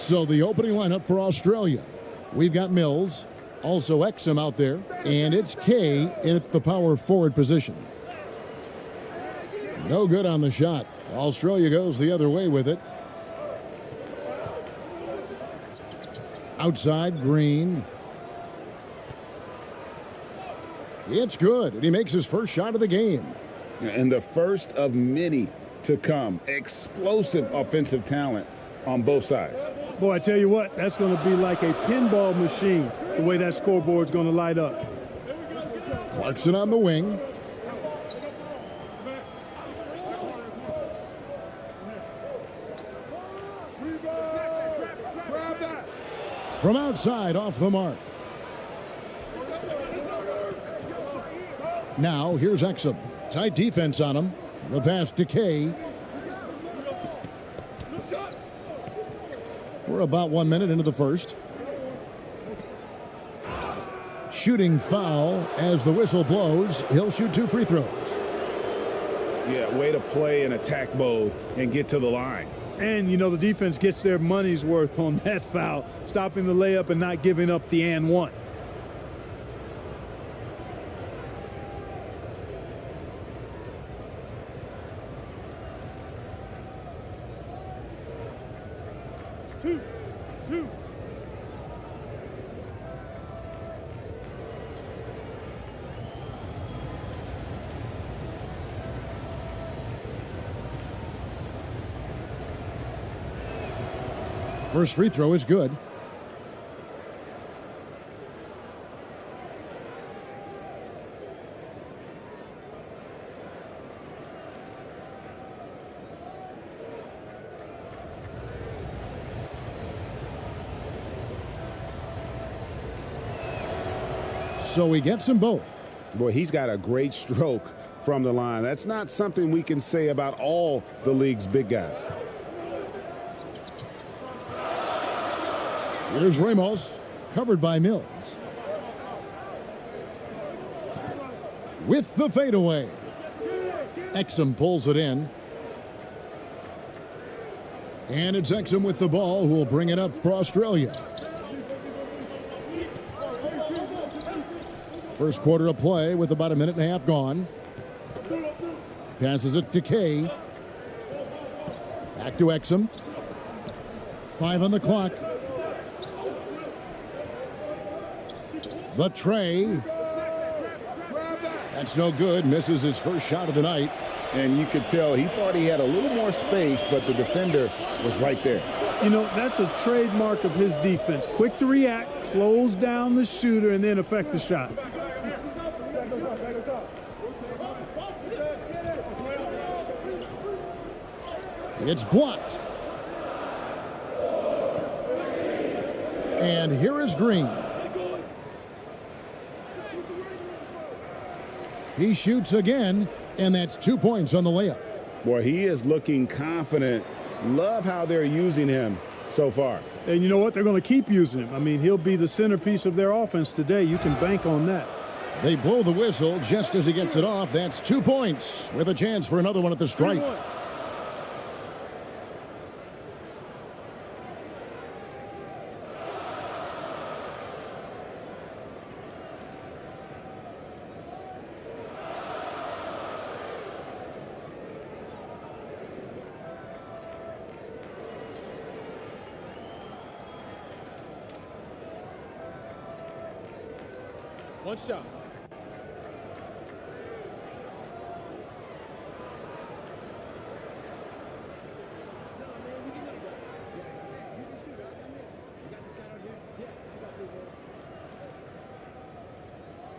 So the opening lineup for Australia. We've got Mills, also Exum out there, and it's Kay at the power forward position. No good on the shot. Australia goes the other way with it. Outside, Green. It's good, and he makes his first shot of the game. And the first of many to come. Explosive offensive talent on both sides. Boy, I tell you what, that's going to be like a pinball machine, the way that scoreboard's going to light up. Clarkson on the wing. From outside, off the mark. Now, here's Exum. Tight defense on him. The pass to Kay. We're about 1 minute into the first. Shooting foul as the whistle blows. He'll shoot 2 free throws. Yeah, way to play in attack mode and get to the line. And, you know, the defense gets their money's worth on that foul, stopping the layup and not giving up the and one. Two. First free throw is good. So he gets them both. Boy, he's got a great stroke from the line. That's not something we can say about all the league's big guys. Here's Ramos, covered by Mills. With the fadeaway. Exum pulls it in. And it's Exum with the ball who will bring it up for Australia. First quarter of play with about 1.5 minutes gone. Passes it to Kay. Back to Exum. 5 on the clock. The tray. That's no good. Misses his first shot of the night. And you could tell he thought he had a little more space, but the defender was right there. You know, that's a trademark of his defense. Quick to react, close down the shooter, and then affect the shot. It's blocked. And here is Green. He shoots again, and that's 2 points on the layup. Boy, he is looking confident. Love how they're using him so far. And you know what? They're going to keep using him. I mean, he'll be the centerpiece of their offense today. You can bank on that. They blow the whistle just as he gets it off. That's 2 points with a chance for another one at the stripe. One shot.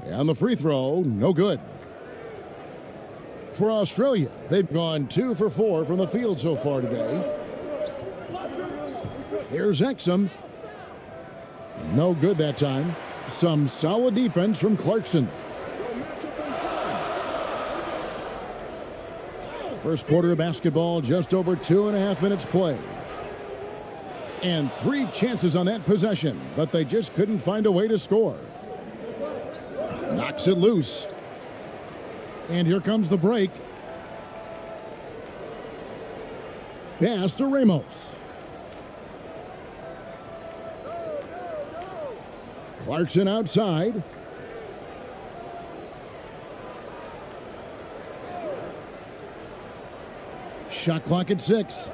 And the free throw, no good. For Australia, they've gone 2 for 4 from the field so far today. Here's Exum. No good that time. Some solid defense from Clarkson. First quarter of basketball, just over 2.5 minutes play. And 3 chances on that possession, but they just couldn't find a way to score. Knocks it loose. And here comes the break. Pass to Ramos. Clarkson outside. Shot clock at 6.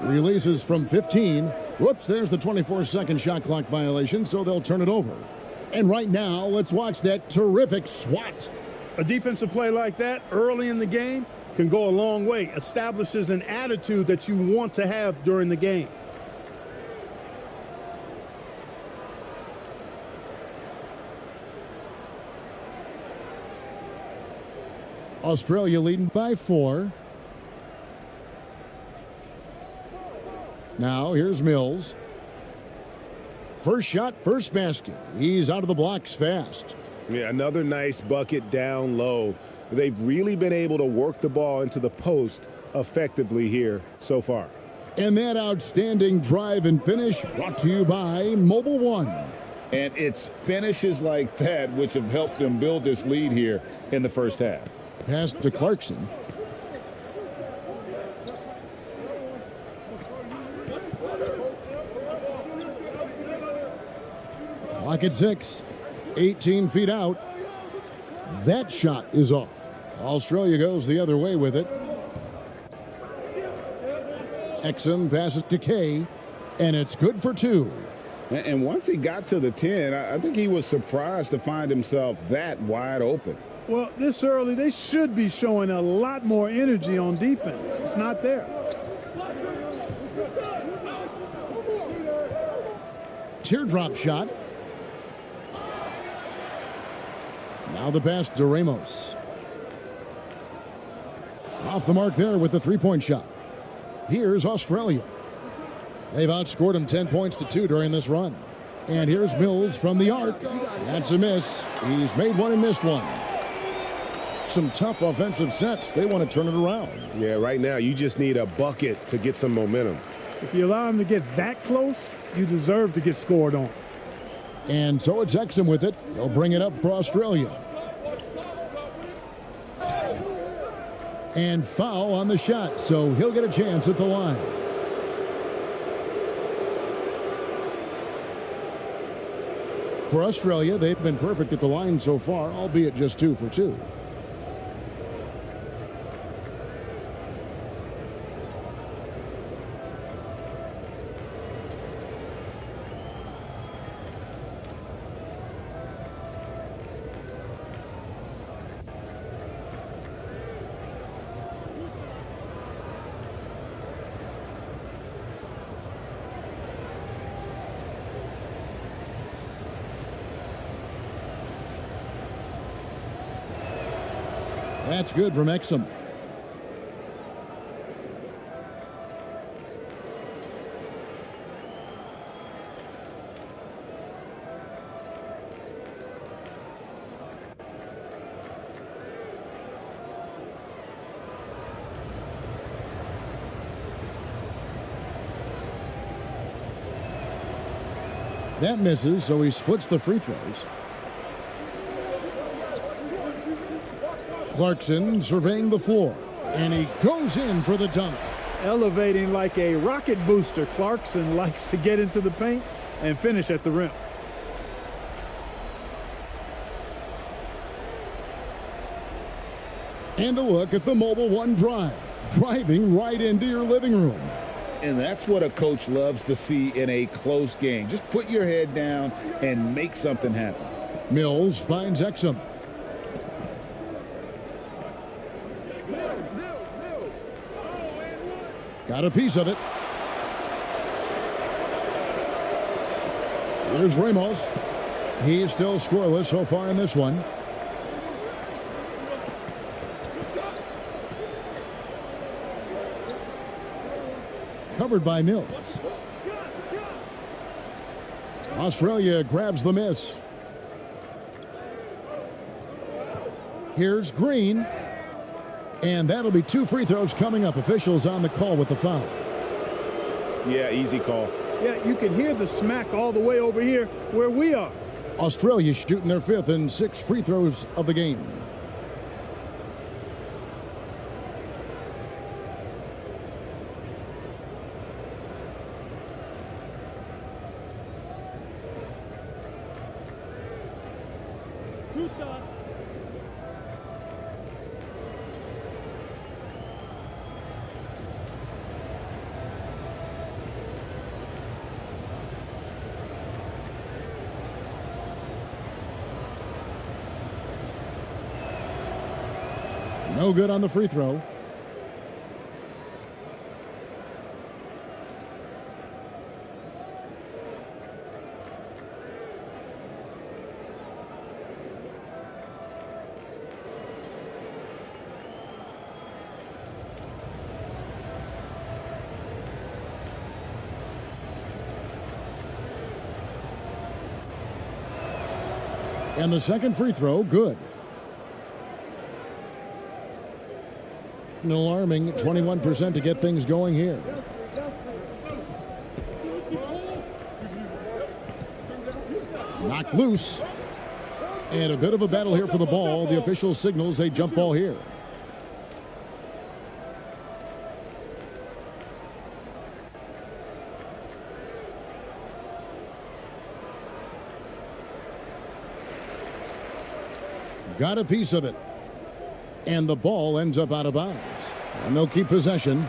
Releases from 15. Whoops, there's the 24-second shot clock violation, so they'll turn it over. And right now, let's watch that terrific swat. A defensive play like that early in the game can go a long way. Establishes an attitude that you want to have during the game. Australia leading by 4. Now here's Mills. First shot, first basket. He's out of the blocks fast. Yeah, another nice bucket down low. They've really been able to work the ball into the post effectively here so far. And that outstanding drive and finish brought to you by Mobile One. And it's finishes like that which have helped them build this lead here in the first half. Pass to Clarkson. Clock at 6. 18 feet out. That shot is off. Australia goes the other way with it. Exum passes to Kay, and it's good for 2. And once he got to the 10, I think he was surprised to find himself that wide open. Well, this early, they should be showing a lot more energy on defense. It's not there. Teardrop shot. Now the pass to Ramos. Off the mark there with the three-point shot. Here's Australia. They've outscored them 10 points to 2 during this run. And here's Mills from the arc. That's a miss. He's made one and missed one. Some tough offensive sets. They want to turn it around. Yeah, right now you just need a bucket to get some momentum. If you allow him to get that close, you deserve to get scored on. And so it's Exum with it. He'll bring it up for Australia. And foul on the shot, so he'll get a chance at the line. For Australia, they've been perfect at the line so far, albeit just 2 for 2. That's good from Exum. That misses, so he splits the free throws. Clarkson surveying the floor, and he goes in for the dunk. Elevating like a rocket booster, Clarkson likes to get into the paint and finish at the rim. And a look at the Mobile One drive, driving right into your living room. And that's what a coach loves to see in a close game. Just put your head down and make something happen. Mills finds Exum. Got a piece of it. There's Ramos. He's still scoreless so far in this one. Covered by Mills. Australia grabs the miss. Here's Green. And that'll be 2 free throws coming up. Officials on the call with the foul. Yeah, easy call. Yeah, you can hear the smack all the way over here where we are. Australia shooting their 5th and 6th free throws of the game. No good on the free throw. And the second free throw, good. An alarming 21% to get things going here. Knocked loose. And a bit of a battle here for the ball. The official signals a jump ball here. Got a piece of it. And the ball ends up out of bounds. And they'll keep possession.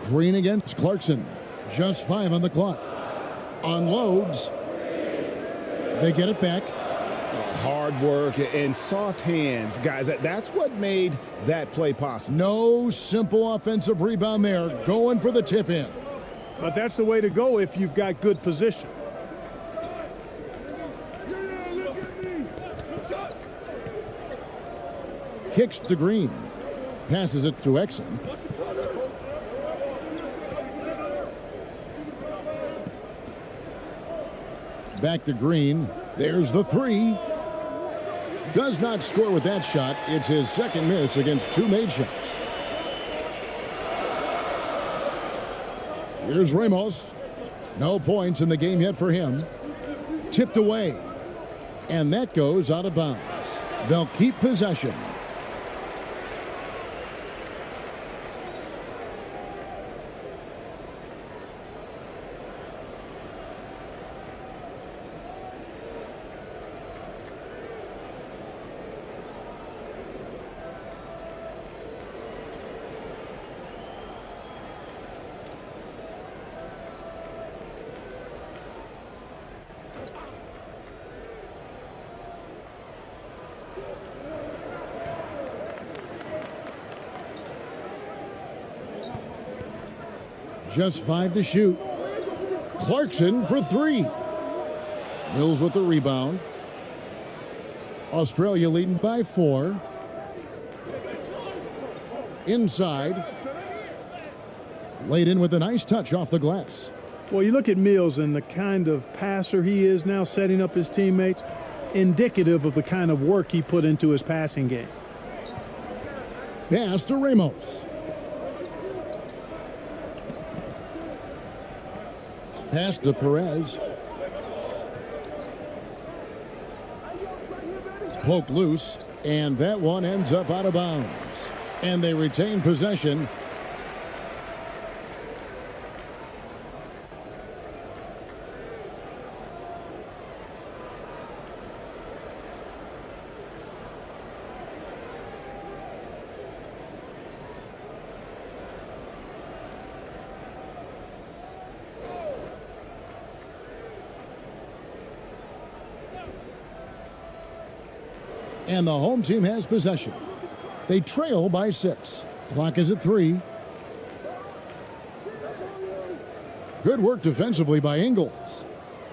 Green against Clarkson. Just 5 on the clock. Unloads. They get it back. Hard work and soft hands, guys. That's what made that play possible. No simple offensive rebound there. Going for the tip in. But that's the way to go if you've got good position. Kicks to Green. Passes it to Exum. Back to Green. There's the three. Does not score with that shot. It's his second miss against 2 made shots. Here's Ramos. No points in the game yet for him. Tipped away. And that goes out of bounds. They'll keep possession. Just 5 to shoot. Clarkson for 3. Mills with the rebound. Australia leading by 4. Inside. Laid in with a nice touch off the glass. Well, you look at Mills and the kind of passer he is now, setting up his teammates, indicative of the kind of work he put into his passing game. Pass to Ramos. Pass to Perez. Poke loose, and that one ends up out of bounds. And they retain possession. And the home team has possession. They trail by 6. Clock is at 3. Good work defensively by Ingles.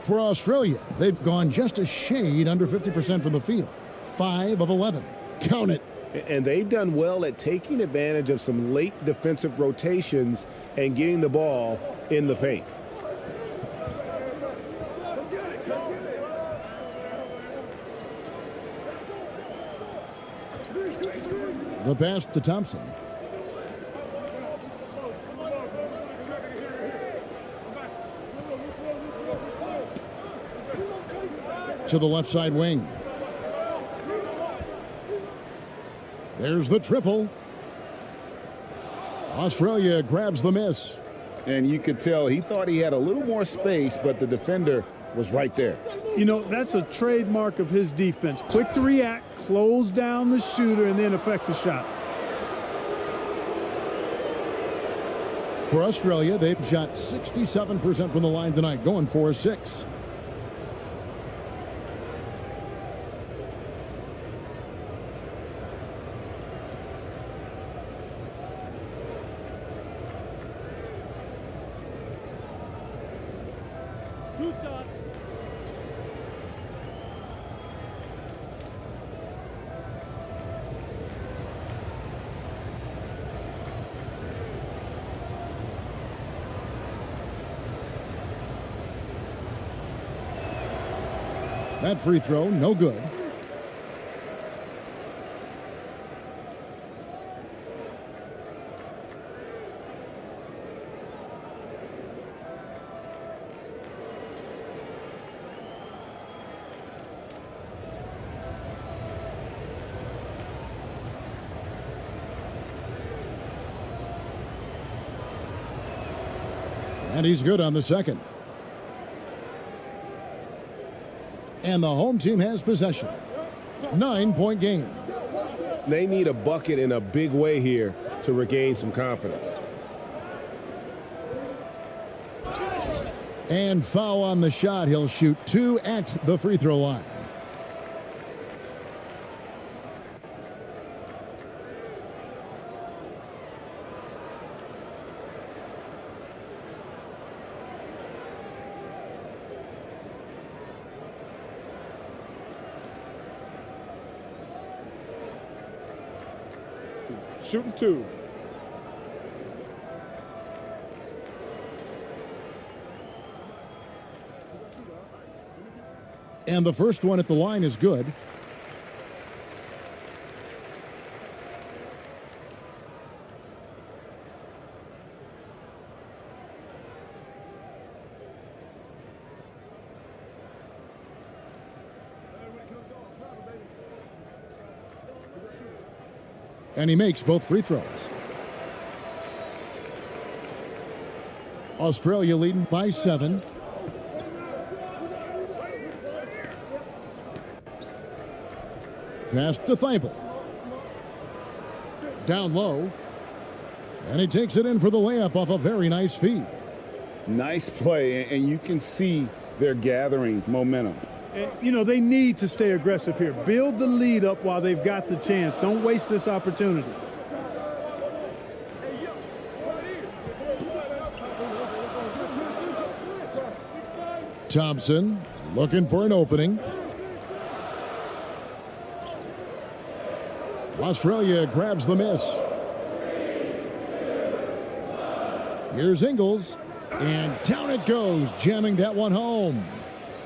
For Australia, they've gone just a shade under 50% from the field. 5 of 11. Count it. And they've done well at taking advantage of some late defensive rotations and getting the ball in the paint. The pass to Thompson. to the left side wing. There's the triple. Australia grabs the miss. And you could tell he thought he had a little more space, but the defender was right there. You know, that's a trademark of his defense. Quick to react, close down the shooter, and then affect the shot. For Australia, they've shot 67% from the line tonight, going 4-6. That free throw, no good. And he's good on the second. And the home team has possession. 9-point game. They need a bucket in a big way here to regain some confidence. And foul on the shot. He'll shoot 2 at the free throw line. Shooting 2. And the first one at the line is good. And he makes both free throws. Australia leading by 7. Pass to Thibault. Down low. And he takes it in for the layup off a very nice feed. Nice play, and you can see they're gathering momentum. You know, they need to stay aggressive here. Build the lead up while they've got the chance. Don't waste this opportunity. Thompson looking for an opening. Australia grabs the miss. Here's Ingles, and down it goes, jamming that one home.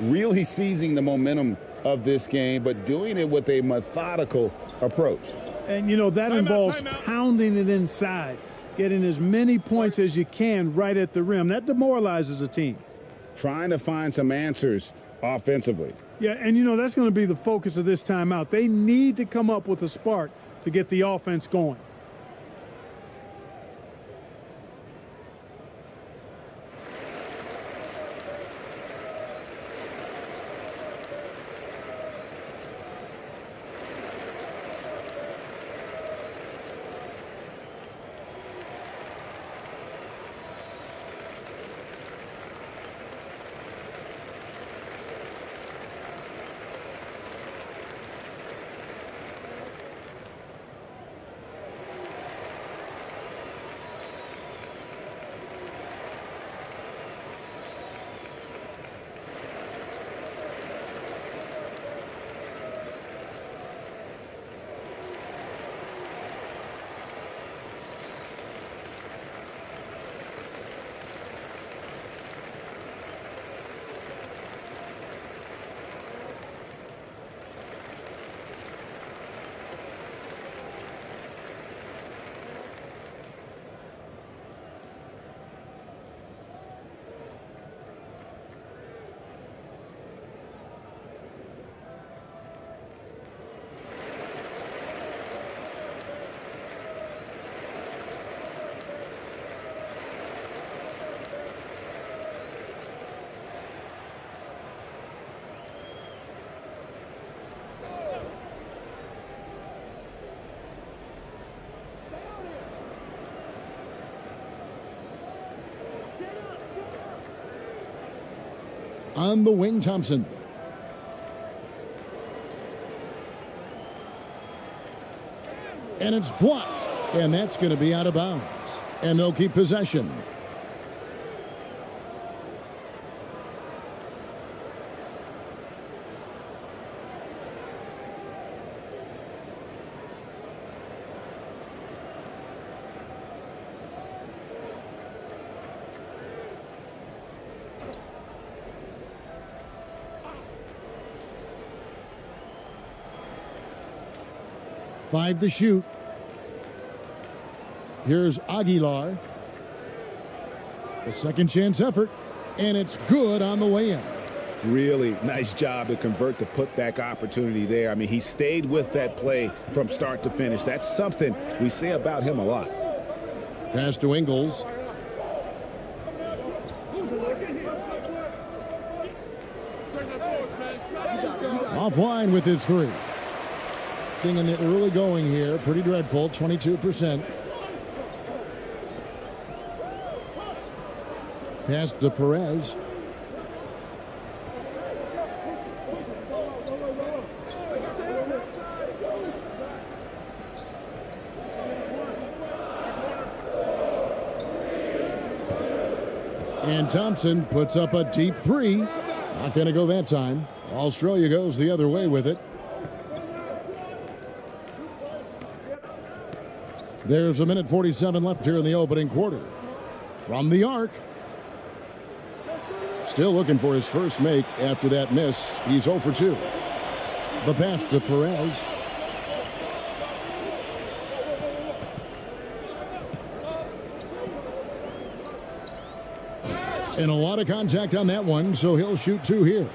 Really seizing the momentum of this game, but doing it with a methodical approach. And, you know, that involves pounding it inside, getting as many points as you can right at the rim. That demoralizes a team. Trying to find some answers offensively. Yeah, and, you know, that's going to be the focus of this timeout. They need to come up with a spark to get the offense going. On the wing, Thompson. And it's blocked. And that's going to be out of bounds. And they'll keep possession. Five to shoot. Here's Aguilar. A second chance effort. And it's good on the way in. Really nice job to convert the putback opportunity there. I mean, he stayed with that play from start to finish. That's something we say about him a lot. Pass to Ingles. Offline with his three. In the early going here, pretty dreadful, 22%. Pass to Perez. And Thompson puts up a deep three. Not going to go that time. Australia goes the other way with it. There's a minute 47 left here in the opening quarter. From the arc. Still looking for his first make after that miss. He's 0 for 2. The pass to Perez. And a lot of contact on that one, so he'll shoot 2 here.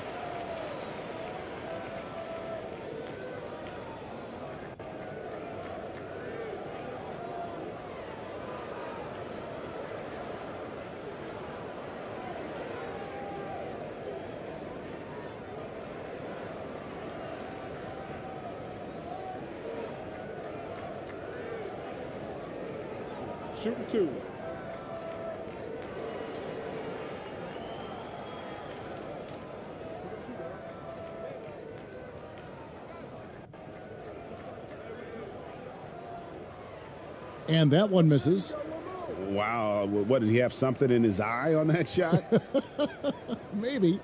Shooting 2. And that one misses. Wow, what, did he have something in his eye on that shot? Maybe.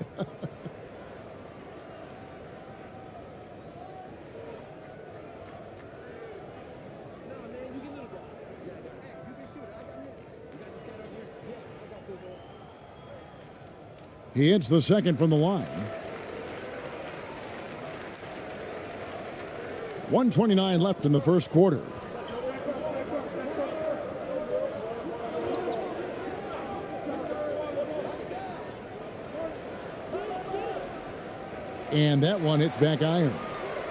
He hits the second from the line. 1:29 left in the first quarter. And that one hits back iron.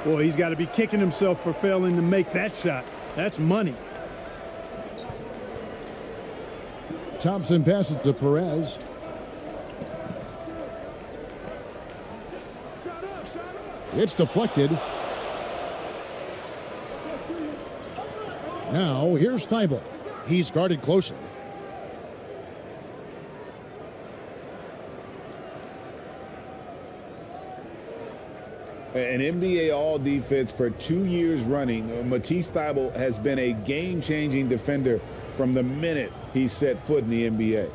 Boy, he's got to be kicking himself for failing to make that shot. That's money. Thompson passes to Perez. It's deflected. Now, here's Thibault. He's guarded closely. An NBA All-Defense for 2 years running, Matisse Thybulle has been a game-changing defender from the minute he set foot in the NBA.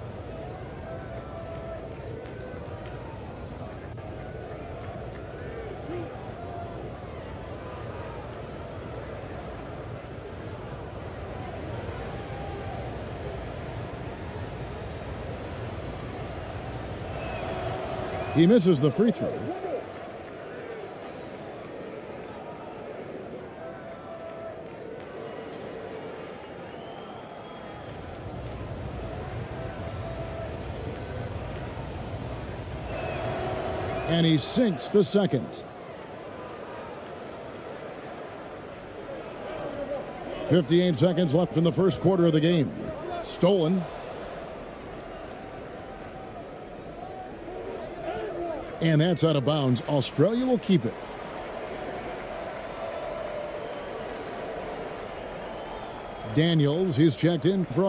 He misses the free throw. And he sinks the second. 58 seconds left in the first quarter of the game. Stolen. And that's out of bounds. Australia will keep it. Daniels, he's checked in for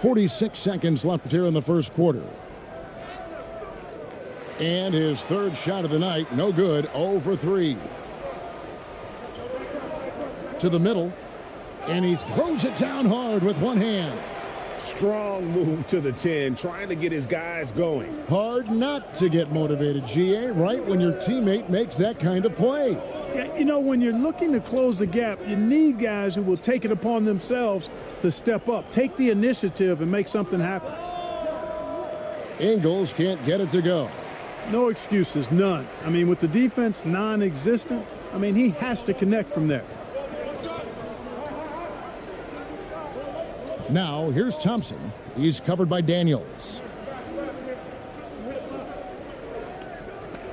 46 seconds left here in the first quarter. And his third shot of the night, no good, 0 for 3. To the middle, and he throws it down hard with one hand. Strong move to the 10, trying to get his guys going. Hard not to get motivated, GA, right when your teammate makes that kind of play. Yeah, you know, when you're looking to close the gap, you need guys who will take it upon themselves to step up, take the initiative, and make something happen. Ingles can't get it to go. No excuses, none. I mean, with the defense non-existent, I mean, he has to connect from there. Now, here's Thompson. He's covered by Daniels.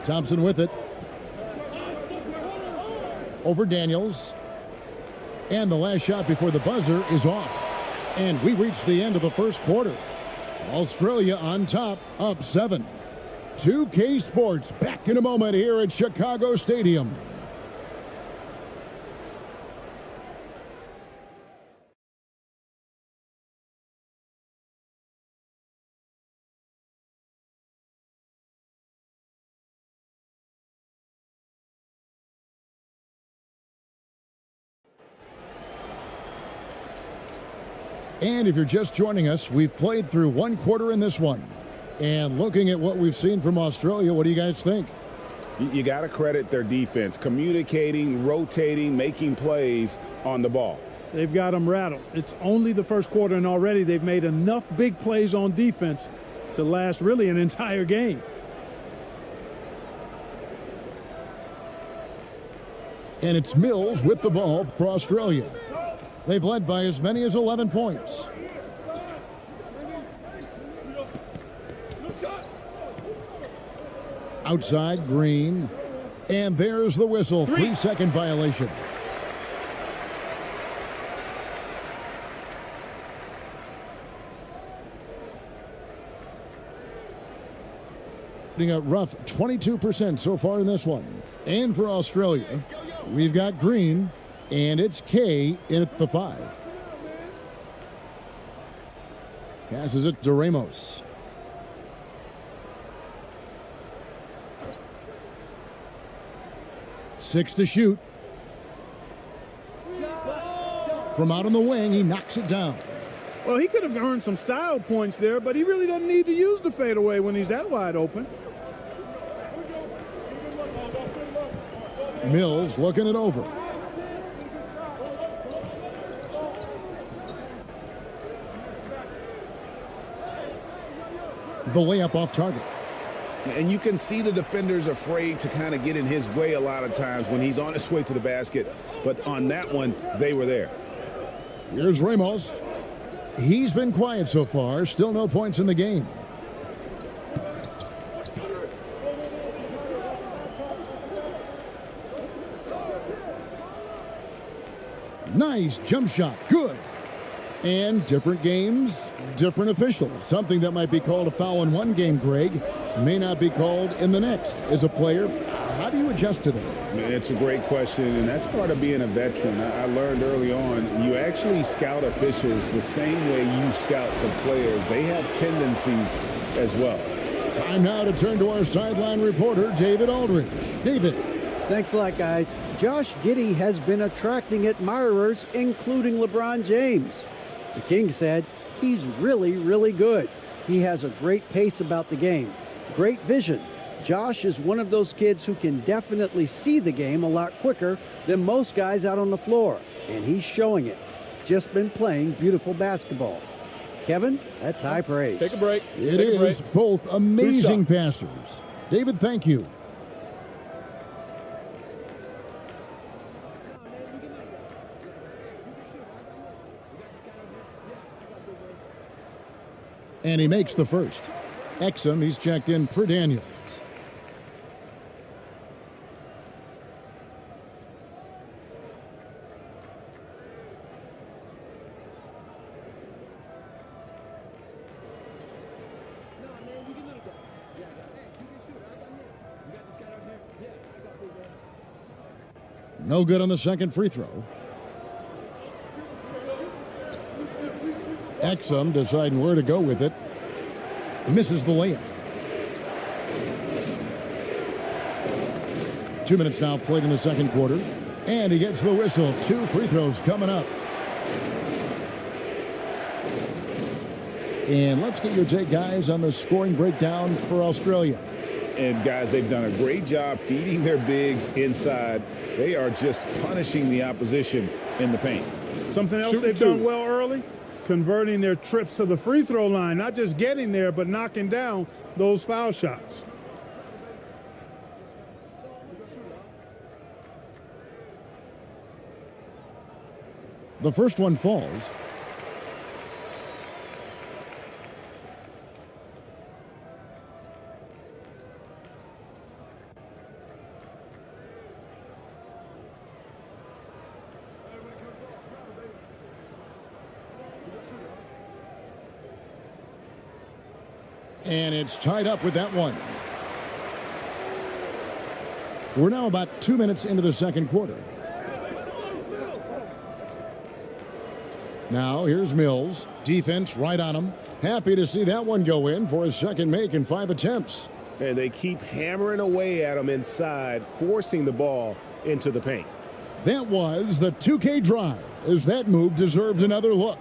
Thompson with it. Over Daniels. And the last shot before the buzzer is off. And we reach the end of the first quarter. Australia on top, up 7. 2K Sports back in a moment here at Chicago Stadium. And if you're just joining us, we've played through one quarter in this one. And looking at what we've seen from Australia, what do you guys think? You got to credit their defense, communicating, rotating, making plays on the ball. They've got them rattled. It's only the first quarter, and already they've made enough big plays on defense to last really an entire game. And it's Mills with the ball for Australia. They've led by as many as 11 points. Outside, Green. And there's the whistle. 3-second violation. A rough 22% so far in this one. And for Australia, we've got Green. And it's K at the 5. Passes it to Ramos. Six to shoot. From out on the wing, he knocks it down. Well, he could have earned some style points there, but he really doesn't need to use the fadeaway when he's that wide open. Mills looking it over. The layup off target. And you can see the defenders afraid to kind of get in his way a lot of times when he's on his way to the basket. But on that one, they were there. Here's Ramos. He's been quiet so far. Still no points in the game. Nice jump shot. Good. And different games, different officials. Something that might be called a foul in one game, Greg, may not be called in the next. As a player, how do you adjust to that? It's a great question, and that's part of being a veteran. I learned early on, you actually scout officials the same way you scout the players. They have tendencies as well. Time now to turn to our sideline reporter, David Aldridge. David. Thanks a lot, guys. Josh Giddey has been attracting admirers, including LeBron James. The King said he's really, really good. He has a great pace about the game, great vision. Josh is one of those kids who can definitely see the game a lot quicker than most guys out on the floor, and he's showing it. Just been playing beautiful basketball. Kevin, that's high praise. Take a break. It is both amazing passers. David, thank you. And he makes the first. Exum, he's checked in for Daniels. No good on the second free throw. Exum deciding where to go with it. Misses the layup. 2 minutes now played in the second quarter. And he gets the whistle. 2 free throws coming up. And let's get your take, guys, on the scoring breakdown for Australia. And, guys, they've done a great job feeding their bigs inside. They are just punishing the opposition in the paint. Something else they've done well early, converting their trips to the free throw line, not just getting there, but knocking down those foul shots. The first one falls. And it's tied up with that one. We're now about 2 minutes into the second quarter. Now here's Mills. Defense right on him. Happy to see that one go in for his second make in 5 attempts. And they keep hammering away at him inside, forcing the ball into the paint. That was the 2K drive, as that move deserved another look.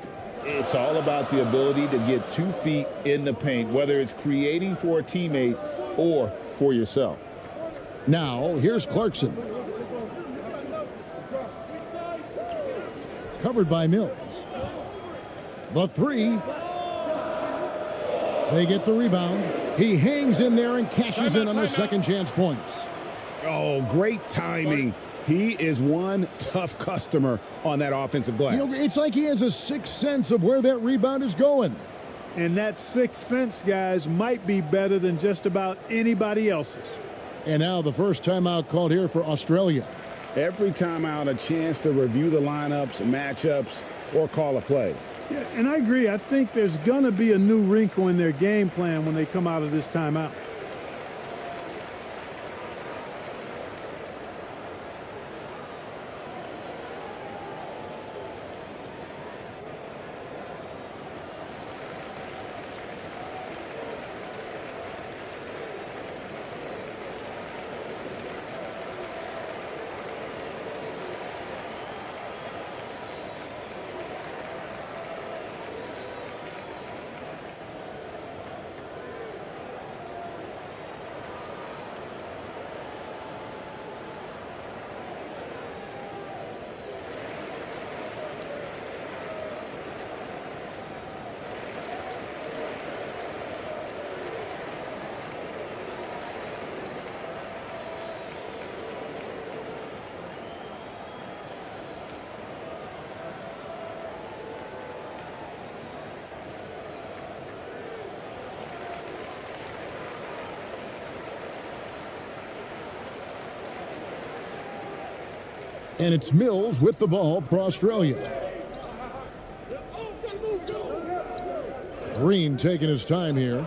It's all about the ability to get 2 feet in the paint, whether it's creating for a teammate or for yourself. Now, here's Clarkson. Covered by Mills. The 3. They get the rebound. He hangs in there and cashes in on the second chance points. Oh, great timing. He is one tough customer on that offensive glass. You know, it's like he has a sixth sense of where that rebound is going. And that sixth sense, guys, might be better than just about anybody else's. And now the first timeout called here for Australia. Every timeout, a chance to review the lineups, matchups, or call a play. Yeah, and I agree. I think there's going to be a new wrinkle in their game plan when they come out of this timeout. And it's Mills with the ball for Australia. Green taking his time here.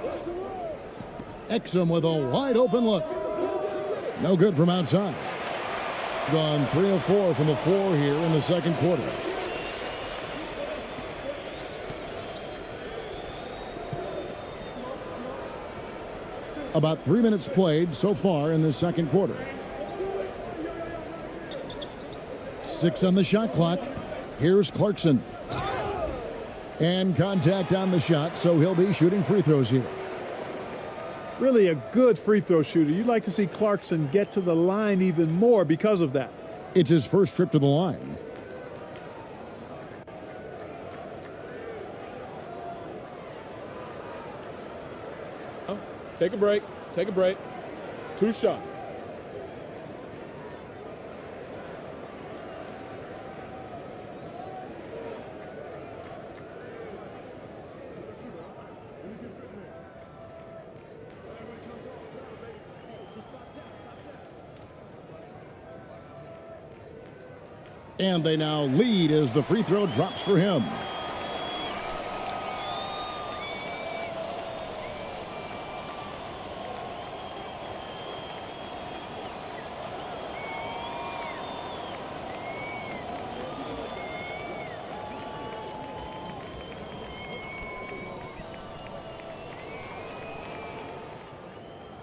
Exum with a wide open look. No good from outside. Gone 3 of 4 from the floor here in the second quarter. About 3 minutes played so far in the second quarter. 6 on the shot clock. Here's Clarkson. And contact on the shot, so he'll be shooting free throws here. Really a good free throw shooter. You'd like to see Clarkson get to the line even more because of that. It's his first trip to the line. Take a break. Take a break. 2 shots. And they now lead as the free throw drops for him.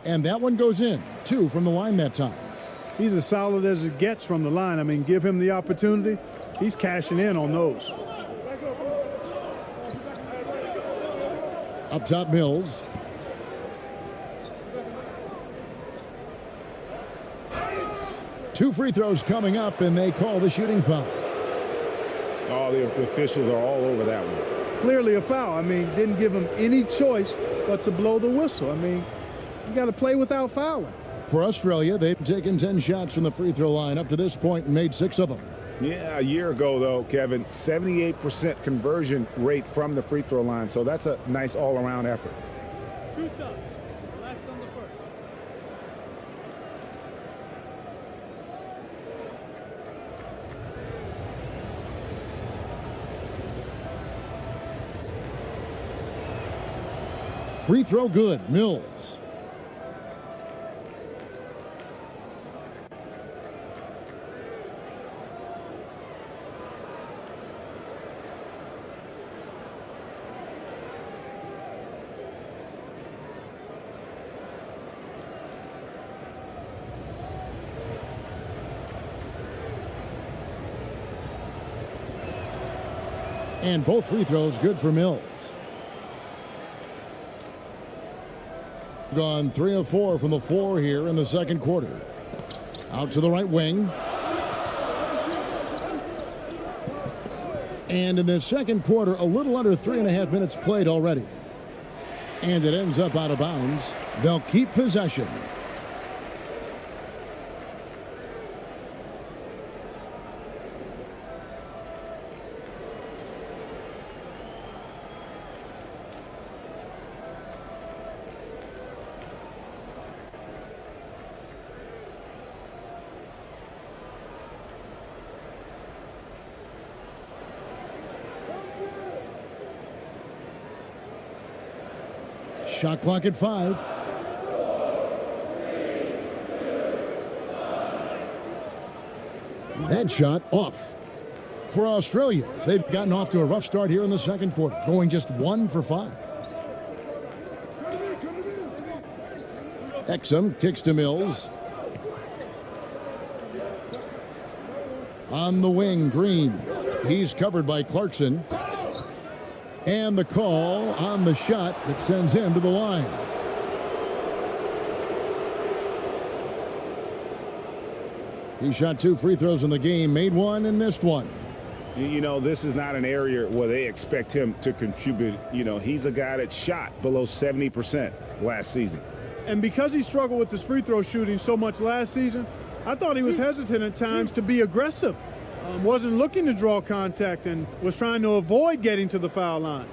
And that one goes in. 2 from the line that time. He's as solid as it gets from the line. I mean, give him the opportunity. He's cashing in on those. Up top, Mills. Two free throws coming up, and they call the shooting foul. Oh, the officials are all over that one. Clearly a foul. I mean, didn't give him any choice but to blow the whistle. I mean, you got to play without fouling. For Australia, they've taken 10 shots from the free throw line up to this point and made 6 of them. Yeah, a year ago, though, Kevin, 78% conversion rate from the free throw line. So that's a nice all-around effort. 2 shots. Relax on the first. Free throw good. Mills. And both free throws good for Mills. Gone 3 of 4 from the floor here in the second quarter. Out to the right wing. And in the second quarter, a little under 3.5 minutes played already. And it ends up out of bounds. They'll keep possession. Shot clock at 5. That shot off. For Australia, they've gotten off to a rough start here in the second quarter, going just 1 for 5. Exum kicks to Mills. On the wing, Green. He's covered by Clarkson. And the call on the shot that sends him to the line. He shot 2 free throws in the game, made 1 and missed 1. You know, this is not an area where they expect him to contribute. You know, he's a guy that shot below 70% last season. And because he struggled with his free throw shooting so much last season, I thought he was hesitant at times to be aggressive. Wasn't looking to draw contact and was trying to avoid getting to the foul line.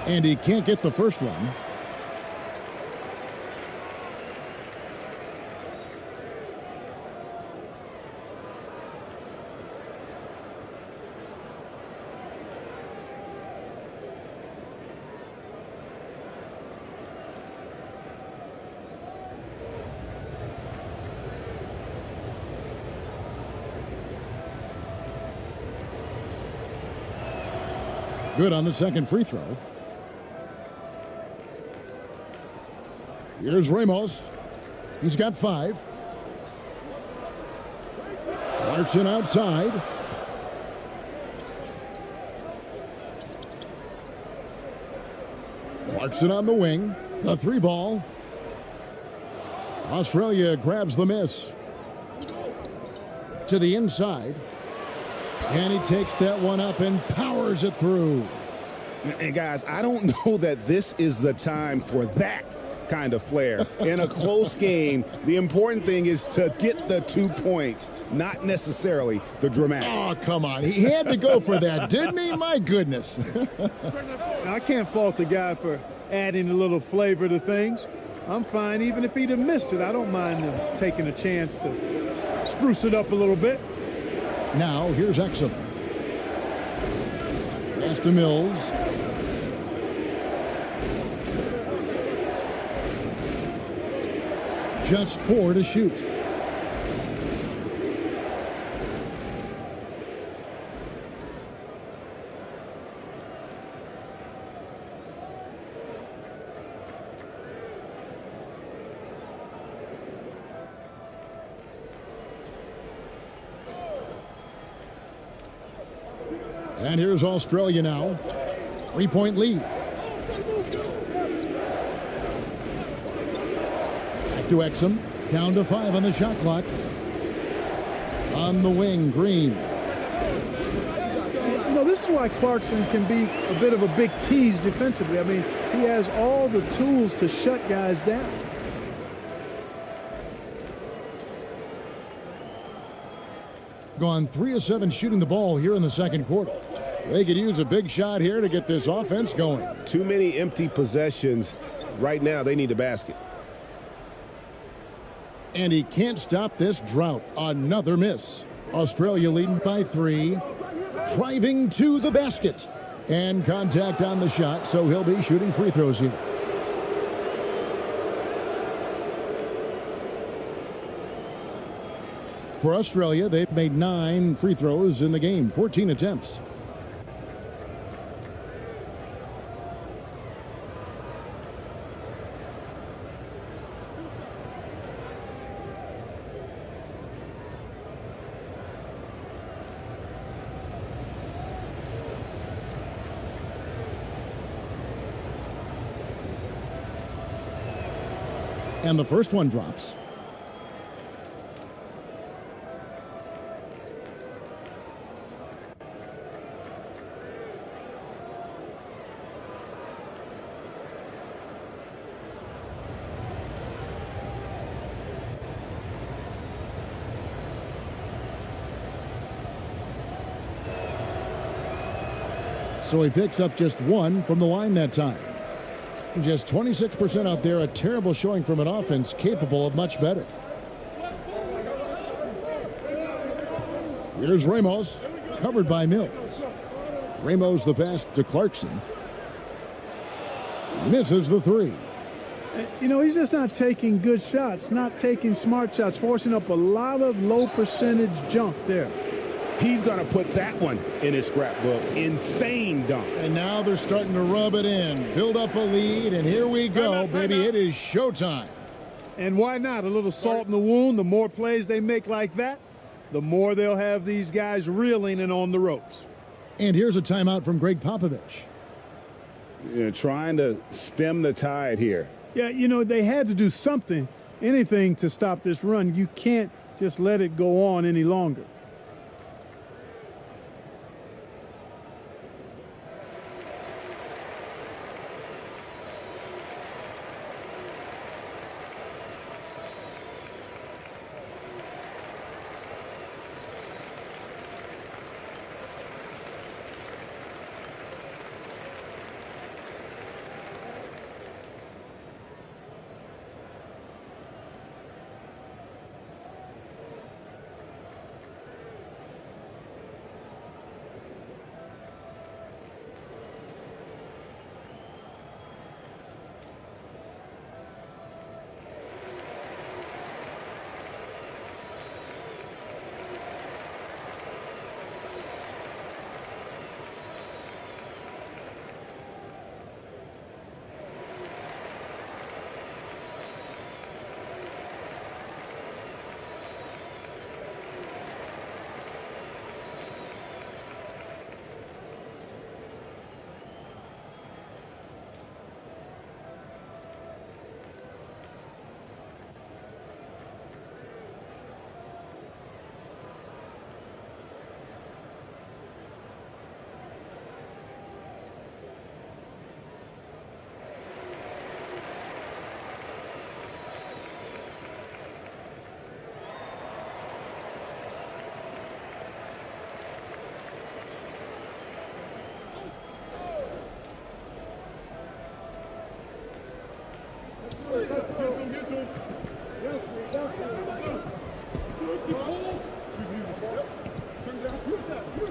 And he can't get the first one. Good on the second free throw. Here's Ramos. He's got 5. Clarkson outside. Clarkson on the wing. The 3 ball. Australia grabs the miss. To the inside. And he takes that one up and powers it through. And guys, I don't know that this is the time for that kind of flair. In a close game, the important thing is to get the 2 points, not necessarily the dramatics. Oh, come on. He had to go for that, didn't he? My goodness. Now, I can't fault the guy for adding a little flavor to things. I'm fine even if he'd have missed it. I don't mind them taking a chance to spruce it up a little bit. Now, here's Exum. Pass to Mills. Just 4 to shoot. And here's Australia now. 3-point lead. Back to Exum. Down to 5 on the shot clock. On the wing, Green. You know, this is why Clarkson can be a bit of a big tease defensively. I mean, he has all the tools to shut guys down. Gone 3 of 7 shooting the ball here in the second quarter. They could use a big shot here to get this offense going. Too many empty possessions. Right now, they need a basket. And he can't stop this drought. Another miss. Australia leading by 3. Driving to the basket. And contact on the shot, so he'll be shooting free throws here. For Australia, they've made 9 free throws in the game, 14 attempts. And the first one drops. So he picks up just 1 from the line that time. Just 26% out there, a terrible showing from an offense capable of much better. Here's Ramos, covered by Mills. Ramos the pass to Clarkson. Misses the 3. You know, he's just not taking good shots, not taking smart shots, forcing up a lot of low percentage junk there. He's going to put that one in his scrapbook. Insane dunk. And now they're starting to rub it in, build up a lead, and here we go, baby. It is showtime. And why not? A little salt in the wound. The more plays they make like that, the more they'll have these guys reeling and on the ropes. And here's a timeout from Greg Popovich. Trying to stem the tide here. Yeah, you know, they had to do something, anything to stop this run. You can't just let it go on any longer.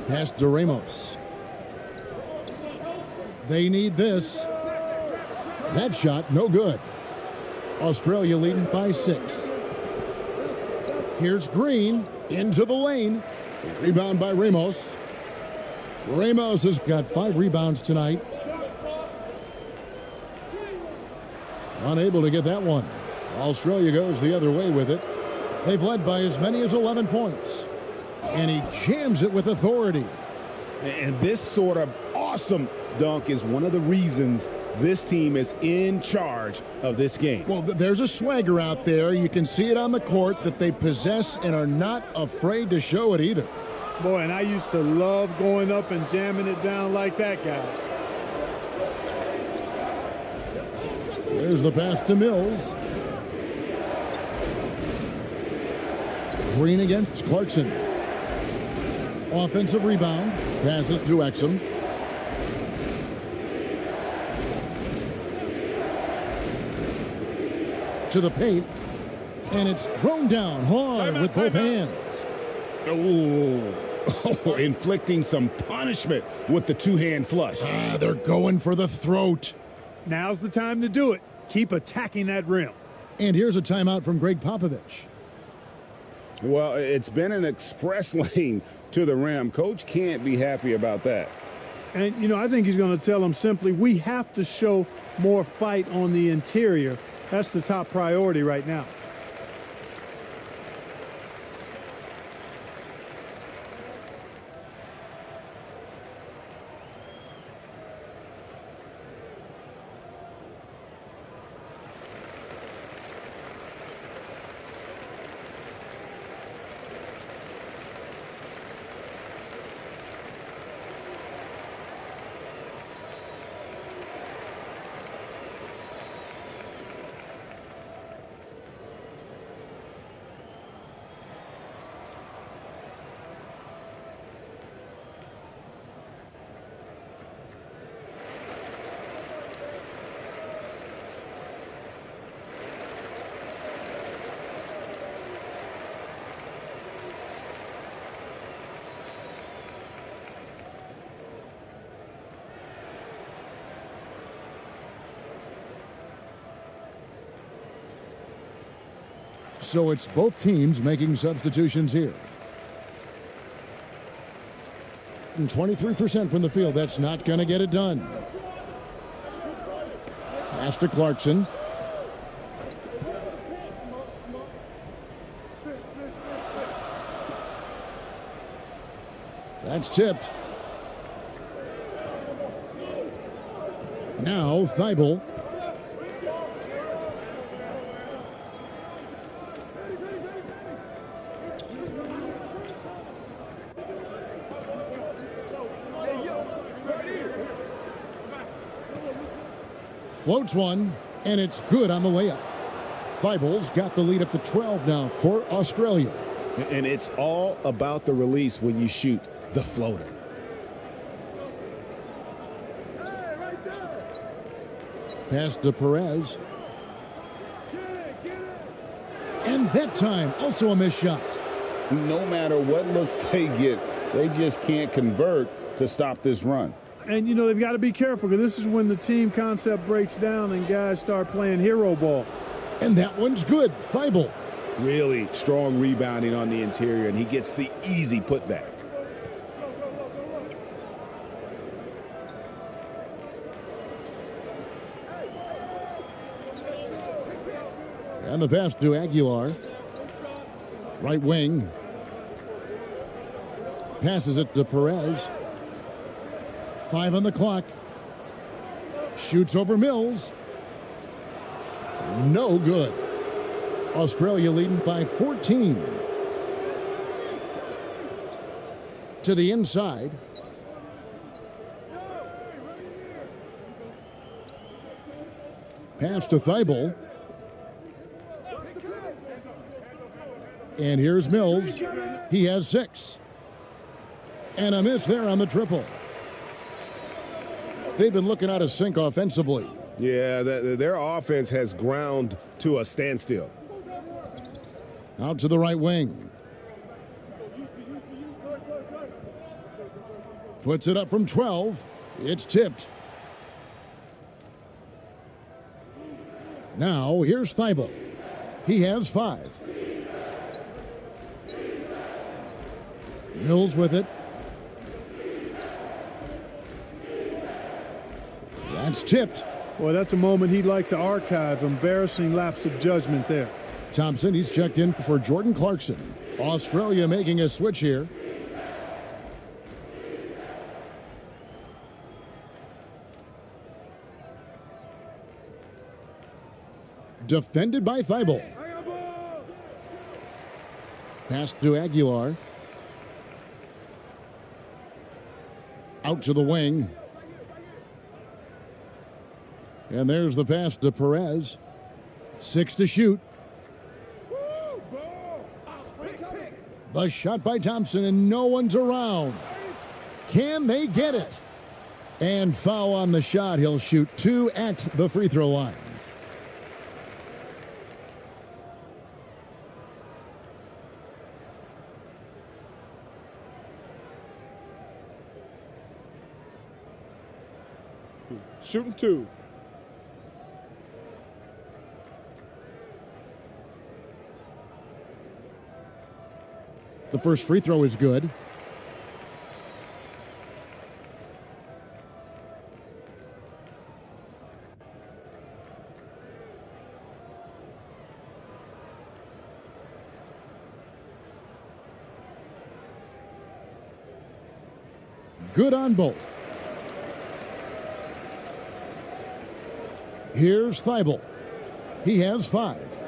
Pass to Ramos. They need this. That shot, no good. Australia leading by 6. Here's Green into the lane. Rebound by Ramos. Ramos has got 5 rebounds tonight. Unable to get that one. Australia goes the other way with it. They've led by as many as 11 points. And he jams it with authority. And this sort of awesome dunk is one of the reasons this team is in charge of this game. Well, there's a swagger out there. You can see it on the court that they possess and are not afraid to show it either. Boy, and I used to love going up and jamming it down like that, guys. There's the pass to Mills. Green against Clarkson. Offensive rebound. Pass it to Exum. To the paint. And it's thrown down hard with both hands. Oh, inflicting some punishment with the two-hand flush. They're going for the throat. Now's the time to do it. Keep attacking that rim. And here's a timeout from Greg Popovich. Well, it's been an express lane to the rim. Coach can't be happy about that. And, you know, I think he's going to tell them simply, we have to show more fight on the interior. That's the top priority right now. So it's both teams making substitutions here. And 23% from the field. That's not going to get it done. Pass to Clarkson. That's tipped. Now Thibault. Floats one, and it's good on the layup. Thibault's got the lead up to 12 now for Australia. And it's all about the release when you shoot the floater. Pass to Perez. And that time, also a missed shot. No matter what looks they get, they just can't convert to stop this run. And, you know, they've got to be careful because this is when the team concept breaks down and guys start playing hero ball. And that one's good. Thibault. Really strong rebounding on the interior, and he gets the easy putback. And the pass to Aguilar. Right wing. Passes it to Perez. 5 on the clock. Shoots over Mills. No good. Australia leading by 14. To the inside. Pass to Thibault. And here's Mills. He has 6. And a miss there on the triple. They've been looking out of sync offensively. Yeah, their offense has ground to a standstill. Out to the right wing. Puts it up from 12. It's tipped. Now here's Thibault. He has 5. Mills with it. That's tipped. Boy, that's a moment he'd like to archive. Embarrassing lapse of judgment there. Thompson, he's checked in for Jordan Clarkson. Australia making a switch here. defended by Thibault. Pass to Aguilar. Out to the wing. And there's the pass to Perez. 6 to shoot. The shot by Thompson, and no one's around. Can they get it? And foul on the shot. He'll shoot 2 at the free throw line. Shooting 2. The first free throw is good. Good on both. Here's Thibault. He has 5.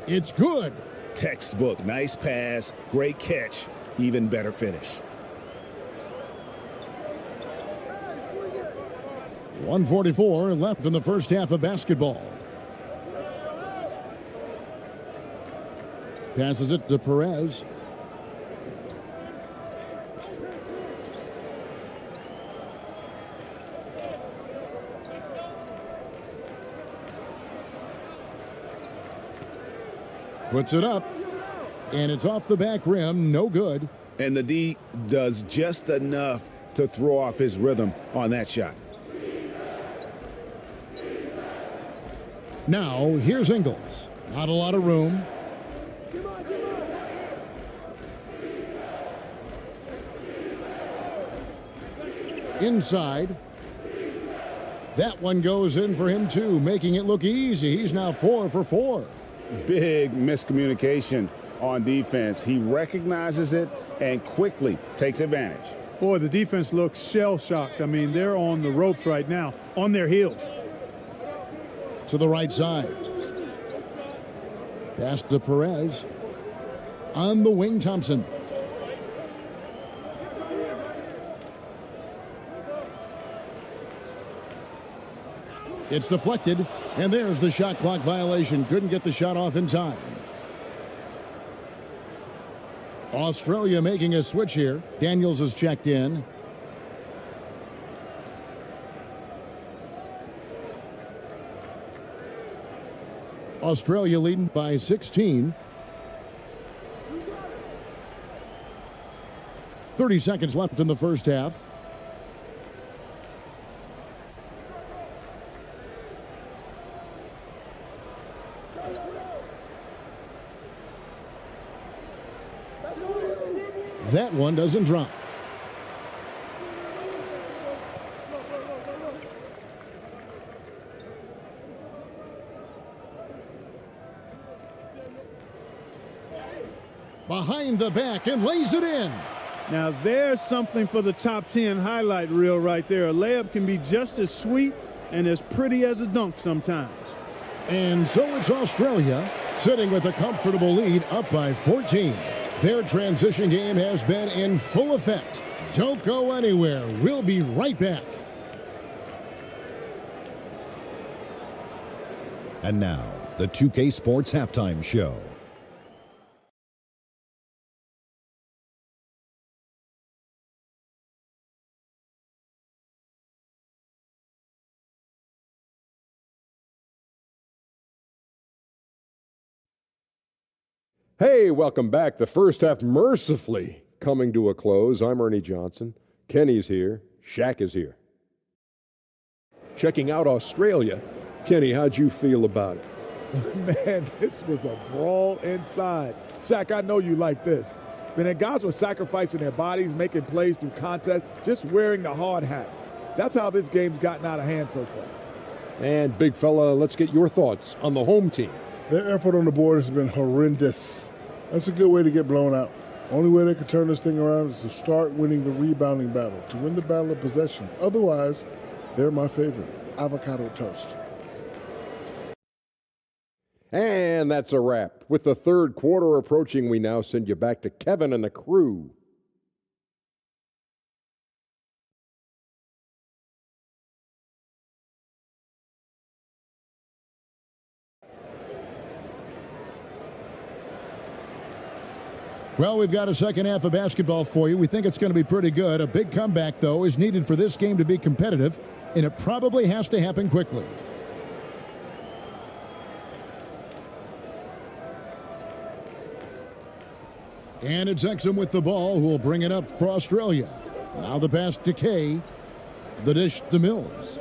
It's good. Textbook. Nice pass. Great catch. Even better finish. 1:44 left in the first half of basketball. Passes it to Perez. Puts it up, and it's off the back rim, no good. And the D does just enough to throw off his rhythm on that shot. Now, here's Ingles. Not a lot of room. Inside. That one goes in for him, too, making it look easy. He's now 4 for 4. Big miscommunication on defense. He recognizes it and quickly takes advantage. Boy, the defense looks shell-shocked. I mean, they're on the ropes right now, on their heels. To the right side. Pass to Perez. On the wing, Thompson. It's deflected, and there's the shot clock violation. Couldn't get the shot off in time. Australia making a switch here. Daniels is checked in. Australia leading by 16. 30 seconds left in the first half. That one doesn't drop. Behind the back and lays it in. Now there's something for the top 10 highlight reel right there. A layup can be just as sweet and as pretty as a dunk sometimes. And so it's Australia sitting with a comfortable lead, up by 14. Their transition game has been in full effect. Don't go anywhere. We'll be right back. And now, the 2K Sports Halftime Show. Hey, welcome back. The first half mercifully coming to a close. I'm Ernie Johnson. Kenny's here. Shaq is here. Checking out Australia. Kenny, how'd you feel about it? Man, this was a brawl inside. Shaq, I know you like this. Man, the guys were sacrificing their bodies, making plays through contest, just wearing the hard hat. That's how this game's gotten out of hand so far. And big fella, let's get your thoughts on the home team. Their effort on the board has been horrendous. That's a good way to get blown out. Only way they can turn this thing around is to start winning the rebounding battle, to win the battle of possession. Otherwise, they're my favorite. Avocado toast. And that's a wrap. With the third quarter approaching, we now send you back to Kevin and the crew. Well, we've got a second half of basketball for you. We think it's going to be pretty good. A big comeback, though, is needed for this game to be competitive, and it probably has to happen quickly. And it's Exum with the ball, who will bring it up for Australia. Now the pass to Kay. The dish to Mills.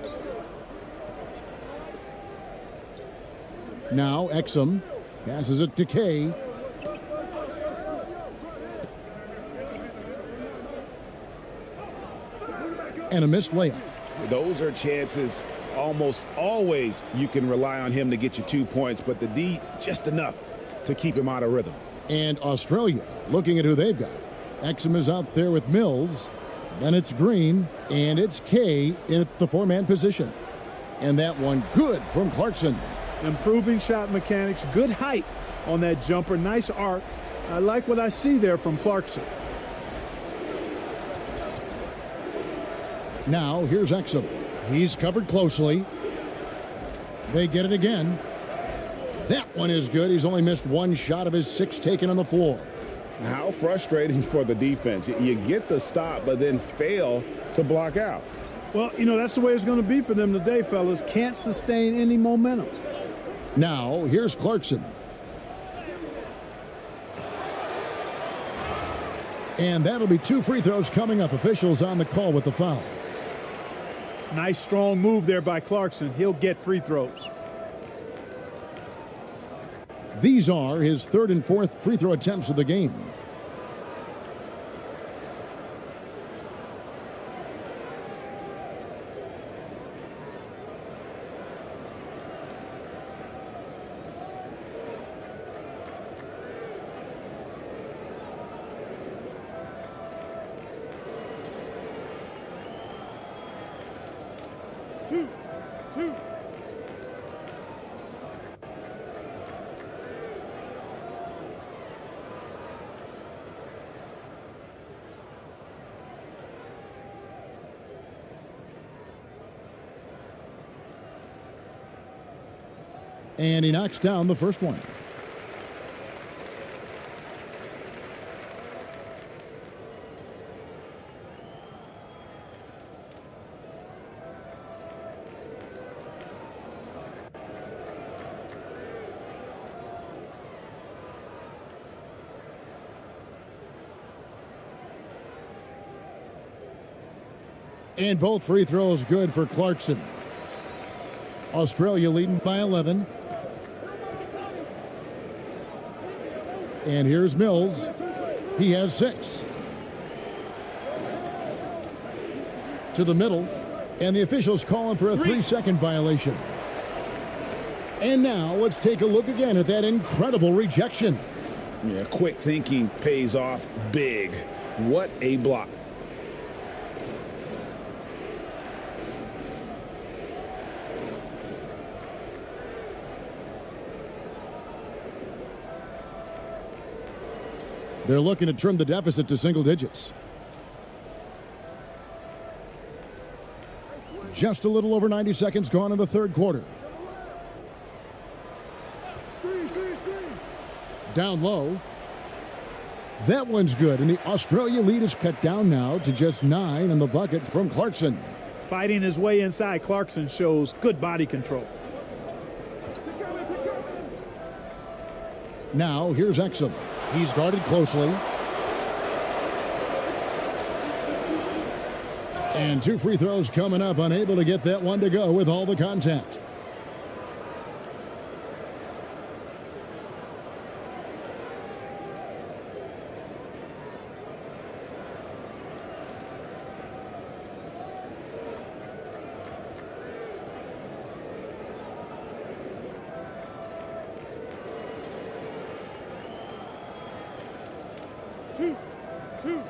Now Exum passes it to Kay. And a missed layup. Those are chances almost always you can rely on him to get you 2 points, but the D just enough to keep him out of rhythm. And Australia, looking at who they've got. Exum is out there with Mills. Then it's Green, and it's Kay at the four-man position. And that one good from Clarkson. Improving shot mechanics, good height on that jumper, nice arc. I like what I see there from Clarkson. Now here's Exum. He's covered closely. They get it again. That one is good. He's only missed one shot of his 6 taken on the floor. How frustrating for the defense. You get the stop, but then fail to block out. Well, you know, that's the way it's going to be for them today, fellas. Can't sustain any momentum. Now, here's Clarkson. And that'll be 2 free throws coming up. Officials on the call with the foul. Nice, strong move there by Clarkson. He'll get free throws. These are his 3rd and 4th free throw attempts of the game. Two. And he knocks down the first one. And both free throws good for Clarkson. Australia leading by 11. And here's Mills. He has 6. To the middle. And the officials calling for a 3-second violation. And now let's take a look again at that incredible rejection. Yeah, quick thinking pays off big. What a block. They're looking to trim the deficit to single digits. Just a little over 90 seconds gone in the third quarter. Down low. That one's good, and the Australia lead is cut down now to just 9 in the bucket from Clarkson. Fighting his way inside, Clarkson shows good body control. Now here's Exum. He's guarded closely. And 2 free throws coming up, unable to get that one to go with all the contact. Two. 2.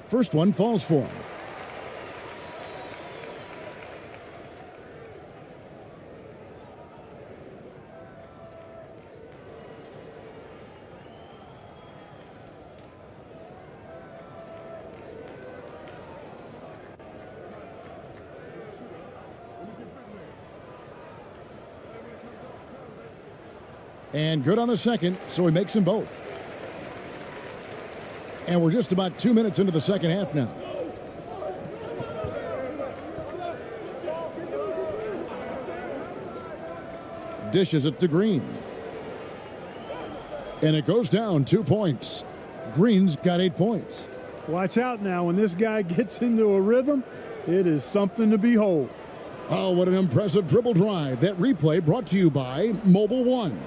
First one falls for him. And good on the second, so he makes them both. And we're just about 2 minutes into the second half now. Dishes it to Green. And it goes down 2 points. Green's got 8 points. Watch out now. When this guy gets into a rhythm, it is something to behold. Oh, what an impressive dribble drive. That replay brought to you by Mobile One.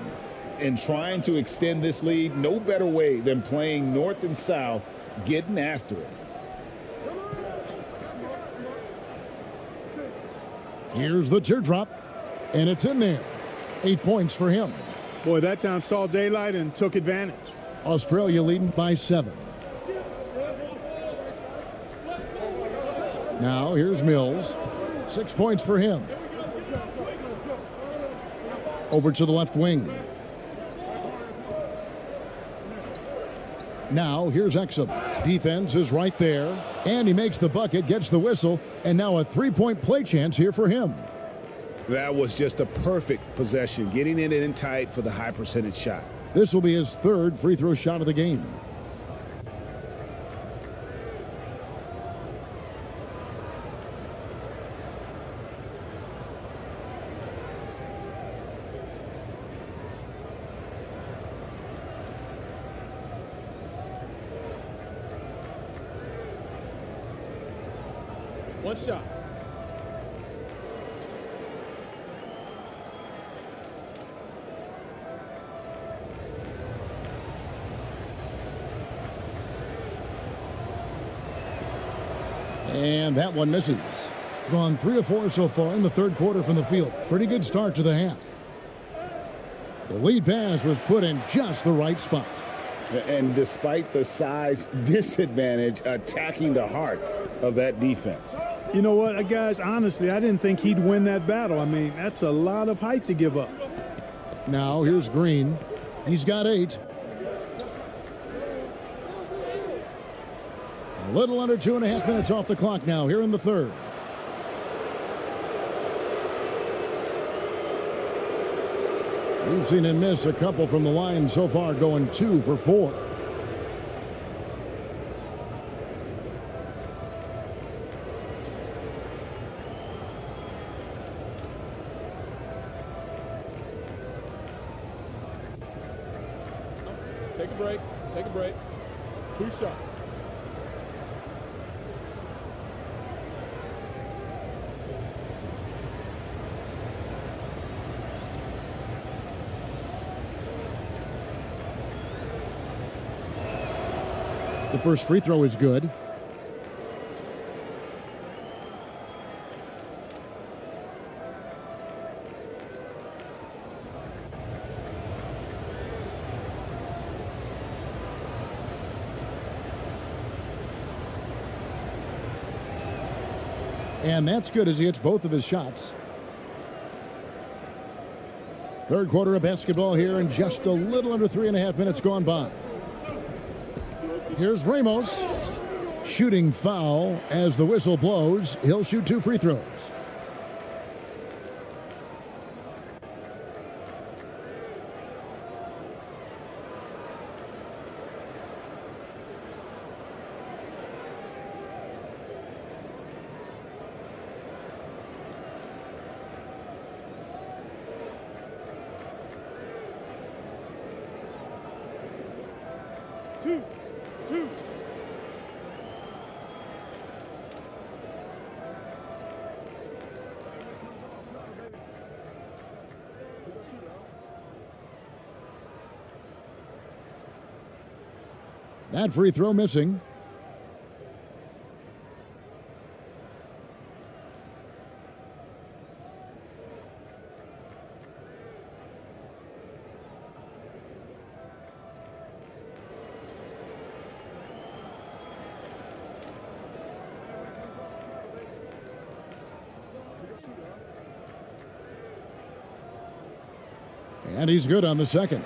And trying to extend this lead, no better way than playing north and south, getting after it. Here's the teardrop, and it's in there. 8 points for him. Boy, that time saw daylight and took advantage. Australia leading by 7. Now here's Mills. 6 points for him. Over to the left wing. Now here's Exum. Defense is right there, and he makes the bucket, gets the whistle, and now a three-point play chance here for him. That was just a perfect possession, getting it in tight for the high percentage shot. This will be his third free throw shot of the game. One shot. And that one misses. Gone 3 of 4 so far in the third quarter from the field. Pretty good start to the half. The lead pass was put in just the right spot. And despite the size disadvantage, attacking the heart of that defense. You know what, guys, honestly, I didn't think he'd win that battle. I mean, that's a lot of height to give up. Now here's Green. He's got 8. A little under 2.5 minutes off the clock now here in the third. We've seen him miss a couple from the line so far, going 2 for 4. Take a break. Take a break. 2 shots. The first free throw is good. And that's good as he hits both of his shots. Third quarter of basketball here, and just a little under 3.5 minutes gone by. Here's Ramos. Shooting foul as the whistle blows. He'll shoot 2 free throws. Two. That free throw missing. And he's good on the second.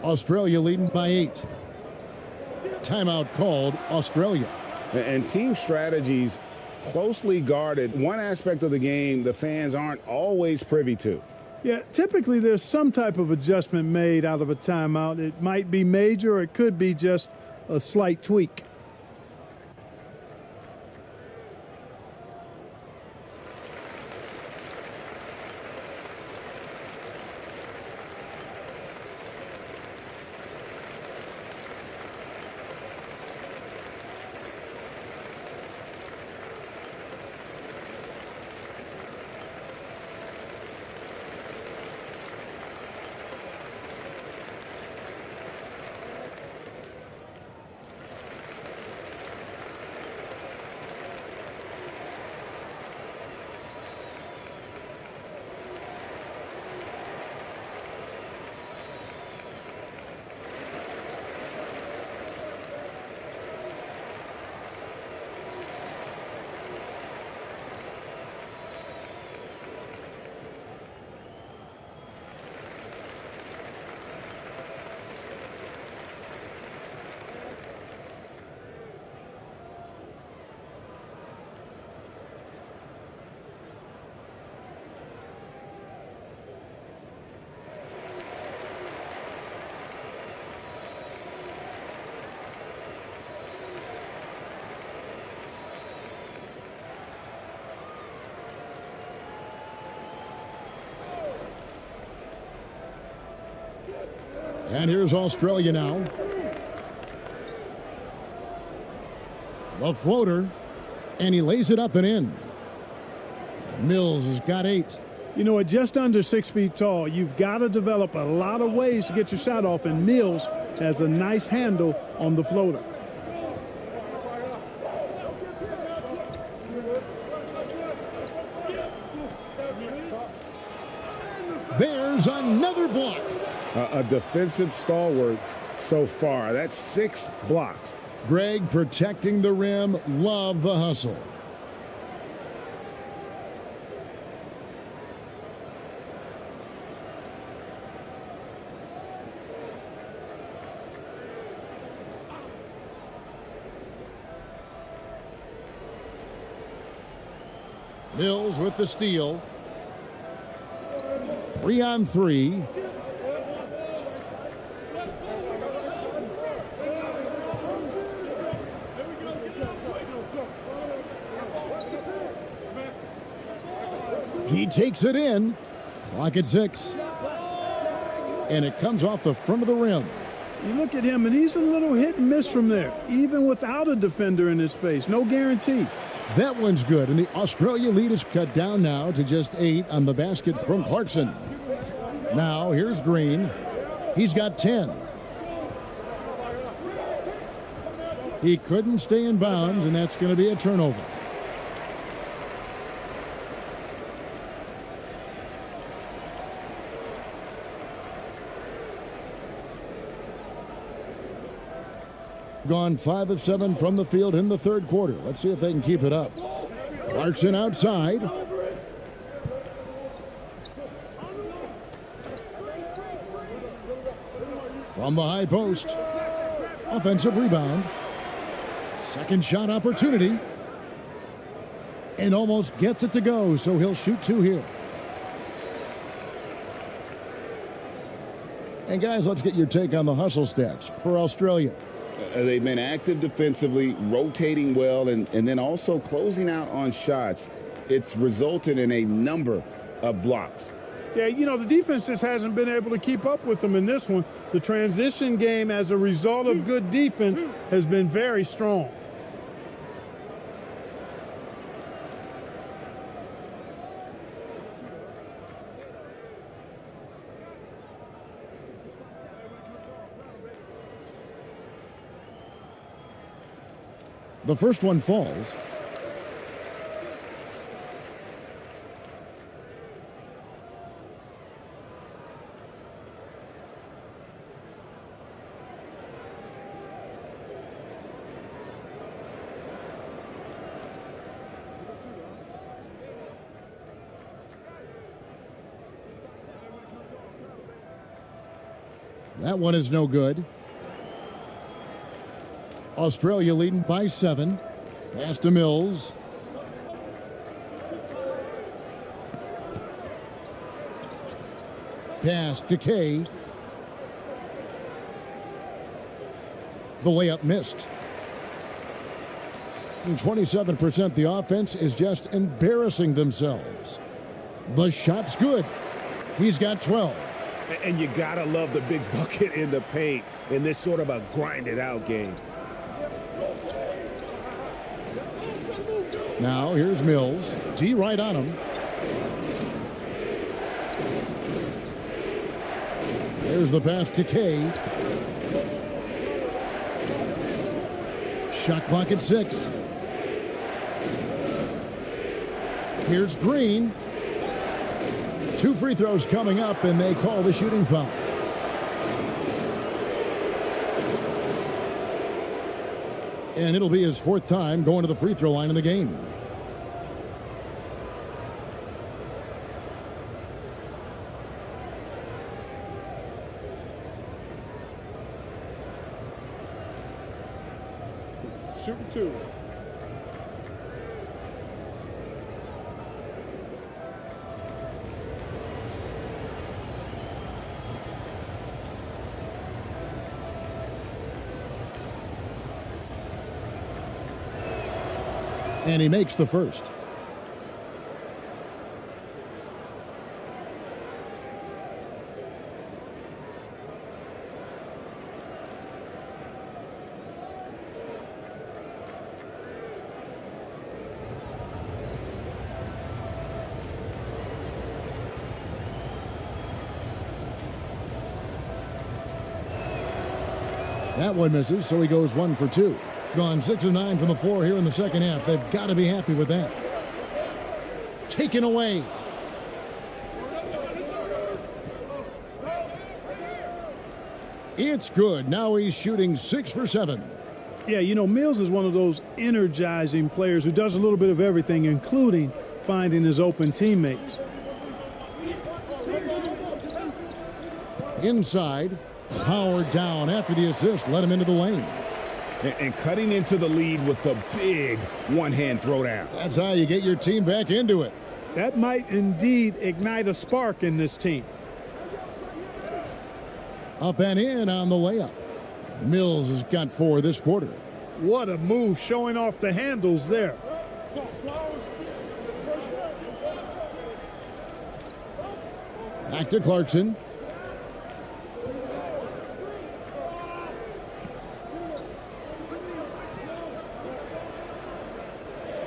Australia leading by 8. Timeout called Australia. And team strategies closely guarded. One aspect of the game the fans aren't always privy to. Yeah, typically there's some type of adjustment made out of a timeout. It might be major, or it could be just a slight tweak. And here's Australia now. The floater, and he lays it up and in. Mills has got 8. You know, at just under 6 feet tall, you've got to develop a lot of ways to get your shot off, and Mills has a nice handle on the floater. There's another block. A defensive stalwart so far. That's 6 blocks. Greg protecting the rim. Love the hustle. Mills with the steal. 3-on-3. He takes it in. Clock at 6. And it comes off the front of the rim. You look at him, and he's a little hit and miss from there, even without a defender in his face. No guarantee. That one's good, and the Australia lead is cut down now to just 8 on the basket from Clarkson. Now, here's Green. He's got 10. He couldn't stay in bounds, and that's going to be a turnover. Gone 5 of 7 from the field in the third quarter. Let's see if they can keep it up. Clarkson outside. From the high post. Offensive rebound. Second shot opportunity. And almost gets it to go, so he'll shoot 2 here. And guys, let's get your take on the hustle stats for Australia. They've been active defensively, rotating well, and then also closing out on shots. It's resulted in a number of blocks. Yeah, you know, the defense just hasn't been able to keep up with them in this one. The transition game, as a result of good defense, has been very strong. The first one falls. That one is no good. Australia leading by 7. Pass to Mills. Pass to Kay. The layup missed. And 27%, the offense is just embarrassing themselves. The shot's good. He's got 12. And you gotta love the big bucket in the paint in this sort of a grinded out game. Now here's Mills. D right on him. There's the pass to Kay. Shot clock at 6. Here's Green. 2 free throws coming up, and they call the shooting foul. And it'll be his 4th time going to the free throw line in the game. Shooting 2. And he makes the first. That one misses, so he goes 1 for 2. Gone 6 of 9 from the floor here in the second half. They've got to be happy with that. Taken away. It's good. Now he's shooting 6 for 7. Yeah, you know, Mills is one of those energizing players who does a little bit of everything, including finding his open teammates. Inside. Powered down after the assist. Let him into the lane. And cutting into the lead with the big one-hand throwdown. That's how you get your team back into it. That might indeed ignite a spark in this team. Up and in on the layup. Mills has got 4 this quarter. What a move, showing off the handles there. Back to Clarkson.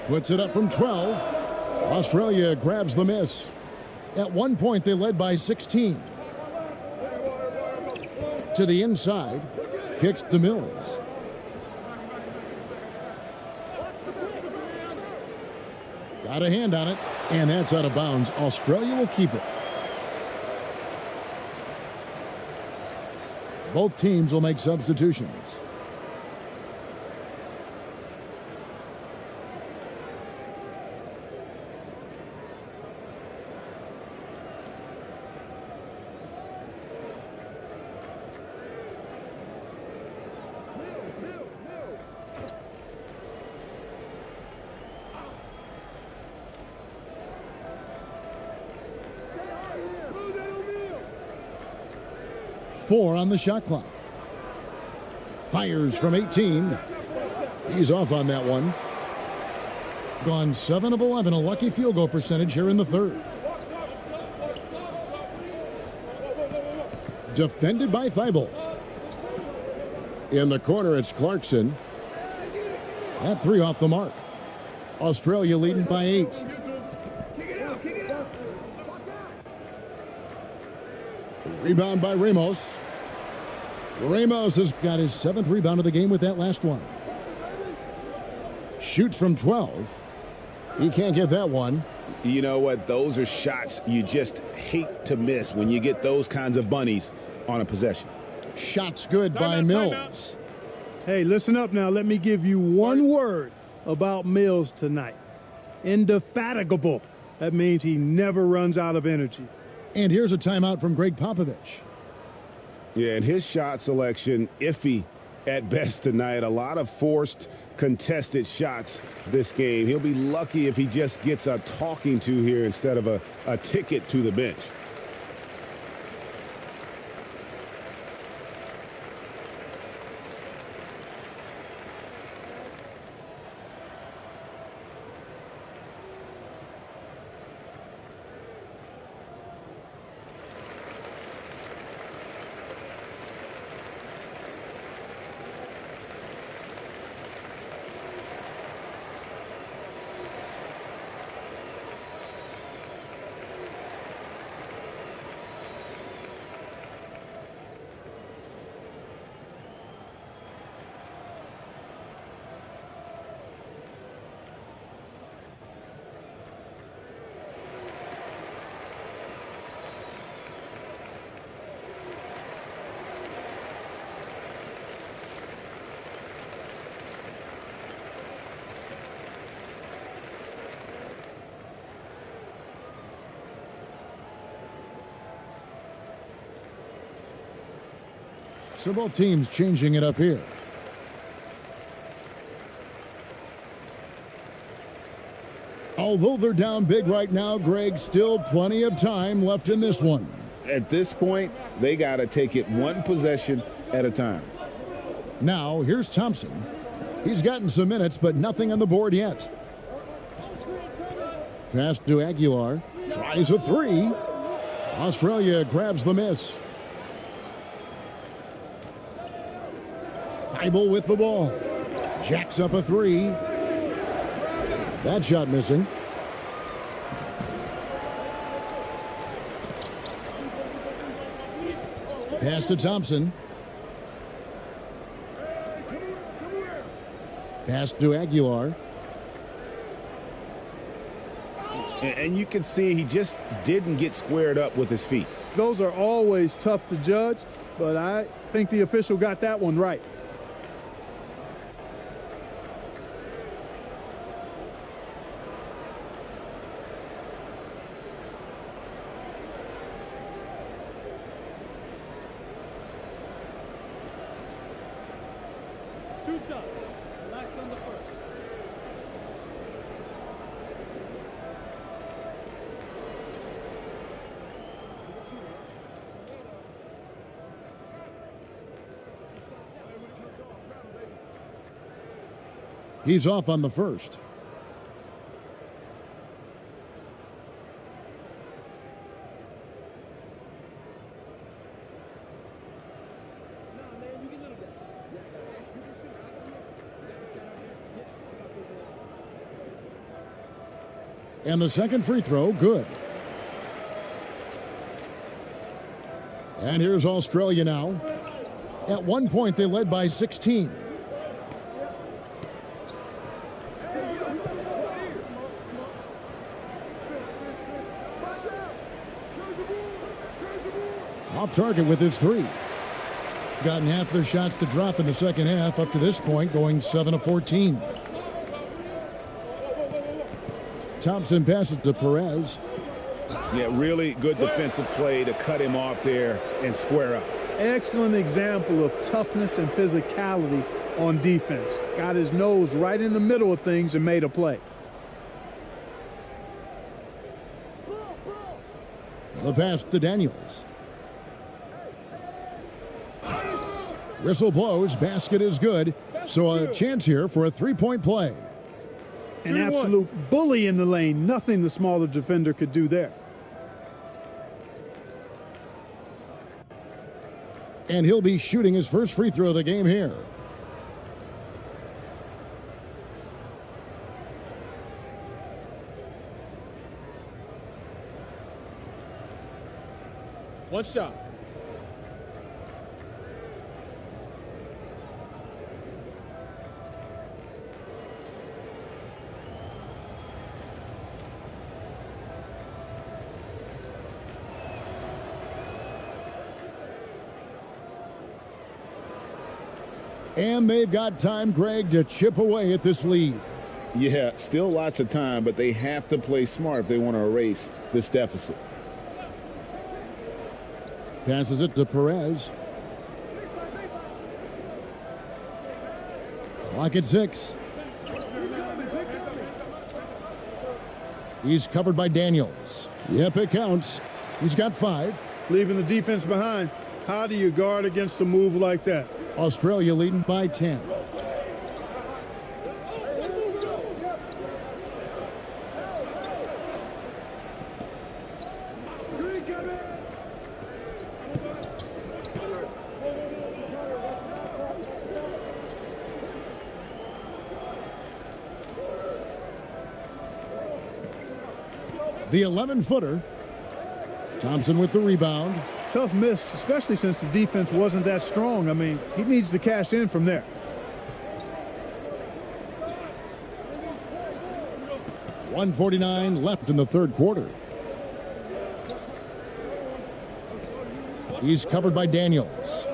Puts it up from 12. Australia grabs the miss. At one point, they led by 16. To the inside. Kicks to Mills. Got a hand on it, and that's out of bounds. Australia will keep it. Both teams will make substitutions. Four on the shot clock. Fires from 18. He's off on that one. Gone 7 of 11, a lucky field goal percentage here in the third. Defended by Thibault. In the corner, it's Clarkson. That 3 off the mark. Australia leading by 8. Rebound by Ramos. Ramos has got his 7th rebound of the game with that last one. Shoots from 12. He can't get that one. You know what? Those are shots you just hate to miss when you get those kinds of bunnies on a possession. Shots good by Mills. Hey, listen up now. Let me give you one word about Mills tonight. Indefatigable. That means he never runs out of energy. And here's a timeout from Greg Popovich. Yeah, and his shot selection, iffy at best tonight. A lot of forced, contested shots this game. He'll be lucky if he just gets a talking to here instead of a ticket to the bench. So both teams changing it up here. Although they're down big right now, Greg, still plenty of time left in this one. At this point, they got to take it one possession at a time. Now, here's Thompson. He's gotten some minutes, but nothing on the board yet. Pass to Aguilar. Tries a three. Australia grabs the miss. Thybulle with the ball. Jacks up a three. That shot missing. Pass to Thompson. Pass to Aguilar. And you can see he just didn't get squared up with his feet. Those are always tough to judge, but I think the official got that one right. Two shots. Relax on the first. He's off on the first. And the second free throw, good. And here's Australia now. At one point, they led by 16. Off target with his three. Gotten half their shots to drop in the second half, up to this point, going 7 of 14. Thompson passes to Perez. Yeah, really good defensive play to cut him off there and square up. Excellent example of toughness and physicality on defense. Got his nose right in the middle of things and made a play. The pass to Daniels. Whistle blows, basket is good. So a chance here for a three-point play. An absolute bully in the lane. Nothing the smaller defender could do there. And he'll be shooting his first free throw of the game here. One shot. And they've got time, Greg, to chip away at this lead. Yeah, still lots of time, but they have to play smart if they want to erase this deficit. Passes it to Perez. Clock at 6. He's covered by Daniels. Yep, it counts. He's got 5. Leaving the defense behind. How do you guard against a move like that? Australia leading by 10. The 11-footer. Thompson with the rebound. Tough miss, especially since the defense wasn't that strong. I mean, he needs to cash in from there. .149 left in the third quarter. He's covered by Daniels.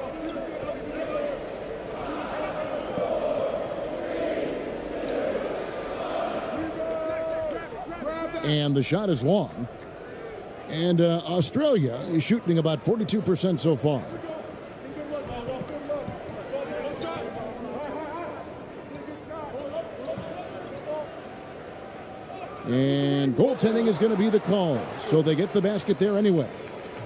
And the shot is long. And Australia is shooting about 42% so far. And goaltending is going to be the call, so they get the basket there anyway.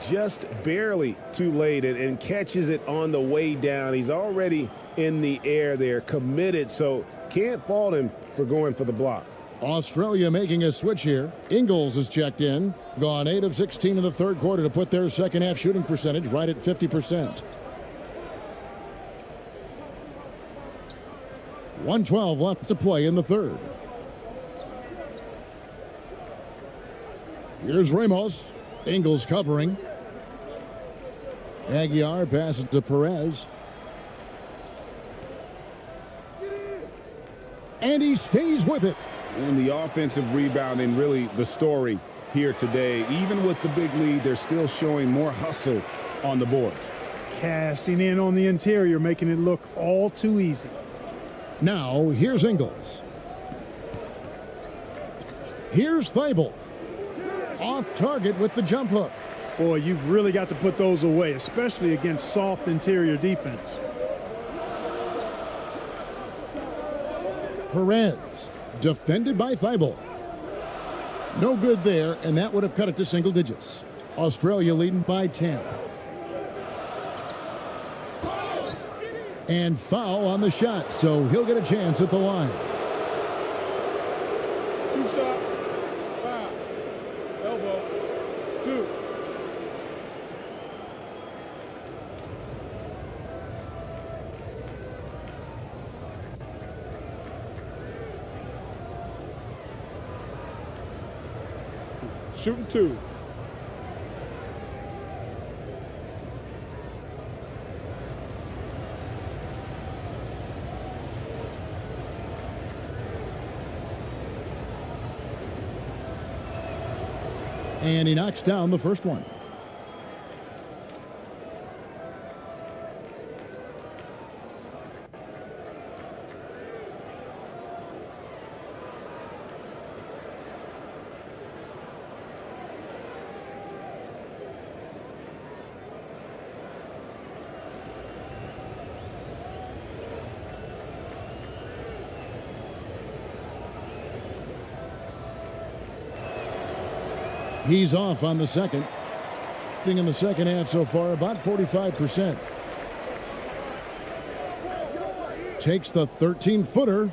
Just barely too late and catches it on the way down. He's already in the air there, committed, so can't fault him for going for the block. Australia making a switch here. Ingles is checked in. Gone 8 of 16 in the third quarter to put their second half shooting percentage right at 50%. 1:12 left to play in the third. Here's Ramos. Ingles covering. Aguiar passes to Perez. And he stays with it. And the offensive rebounding really the story here today. Even with the big lead, they're still showing more hustle on the board. Cashing in on the interior, making it look all too easy. Now, here's Ingles. Here's Thibault. Off target with the jump hook. Boy, you've really got to put those away, especially against soft interior defense. Perez, defended by Thibault. No good there, and that would have cut it to single digits. Australia leading by 10. And foul on the shot, so he'll get a chance at the line. 2 shots. Foul. Elbow. 2. Shooting 2. And he knocks down the first one. He's off on the second. In the second half so far, about 45%. Takes the 13-footer.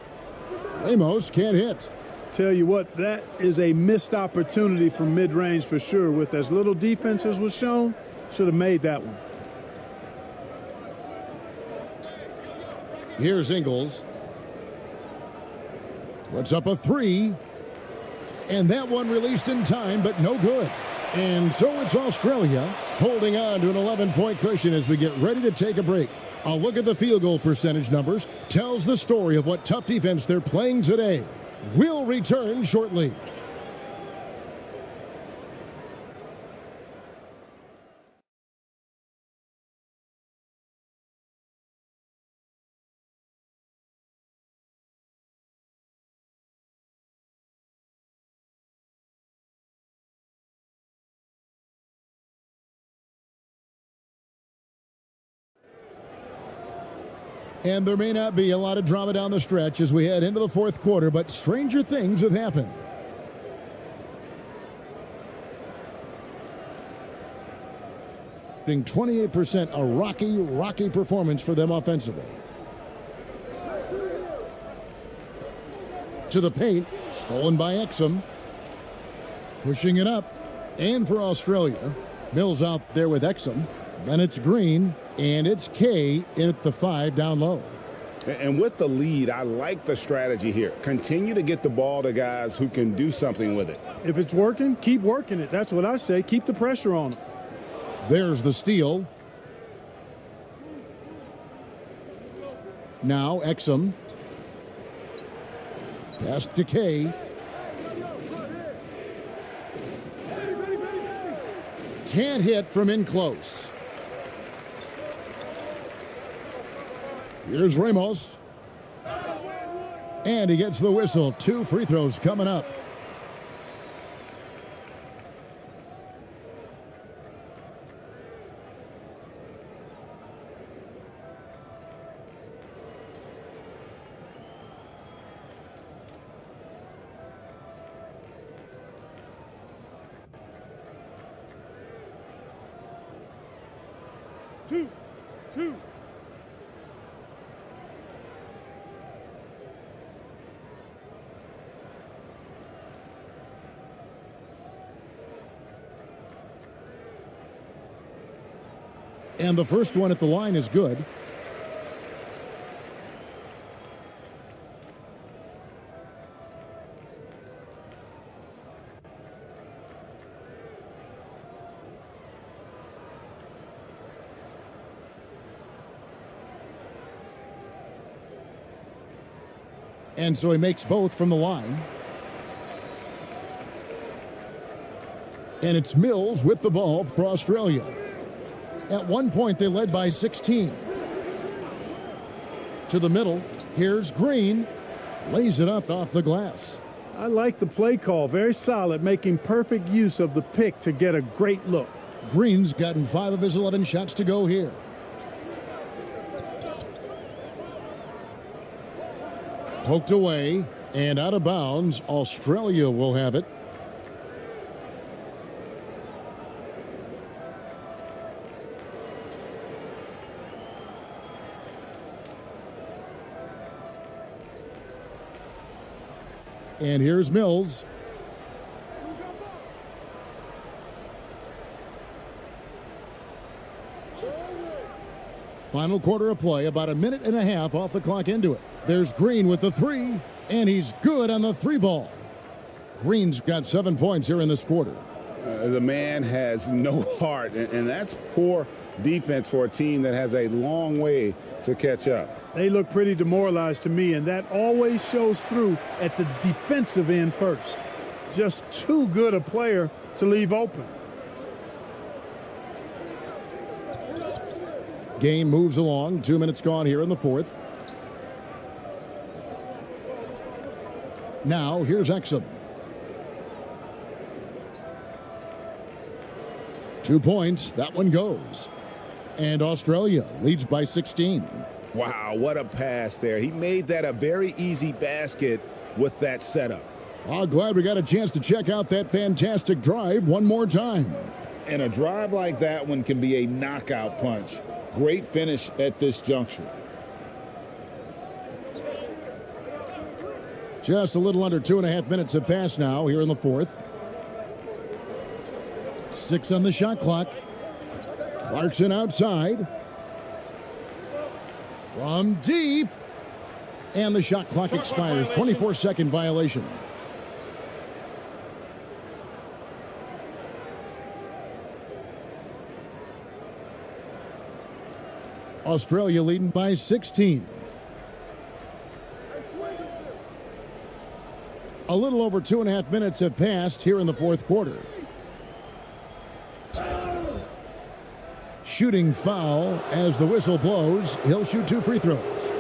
Ramos can't hit. Tell you what, that is a missed opportunity from mid-range for sure. With as little defense as was shown, should have made that one. Here's Ingles. Puts up a 3. And that one released in time, but no good. And so it's Australia holding on to an 11-point cushion as we get ready to take a break. A look at the field goal percentage numbers tells the story of what tough defense they're playing today. We'll return shortly. And there may not be a lot of drama down the stretch as we head into the fourth quarter, but stranger things have happened. 28%, a rocky performance for them offensively. To the paint, stolen by Exum. Pushing it up, and for Australia, Mills out there with Exum. Then it's Green, and it's K at the 5 down low. And with the lead, I like the strategy here. Continue to get the ball to guys who can do something with it. If it's working, keep working it. That's what I say. Keep the pressure on them. There's the steal. Now Exum. Pass to K. Can't hit from in close. Here's Ramos. And he gets the whistle. 2 free throws coming up. Two. And the first one at the line is good. And so he makes both from the line. And it's Mills with the ball for Australia. At one point, they led by 16. To the middle, here's Green. Lays it up off the glass. I like the play call. Very solid, making perfect use of the pick to get a great look. Green's gotten 5 of his 11 shots to go here. Poked away and out of bounds. Australia will have it. And here's Mills. Final quarter of play, about a minute and a half off the clock into it. There's Green with the 3, and he's good on the 3 ball. Green's got 7 points here in this quarter. The man has no heart, and that's poor defense for a team that has a long way to catch up. They look pretty demoralized to me, and that always shows through at the defensive end first. Just too good a player to leave open. Game moves along. 2 minutes gone here in the fourth. Now here's Exum. 2 points. That one goes. And Australia leads by 16. Wow, what a pass there. He made that a very easy basket with that setup. Oh, glad we got a chance to check out that fantastic drive one more time. And a drive like that one can be a knockout punch. Great finish at this juncture. Just a little under 2.5 minutes have passed now here in the fourth. 6 on the shot clock. Clarkson outside. From deep. And the shot clock expires. 24-second violation. Australia leading by 16. A little over 2.5 minutes have passed here in the fourth quarter. Shooting foul as the whistle blows. He'll shoot 2 free throws.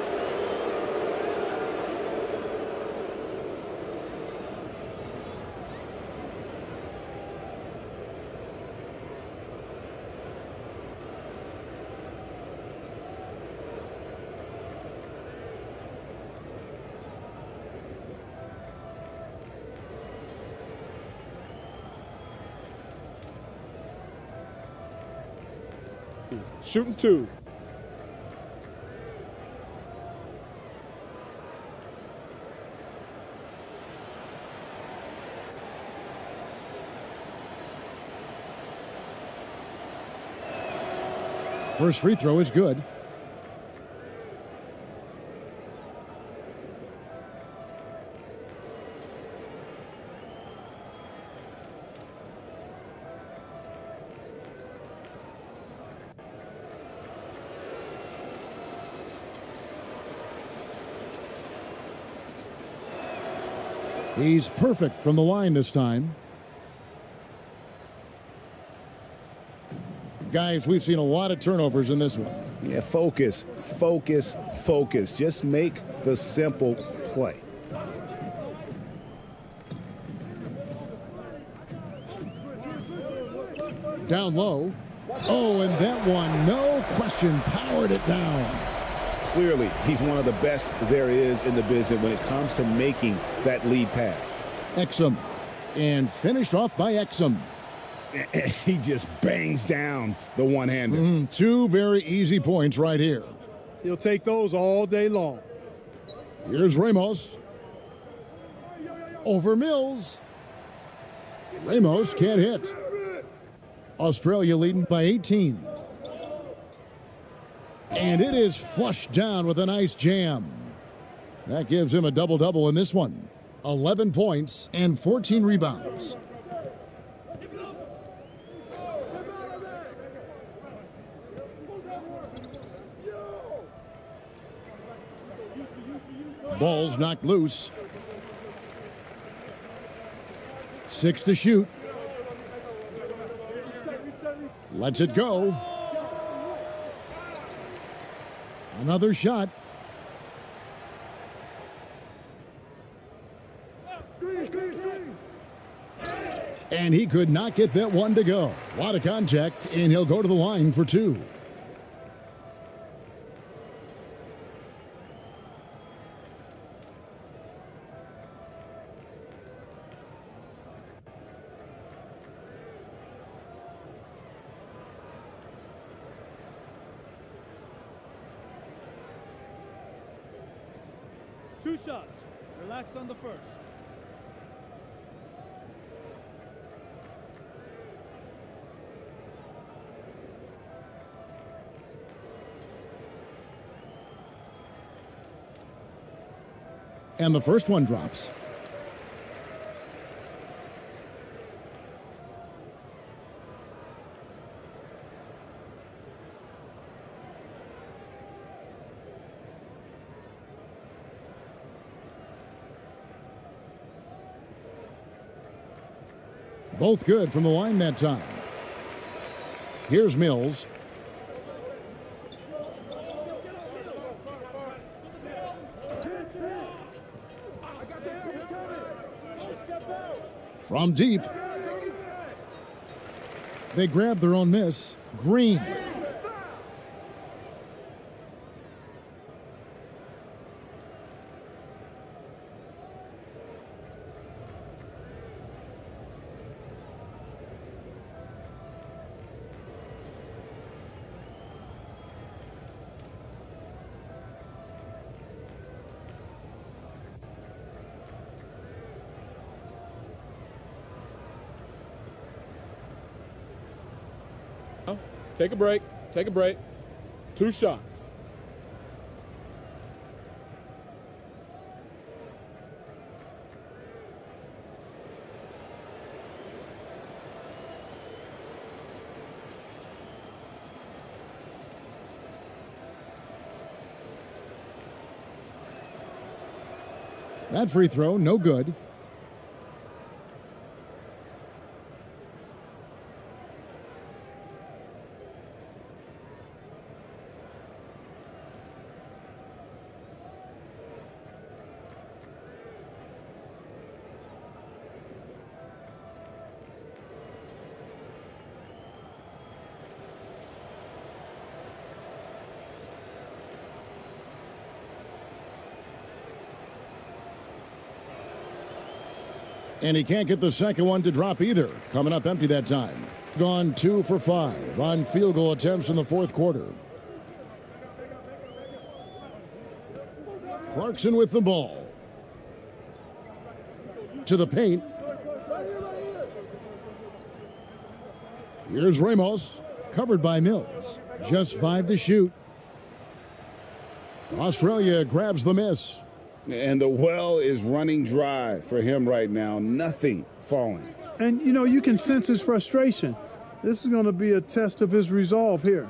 Shooting 2. First free throw is good. He's perfect from the line this time. Guys, we've seen a lot of turnovers in this one. Yeah, focus, focus, focus. Just make the simple play. Down low. Oh, and that one, no question, powered it down. Clearly, he's one of the best there is in the business when it comes to making that lead pass. Exum. And finished off by Exum. He just bangs down the one-hander. Two very easy points right here. He'll take those all day long. Here's Ramos. Over Mills. Ramos can't hit. Australia leading by 18. And it is flushed down with a nice jam. That gives him a double-double in this one. 11 points and 14 rebounds. Ball's knocked loose. 6 to shoot. Lets it go. Another shot. And he could not get that one to go. A lot of contact, and he'll go to the line for 2. Two shots. Relax on the first. And the first one drops. Both good from the line that time. Here's Mills. From deep. They grab their own miss. Green. Take a break. Take a break. 2 shots. That free throw, no good. And he can't get the second one to drop either. Coming up empty that time. Gone 2 for 5 on field goal attempts in the fourth quarter. Clarkson with the ball. To the paint. Here's Ramos, covered by Mills. Just 5 to shoot. Australia grabs the miss. And the well is running dry for him right now. Nothing falling. And, you know, you can sense his frustration. This is going to be a test of his resolve here.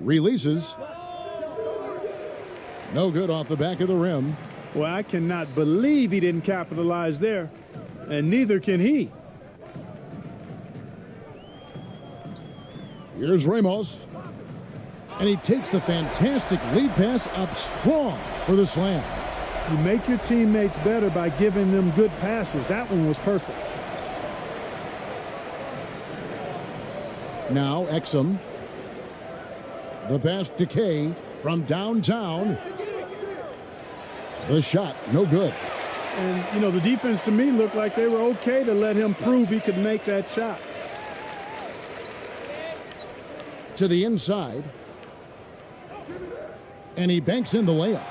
Releases. No good off the back of the rim. Well, I cannot believe he didn't capitalize there, and neither can he. Here's Ramos. And he takes the fantastic lead pass up strong for the slam. You make your teammates better by giving them good passes. That one was perfect. Now Exum. The pass to Kay from downtown. The shot, no good. And, you know, the defense to me looked like they were okay to let him prove he could make that shot. To the inside. And he banks in the layup.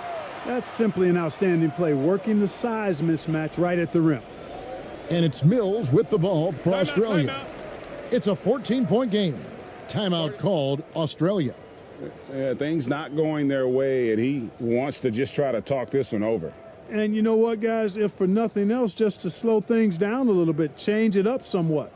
That's simply an outstanding play, working the size mismatch right at the rim. And it's Mills with the ball for Australia. It's a 14-point game. Timeout called Australia. Things not going their way, and he wants to just try to talk this one over. And you know what, guys? If for nothing else, just to slow things down a little bit, change it up somewhat.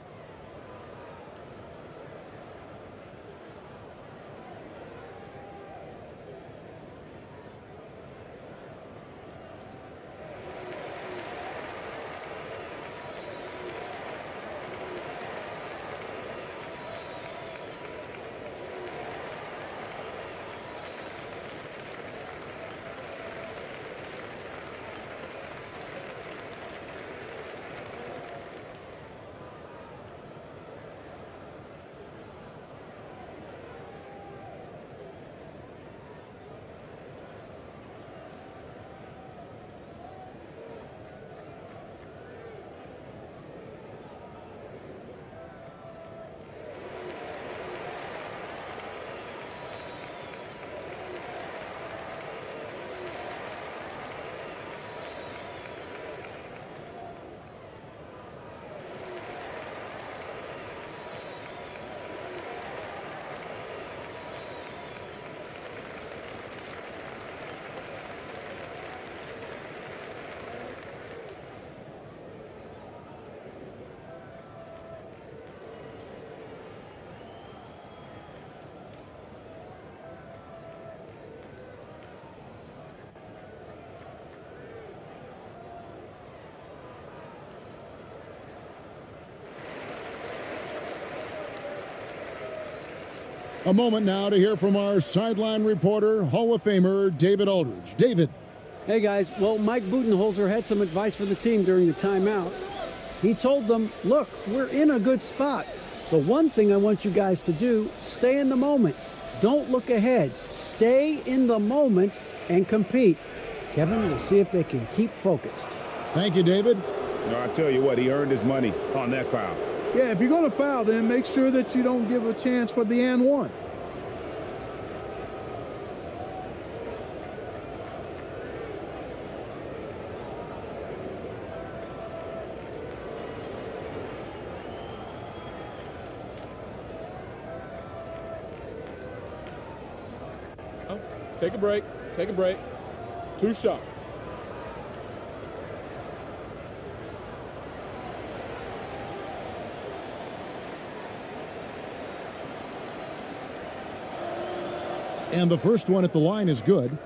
A moment now to hear from our sideline reporter, Hall of Famer David Aldridge. David. Hey, guys. Well, Mike Budenholzer had some advice for the team during the timeout. He told them, look, we're in a good spot. The one thing I want you guys to do, stay in the moment. Don't look ahead. Stay in the moment and compete. Kevin, we'll see if they can keep focused. Thank you, David. I tell you what, he earned his money on that foul. Yeah, if you're going to foul, then make sure that you don't give a chance for the and one. Take a break. Take a break. 2 shots. And the first one at the line is good.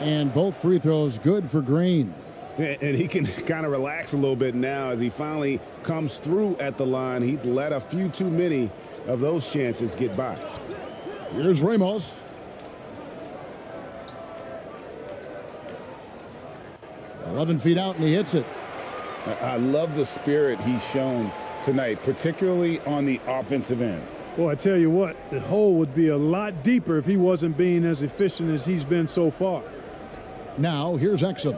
And both free throws good for Green. And he can kind of relax a little bit now as he finally comes through at the line. He'd let a few too many of those chances get by. Here's Ramos. "11 feet out, and he hits it." I love the spirit he's shown tonight, particularly on the offensive end. Well, I tell you what, the hole would be a lot deeper if he wasn't being as efficient as he's been so far. Now, here's Exum.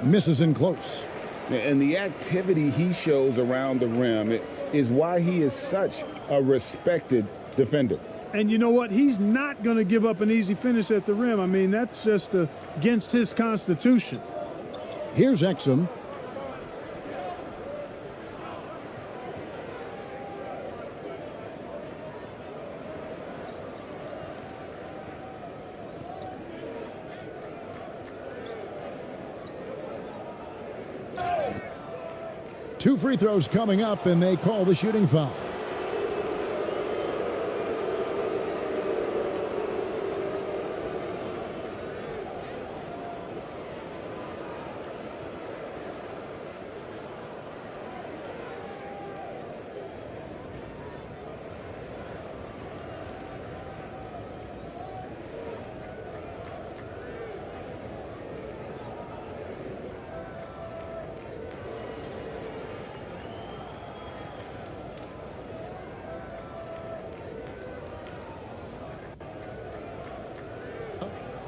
Misses in close. And the activity he shows around the rim is why he is such a respected defender. And you know what? He's not going to give up an easy finish at the rim. I mean, that's just against his constitution. Here's Exum. Two free throws coming up, and they call the shooting foul.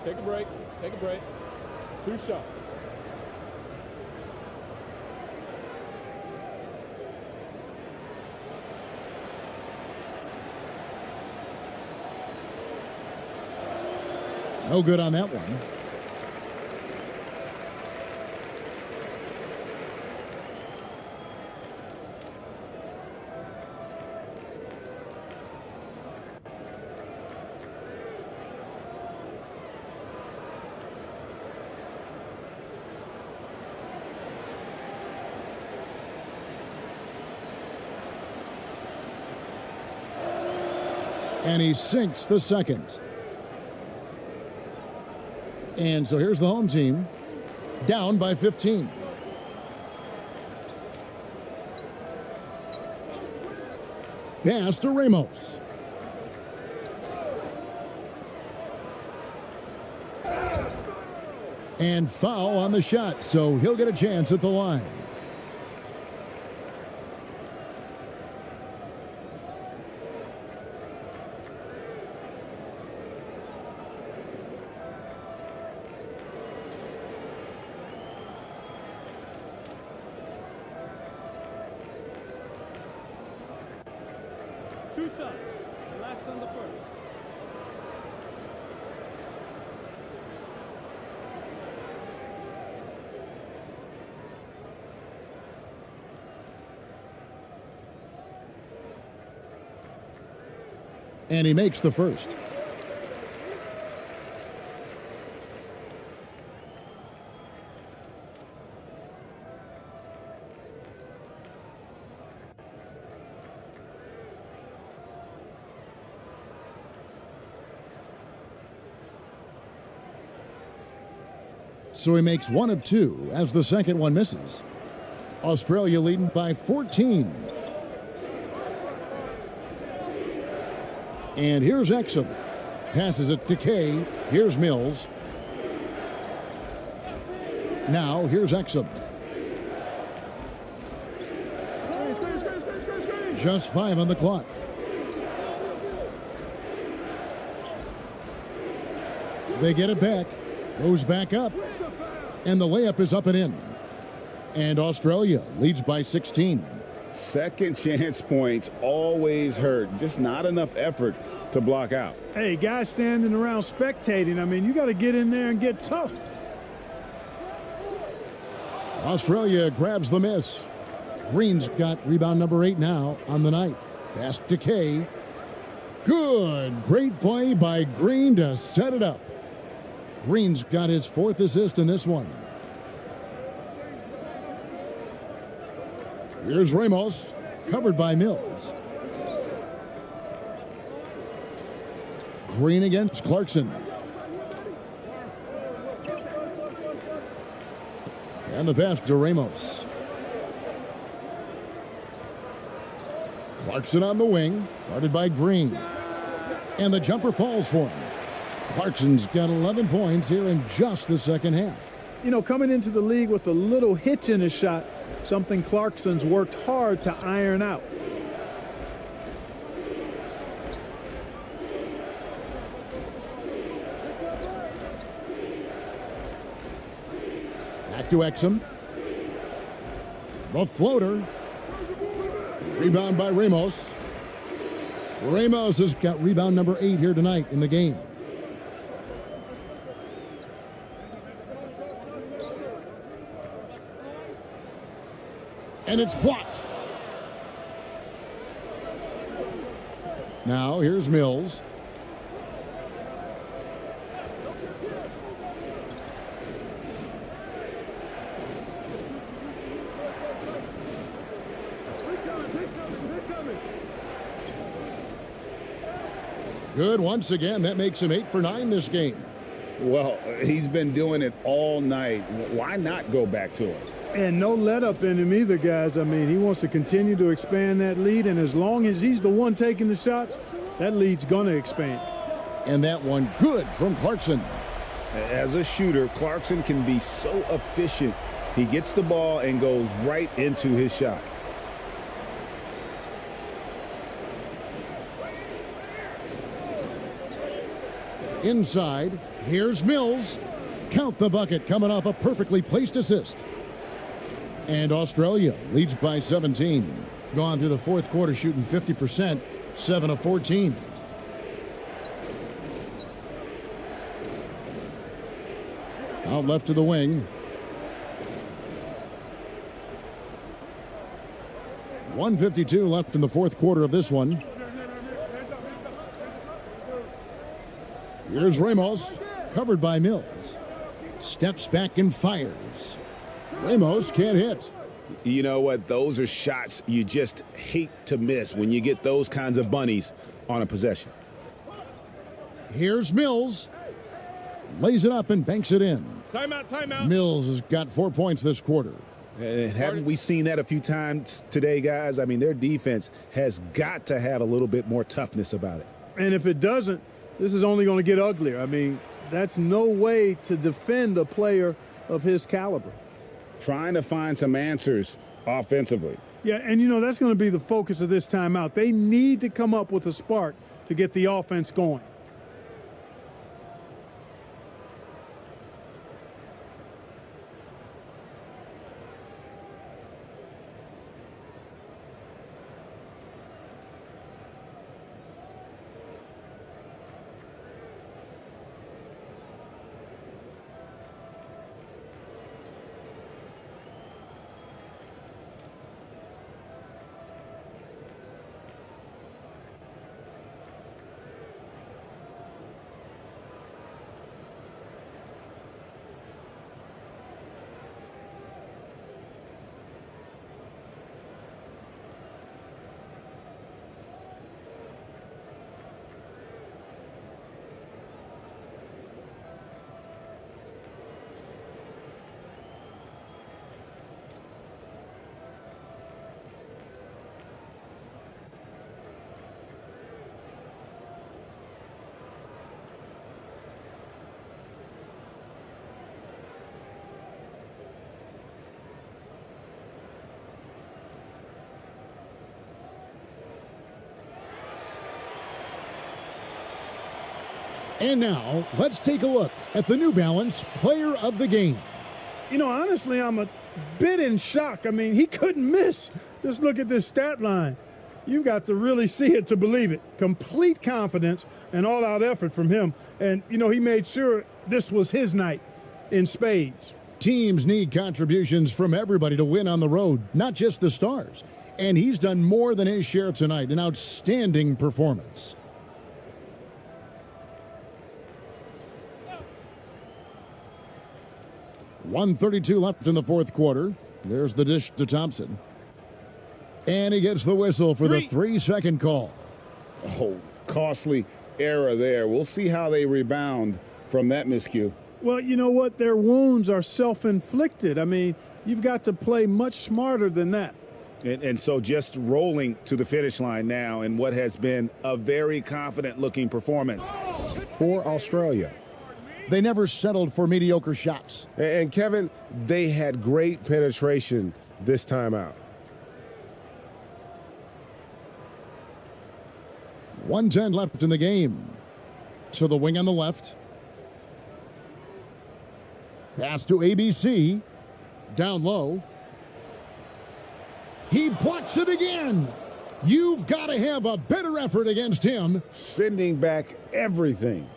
Take a break. Take a break. 2 shots. No good on that one. And he sinks the second. And so here's the home team, down by 15. Pass to Ramos. And foul on the shot, so he'll get a chance at the line. Two shots. Relax on the first. And he makes the first. So he makes one of two as the second one misses. Australia leading by 14. And here's Exum. Passes it to Kay. Here's Mills. Now here's Exum. Just 5 on the clock. They get it back. Goes back up. And the layup is up and in. And Australia leads by 16. Second chance points always hurt. Just not enough effort to block out. Hey, guys standing around spectating, I mean, you got to get in there and get tough. Australia grabs the miss. Green's got rebound number 8 now on the night. Pass to Kay. Good. Great play by Green to set it up. Green's got his 4th assist in this one. Here's Ramos, covered by Mills. Green against Clarkson. And the pass to Ramos. Clarkson on the wing, guarded by Green. And the jumper falls for him. Clarkson's got 11 points here in just the second half. You know, coming into the league with a little hitch in his shot, something Clarkson's worked hard to iron out. Back to Exum. The floater. Rebound by Ramos. Ramos has got rebound number 8 here tonight in the game. And it's blocked. Now here's Mills. Good once again. That makes him 8 for 9 this game. Well, he's been doing it all night. Why not go back to him? And no let up in him either, guys. I mean, he wants to continue to expand that lead, and as long as he's the one taking the shots, that lead's going to expand. And that one good from Clarkson. As a shooter, Clarkson can be so efficient. He gets the ball and goes right into his shot. Inside, here's Mills. Count the bucket coming off a perfectly placed assist. And Australia leads by 17. Gone through the fourth quarter shooting 50%, 7 of 14. Out left to the wing. 1:52 left in the fourth quarter of this one. Here's Ramos, covered by Mills. Steps back and fires. Ramos can't hit. You know what? Those are shots you just hate to miss when you get those kinds of bunnies on a possession. Here's Mills. Lays it up and banks it in. Timeout, timeout. Mills has got 4 points this quarter. And haven't we seen that a few times today, guys? I mean, their defense has got to have a little bit more toughness about it. And if it doesn't, this is only going to get uglier. I mean, that's no way to defend a player of his caliber. Trying to find some answers offensively. Yeah, and you know, that's going to be the focus of this timeout. They need to come up with a spark to get the offense going. And now, let's take a look at the New Balance Player of the Game. You know, honestly, I'm a bit in shock. I mean, he couldn't miss. Just look at this stat line. You've got to really see it to believe it. Complete confidence and all-out effort from him. And, you know, he made sure this was his night in spades. Teams need contributions from everybody to win on the road, not just the stars. And he's done more than his share tonight. An outstanding performance. .132 left in the fourth quarter. There's the dish to Thompson. And he gets the whistle for the 3-second call. Oh, costly error there. We'll see how they rebound from that miscue. Well, you know what? Their wounds are self-inflicted. I mean, you've got to play much smarter than that. And so just rolling to the finish line now in what has been a very confident-looking performance for Australia. They never settled for mediocre shots. And Kevin, they had great penetration this time out. 1:10 left in the game. To the wing on the left. Pass to ABC. Down low. He blocks it again. You've got to have a better effort against him. Sending back everything.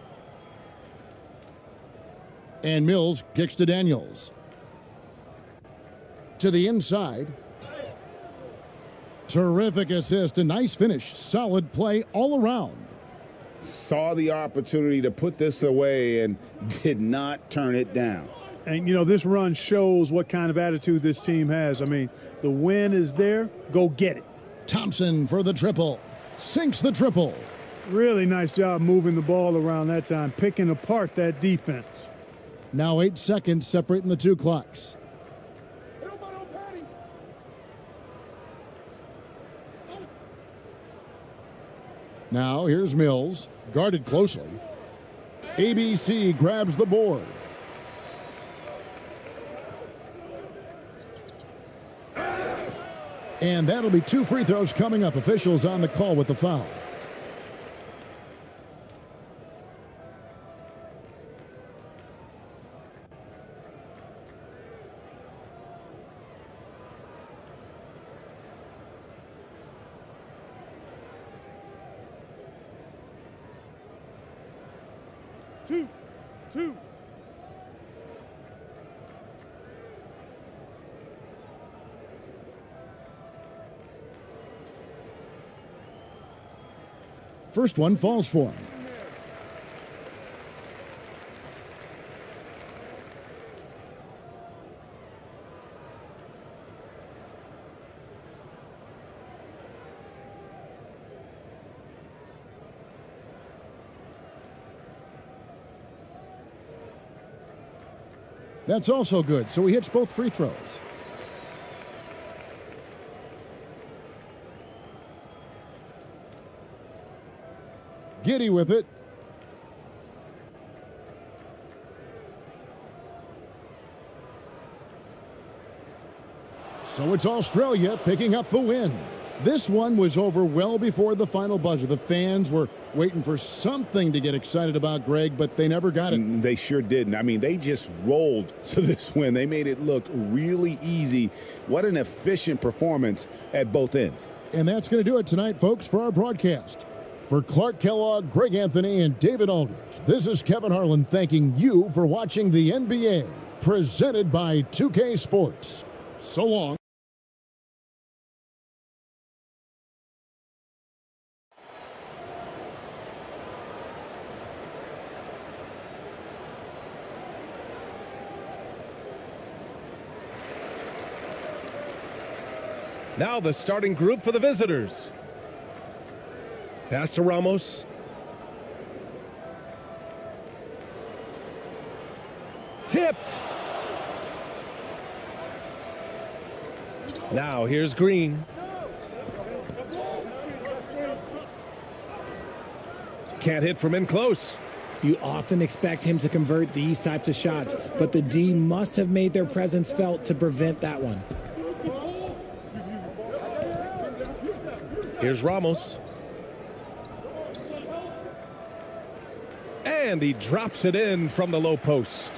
And Mills kicks to Daniels. To the inside. Terrific assist, a nice finish. Solid play all around. Saw the opportunity to put this away and did not turn it down. And, you know, this run shows what kind of attitude this team has. I mean, the win is there. Go get it. Thompson for the triple. Sinks the triple. Really nice job moving the ball around that time, picking apart that defense. Now 8 seconds separating the two clocks. Now here's Mills, guarded closely. ABC grabs the board. And that'll be 2 free throws coming up. Officials on the call with the foul. Two. First one falls for him. That's also good, so he hits both free throws. Giddy with it. So it's Australia picking up the win. This one was over well before the final buzzer. The fans were waiting for something to get excited about, Greg, but they never got it. They sure didn't. I mean, they just rolled to this win. They made it look really easy. What an efficient performance at both ends. And that's going to do it tonight, folks, for our broadcast. For Clark Kellogg, Greg Anthony, and David Aldridge, this is Kevin Harlan thanking you for watching the NBA, presented by 2K Sports. So long. Now the starting group for the visitors. Pass to Ramos. Tipped. Now here's Green. Can't hit from in close. You often expect him to convert these types of shots, but the D must have made their presence felt to prevent that one. Here's Ramos. And he drops it in from the low post.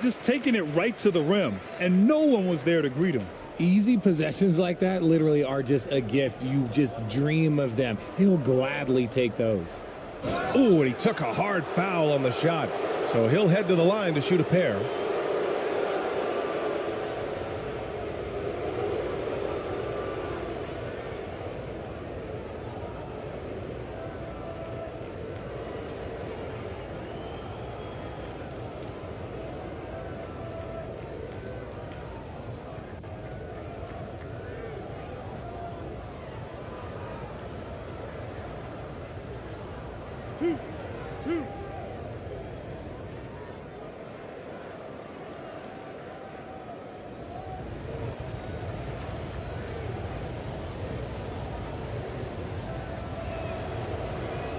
Just taking it right to the rim, and no one was there to greet him. Easy possessions like that literally are just a gift. You just dream of them. He'll gladly take those. Ooh, and he took a hard foul on the shot. So he'll head to the line to shoot a pair.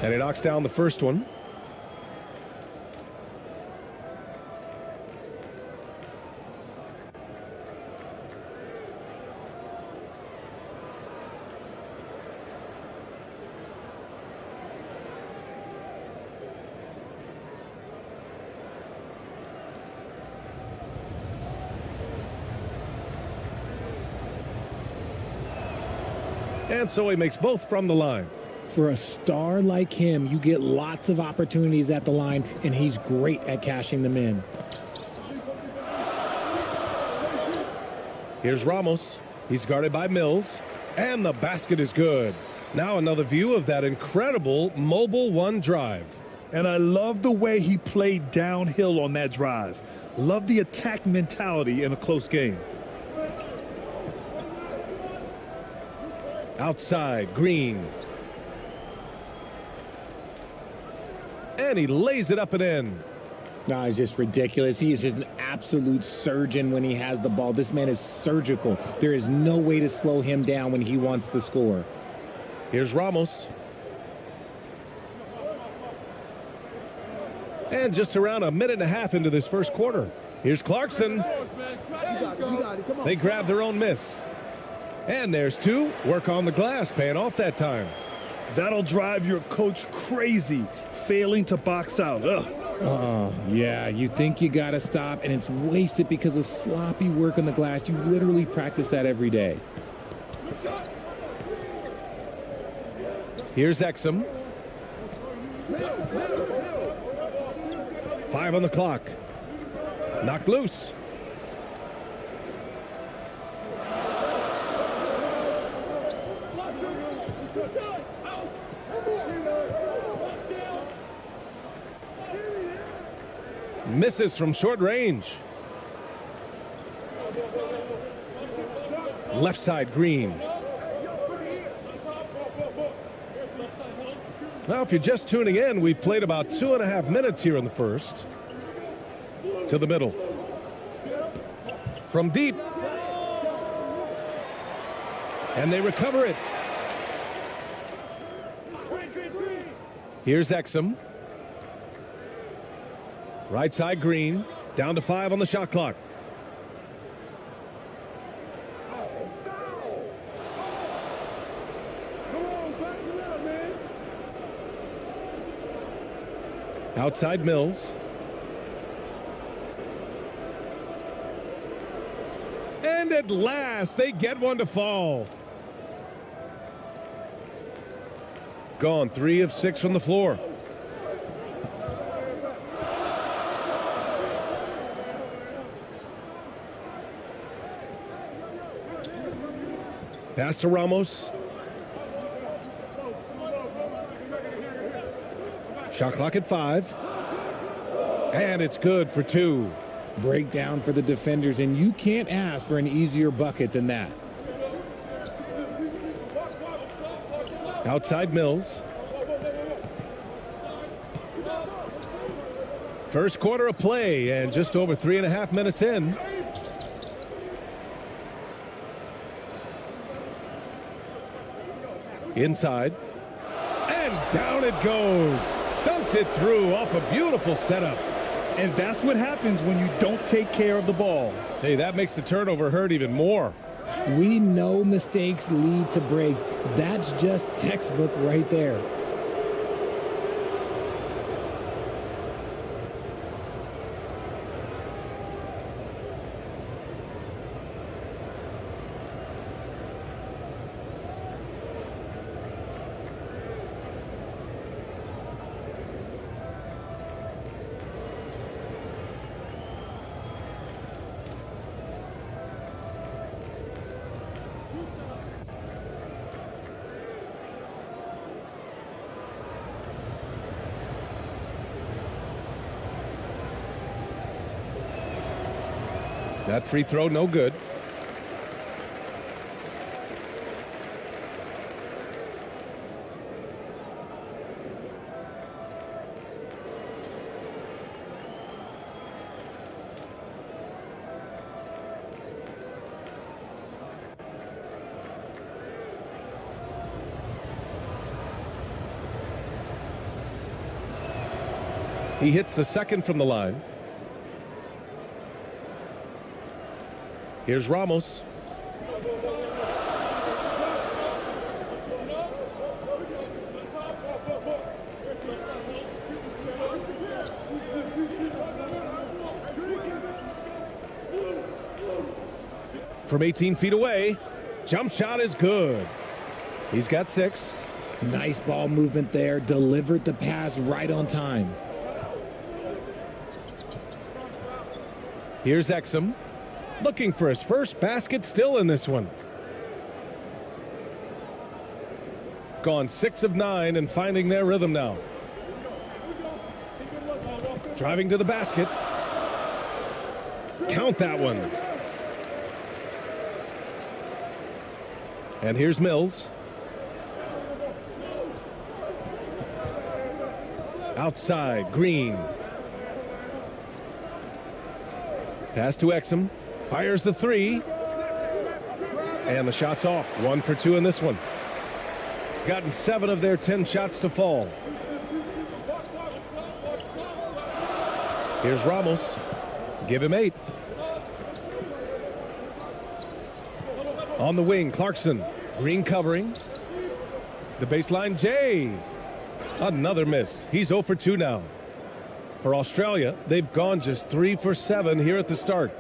And he knocks down the first one. And so he makes both from the line. For a star like him, you get lots of opportunities at the line, and he's great at cashing them in. Here's Ramos. He's guarded by Mills. And the basket is good. Now another view of that incredible mobile one drive. And I love the way he played downhill on that drive. Love the attack mentality in a close game. Outside, Green. And he lays it up and in. No, it's just ridiculous. He is just an absolute surgeon when he has the ball. This man is surgical. There is no way to slow him down when he wants to score. Here's Ramos. And just around a minute and a half into this first quarter. Here's Clarkson. They grab their own miss. And there's two. Work on the glass, paying off that time. That'll drive your coach crazy, failing to box out. Ugh. Oh, yeah, you think you got to stop, and it's wasted because of sloppy work on the glass. You literally practice that every day. Here's Exum. 5 on the clock. Knocked loose. Misses from short range. Left side, Green. Now, if you're just tuning in, we've played about 2.5 minutes here in the first. To the middle. From deep. And they recover it. Here's Exum. Right side, Green. Down to 5 on the shot clock. Outside, Mills. And at last, they get one to fall. Gone 3 of 6 from the floor. Pass to Ramos. Shot clock at 5. And it's good for 2. Breakdown for the defenders, and you can't ask for an easier bucket than that. Outside, Mills. First quarter of play, and just over 3.5 minutes in. Inside. And down it goes. Dunked it through off a beautiful setup. And that's what happens when you don't take care of the ball. Hey, that makes the turnover hurt even more. We know mistakes lead to breaks. That's just textbook right there. That free throw, no good. He hits the second from the line. Here's Ramos. From 18 feet away, jump shot is good. He's got 6. Nice ball movement there. Delivered the pass right on time. Here's Exum, looking for his first basket still in this one. Gone 6 of 9 and finding their rhythm now. Driving to the basket. Count that one. And here's Mills. Outside, Green. Pass to Exum. Fires the 3. And the shot's off. 1 for 2 in this one. Gotten 7 of their 10 shots to fall. Here's Ramos. Give him 8. On the wing, Clarkson. Green covering. The baseline, Jay. Another miss. He's 0 for 2 now. For Australia, they've gone just 3 for 7 here at the start.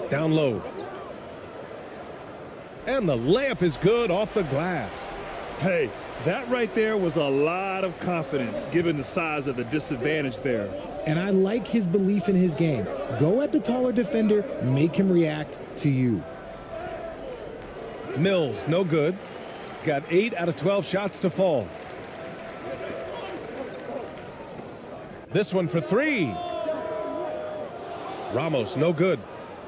Down low. And the layup is good off the glass. Hey, that right there was a lot of confidence given the size of the disadvantage there. And I like his belief in his game. Go at the taller defender, make him react to you. Mills, no good. Got 8 out of 12 shots to fall. This one for 3. Ramos, no good.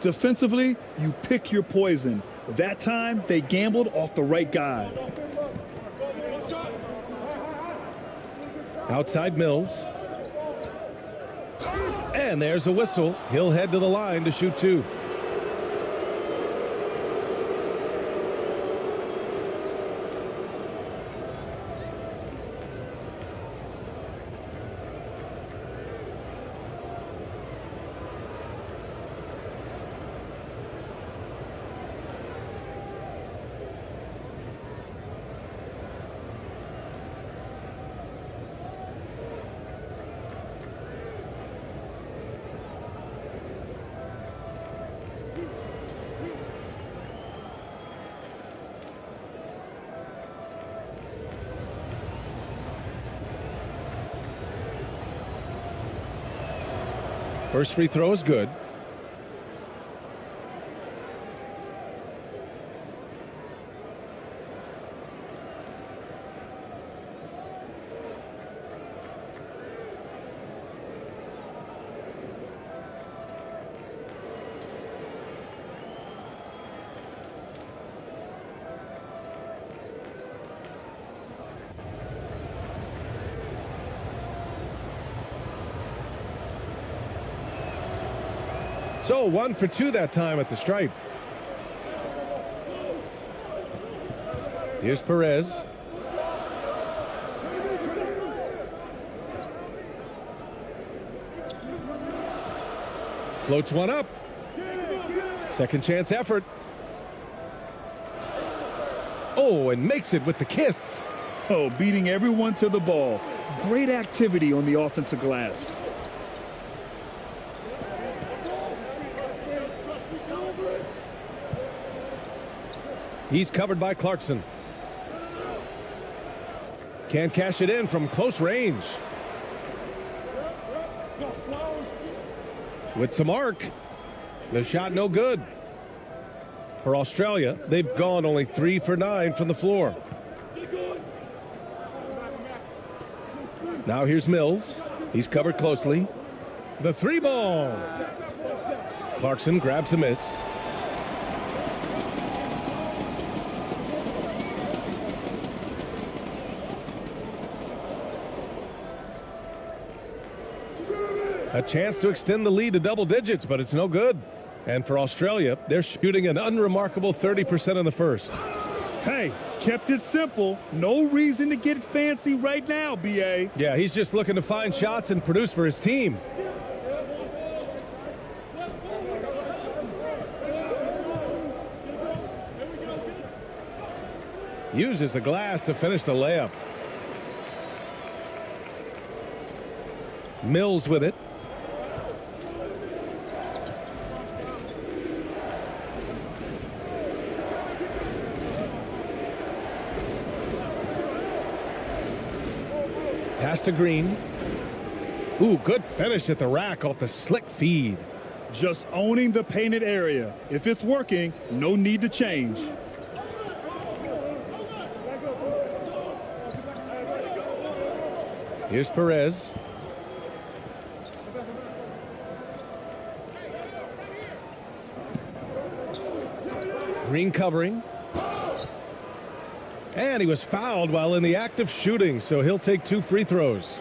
Defensively, you pick your poison. That time, they gambled off the right guy. Outside Mills. And there's a whistle. He'll head to the line to shoot 2. First free throw is good. So 1 for 2 that time at the stripe. Here's Perez. Floats one up. Second chance effort. Oh, and makes it with the kiss. Oh, beating everyone to the ball. Great activity on the offensive glass. He's covered by Clarkson. Can't cash it in from close range. With some arc. The shot no good. For Australia, they've gone only 3 for 9 from the floor. Now here's Mills. He's covered closely. The 3 ball. Clarkson grabs a miss. A chance to extend the lead to double digits, but it's no good. And for Australia, they're shooting an unremarkable 30% in the first. Hey, kept it simple. No reason to get fancy right now, B.A. Yeah, he's just looking to find shots and produce for his team. Uses the glass to finish the layup. Mills with it. Pass to Green. Ooh, good finish at the rack off the slick feed. Just owning the painted area. If it's working, no need to change. Here's Perez. Green covering. And he was fouled while in the act of shooting, so he'll take 2 free throws.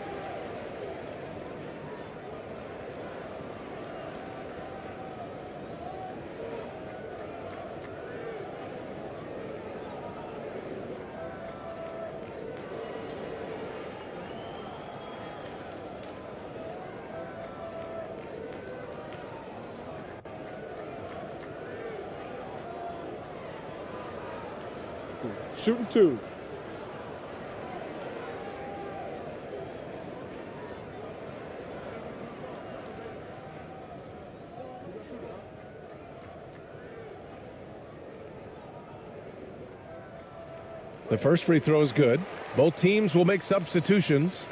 Shooting 2. The first free throw is good. Both teams will make substitutions.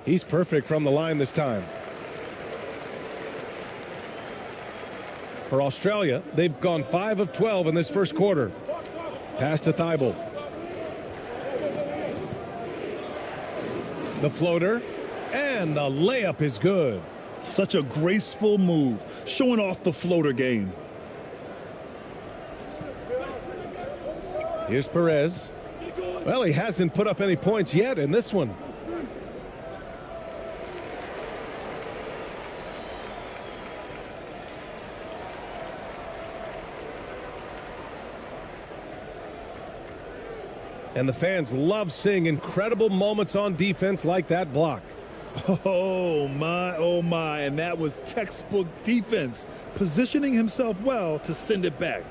He's perfect from the line this time. For Australia, they've gone 5 of 12 in this first quarter. Pass to Thibault. The floater, and the layup is good. Such a graceful move, showing off the floater game. Here's Perez. Well, he hasn't put up any points yet in this one. And the fans love seeing incredible moments on defense like that block. Oh my, and that was textbook defense, positioning himself well to send it back.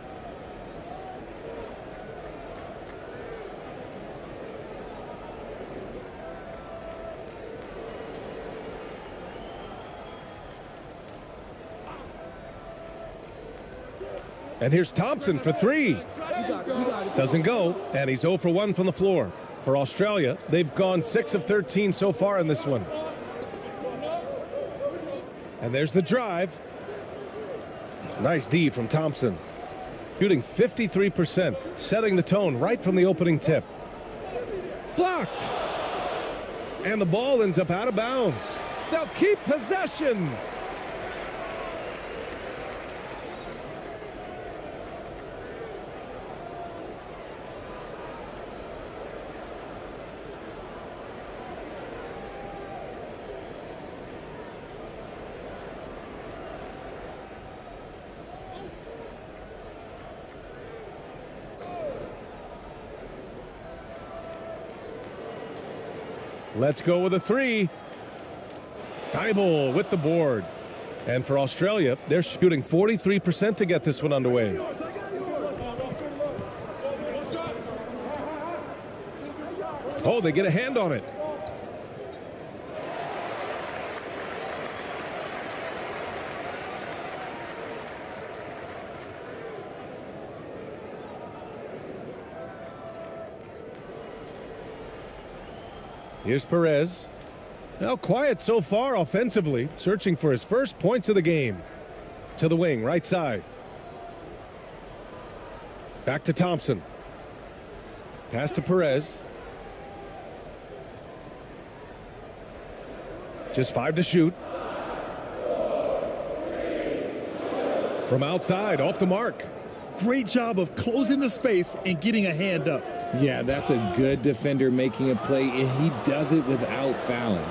And here's Thompson for 3. Doesn't go, and he's 0 for 1 from the floor. For Australia, they've gone 6 of 13 so far in this one. And there's the drive. Nice D from Thompson. Shooting 53%, setting the tone right from the opening tip. Blocked! And the ball ends up out of bounds. They'll keep possession. Let's go with a 3. Thibault with the board. And for Australia, they're shooting 43% to get this one underway. Oh, they get a hand on it. Here's Perez. Now quiet so far offensively, searching for his first points of the game. To the wing, right side. Back to Thompson. Pass to Perez. Just 5 to shoot. From outside, off the mark. Great job of closing the space and getting a hand up. Yeah, that's a good defender making a play, and he does it without fouling.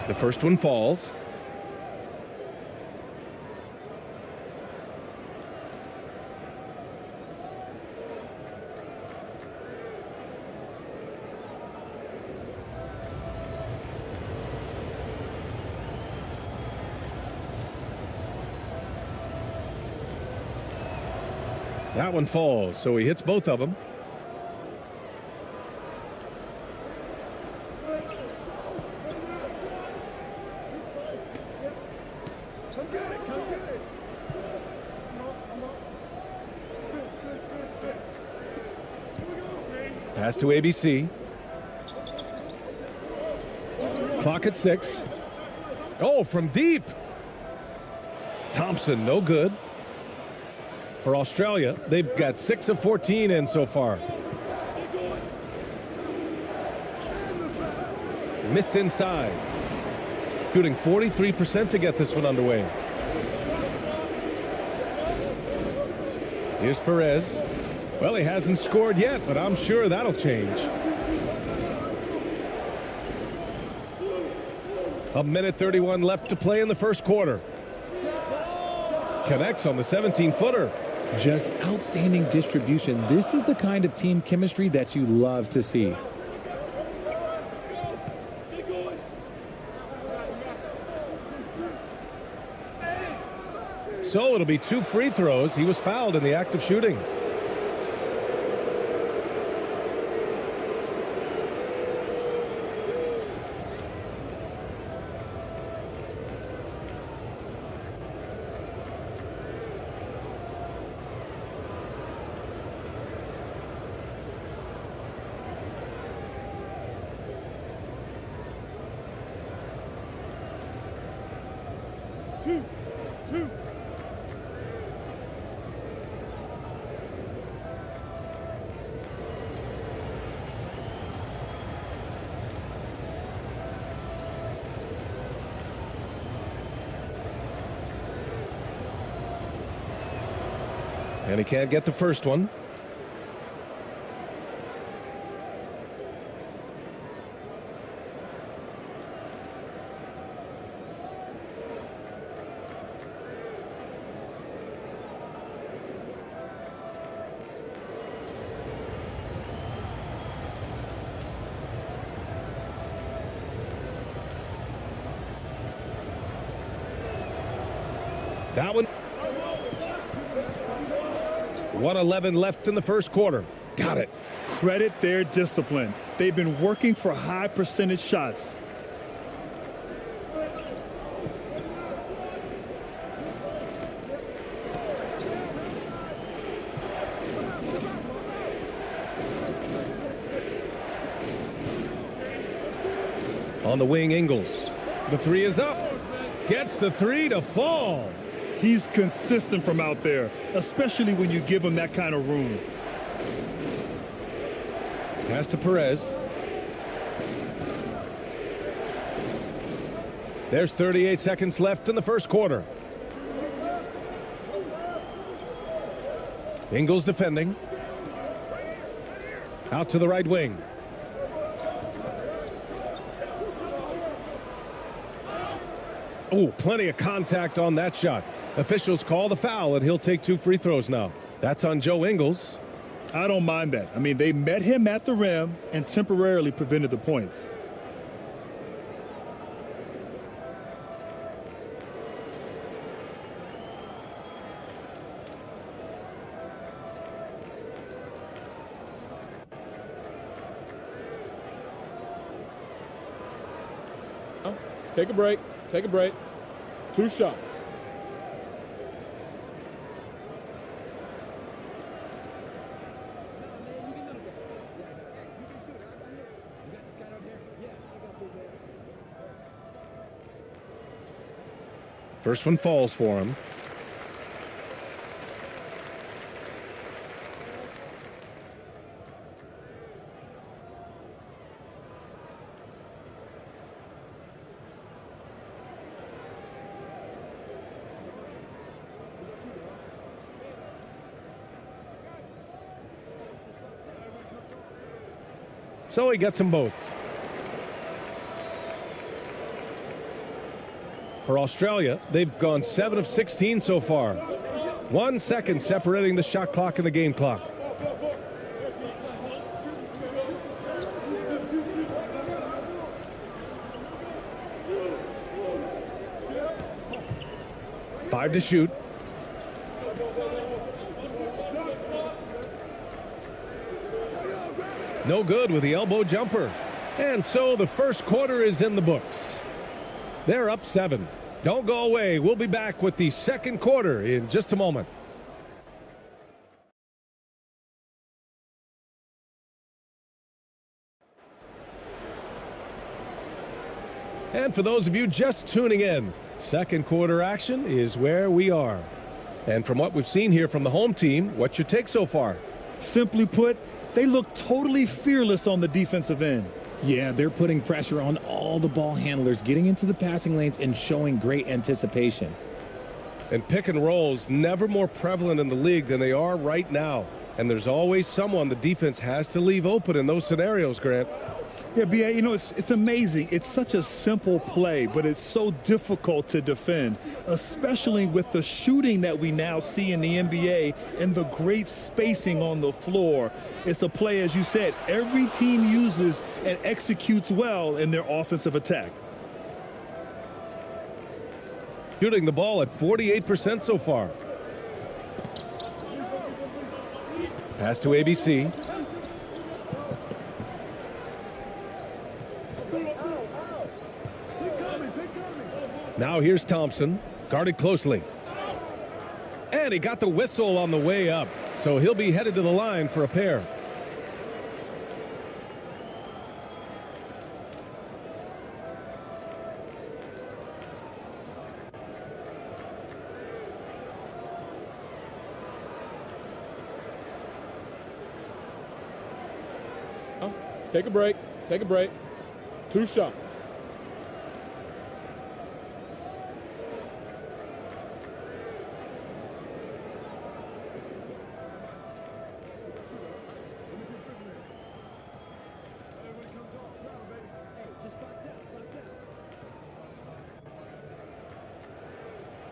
The first one falls. That one falls, so he hits both of them. Pass to ABC. Clock at 6. Oh, from deep. Thompson, no good. For Australia, they've got 6 of 14 in so far. Missed inside. Shooting 43% to get this one underway. Here's Perez. Well, he hasn't scored yet, but I'm sure that'll change. A minute 31 left to play in the first quarter. Connects on the 17-footer. Just outstanding distribution. This is the kind of team chemistry that you love to see. So it'll be 2 free throws. He was fouled in the act of shooting. And he can't get the first one. That one. 1:11 left in the first quarter. Got it. Credit their discipline. They've been working for high percentage shots. On the wing, Ingles. The 3 is up. Gets the 3 to fall. He's consistent from out there, especially when you give him that kind of room. Pass to Perez. There's 38 seconds left in the first quarter. Ingles defending. Out to the right wing. Oh, plenty of contact on that shot. Officials call the foul, and he'll take 2 free throws now. That's on Joe Ingles. I don't mind that. I mean, they met him at the rim and temporarily prevented the points. Take a break. Take a break. 2 shots. First one falls for him. So he gets them both. For Australia, they've gone 7 of 16 so far. 1 second separating the shot clock and the game clock. Five to shoot. No good with the elbow jumper. And so the first quarter is in the books. They're up 7. Don't go away. We'll be back with the second quarter in just a moment. And for those of you just tuning in, second quarter action is where we are. And from what we've seen here from the home team, what's your take so far? Simply put, they look totally fearless on the defensive end. Yeah, they're putting pressure on all the ball handlers, getting into the passing lanes and showing great anticipation. And pick and rolls never more prevalent in the league than they are right now. And there's always someone the defense has to leave open in those scenarios, Grant. Yeah, B.A., you know, it's amazing. It's such a simple play, but it's so difficult to defend, especially with the shooting that we now see in the NBA and the great spacing on the floor. It's a play, as you said, every team uses and executes well in their offensive attack. Shooting the ball at 48% so far. Pass to ABC. Now here's Thompson, guarded closely. And he got the whistle on the way up, so he'll be headed to the line for a pair. Take a break. Take a break. 2 shots.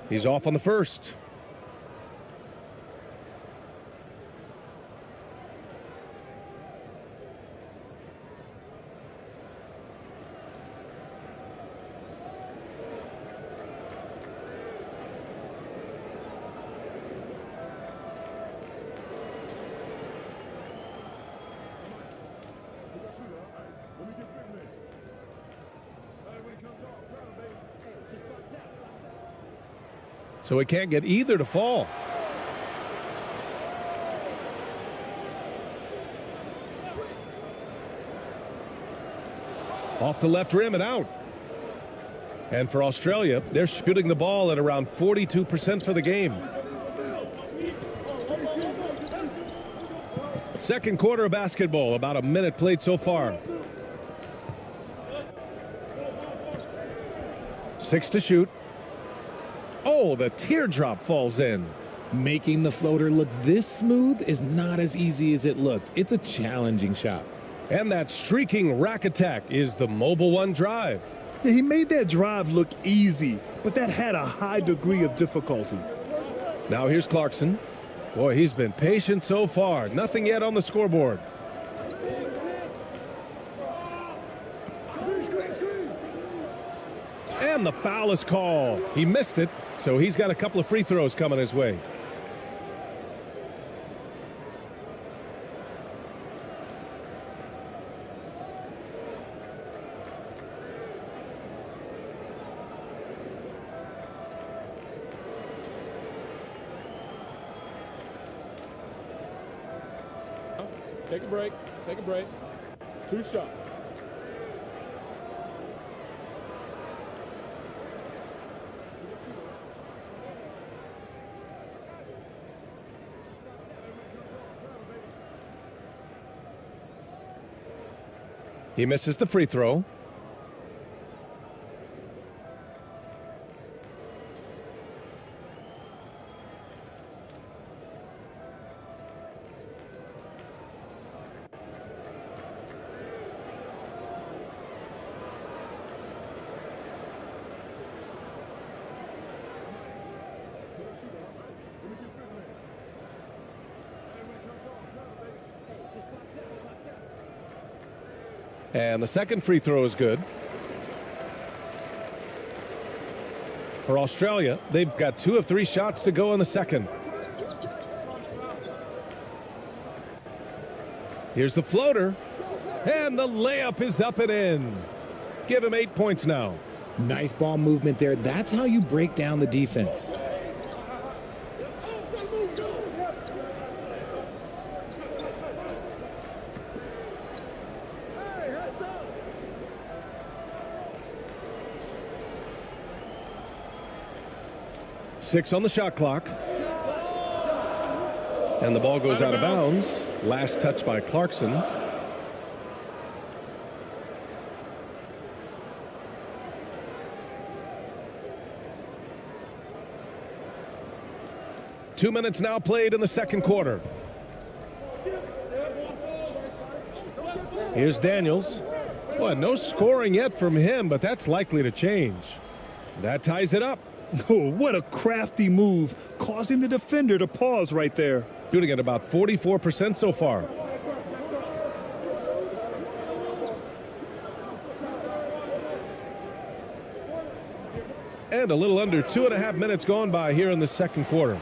He's off on the first. So he can't get either to fall. Off the left rim and out. And for Australia, they're shooting the ball at around 42% for the game. Second quarter of basketball, about a minute played so far. 6 to shoot. Oh, the teardrop falls in. Making the floater look this smooth is not as easy as it looks. It's a challenging shot. And that streaking rack attack is the Mobile One drive. Yeah, he made that drive look easy, but that had a high degree of difficulty. Now here's Clarkson. Boy, he's been patient so far. Nothing yet on the scoreboard. And the foul is called. He missed it, so he's got a couple of free throws coming his way. Take a break. Take a break. 2 shots. He misses the free throw. And the second free throw is good. For Australia, they've got 2 of 3 shots to go in the second. Here's the floater. And the layup is up and in. Give him 8 points now. Nice ball movement there. That's how you break down the defense. Six on the shot clock. And the ball goes out of bounds. Last touch by Clarkson. Two minutes now played in the second quarter. Here's Daniels. Boy, no scoring yet from him, but that's likely to change. That ties it up. Oh, what a crafty move, causing the defender to pause right there. Shooting at about 44% so far. And a little under 2.5 minutes gone by here in the second quarter.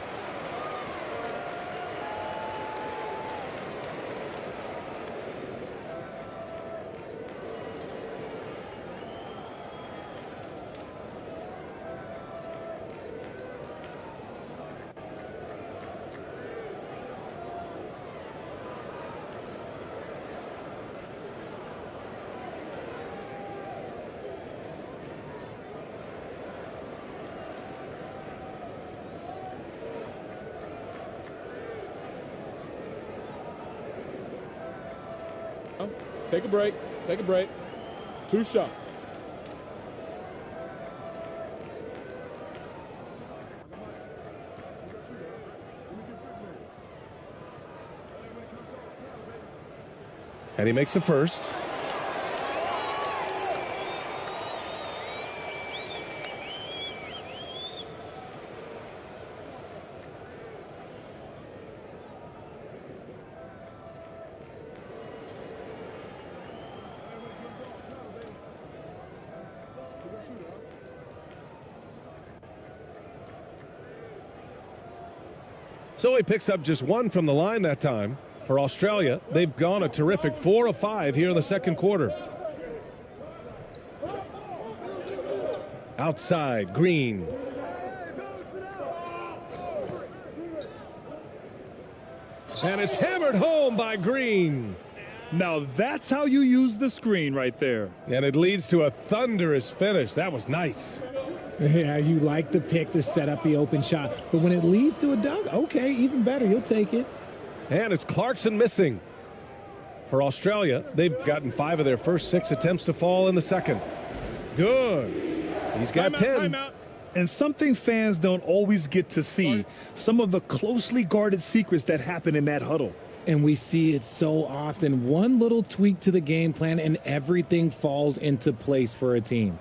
Take a break. Take a break. 2 shots. And he makes the first. So he picks up just 1 from the line that time. For Australia, they've gone a terrific 4 of 5 here in the second quarter. Outside, Green. And it's hammered home by Green. Now that's how you use the screen right there. And it leads to a thunderous finish. That was nice. Yeah, you like the pick to set up the open shot. But when it leads to a dunk, okay, even better. You'll take it. And it's Clarkson missing. For Australia, they've gotten 5 of their first 6 attempts to fall in the second. Good. He's got 10. Timeout. And something fans don't always get to see, some of the closely guarded secrets that happen in that huddle. And we see it so often. One little tweak to the game plan and everything falls into place for a team.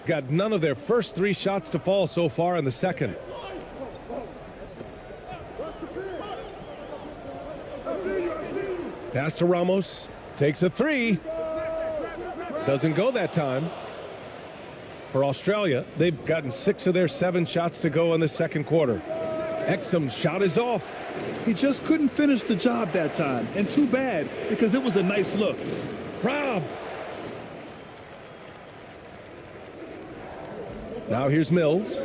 got none of their first 3 shots to fall so far in the second. Pass to Ramos. Takes a 3. Doesn't go that time. For Australia, they've gotten 6 of their 7 shots to go in the second quarter. Exum's shot is off. He just couldn't finish the job that time. And too bad, because it was a nice look. Robbed. Now here's Mills.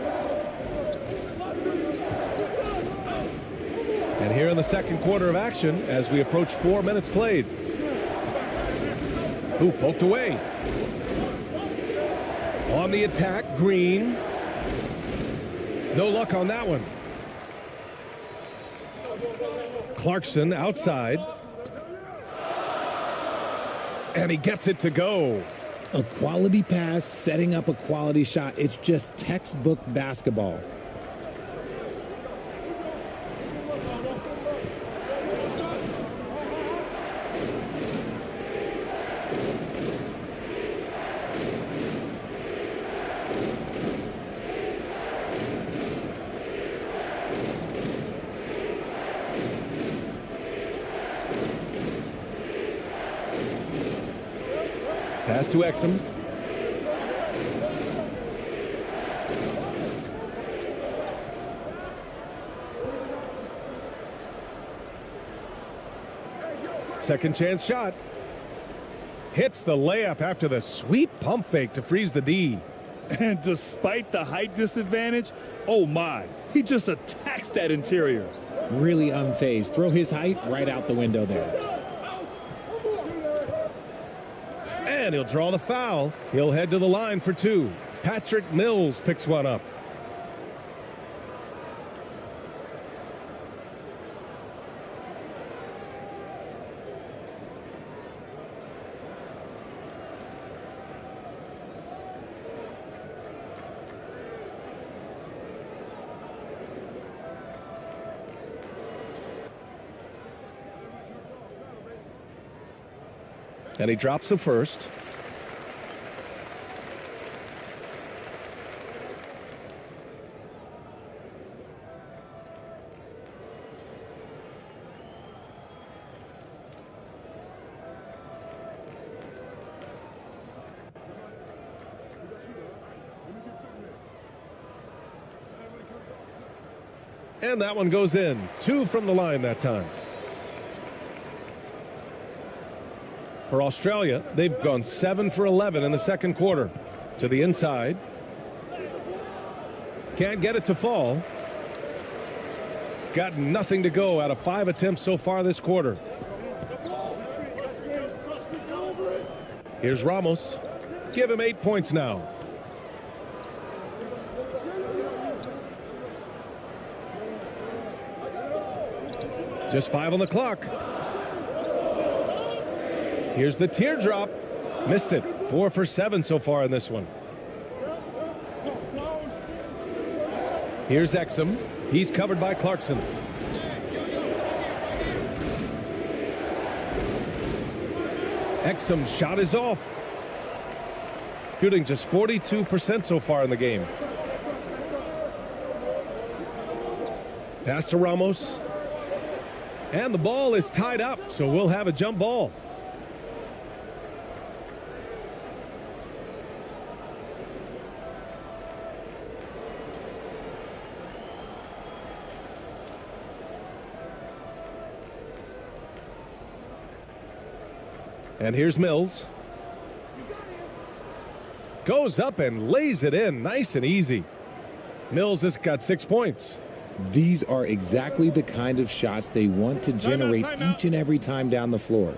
And here in the second quarter of action, as we approach 4 minutes played. Ooh, poked away. On the attack, Green. No luck on that one. Clarkson outside. And he gets it to go. A quality pass, setting up a quality shot. It's just textbook basketball. Pass to Exum. Second chance shot. Hits the layup after the sweet pump fake to freeze the D. And despite the height disadvantage, oh my, he just attacks that interior. Really unfazed. Throw his height right out the window there. And he'll draw the foul. He'll head to the line for 2. Patrick Mills picks one up. And he drops the first. And that one goes in. 2 from the line that time. For Australia, they've gone 7 for 11 in the second quarter. To the inside. Can't get it to fall. Got nothing to go out of 5 attempts so far this quarter. Here's Ramos. Give him 8 points now. Just 5 on the clock. Here's the teardrop. Missed it. 4 for 7 so far in this one. Here's Exum. He's covered by Clarkson. Exum's shot is off. Shooting just 42% so far in the game. Pass to Ramos. And the ball is tied up, so we'll have a jump ball. And here's Mills. Goes up and lays it in nice and easy. Mills has got 6 points. These are exactly the kind of shots they want to generate each and every time down the floor.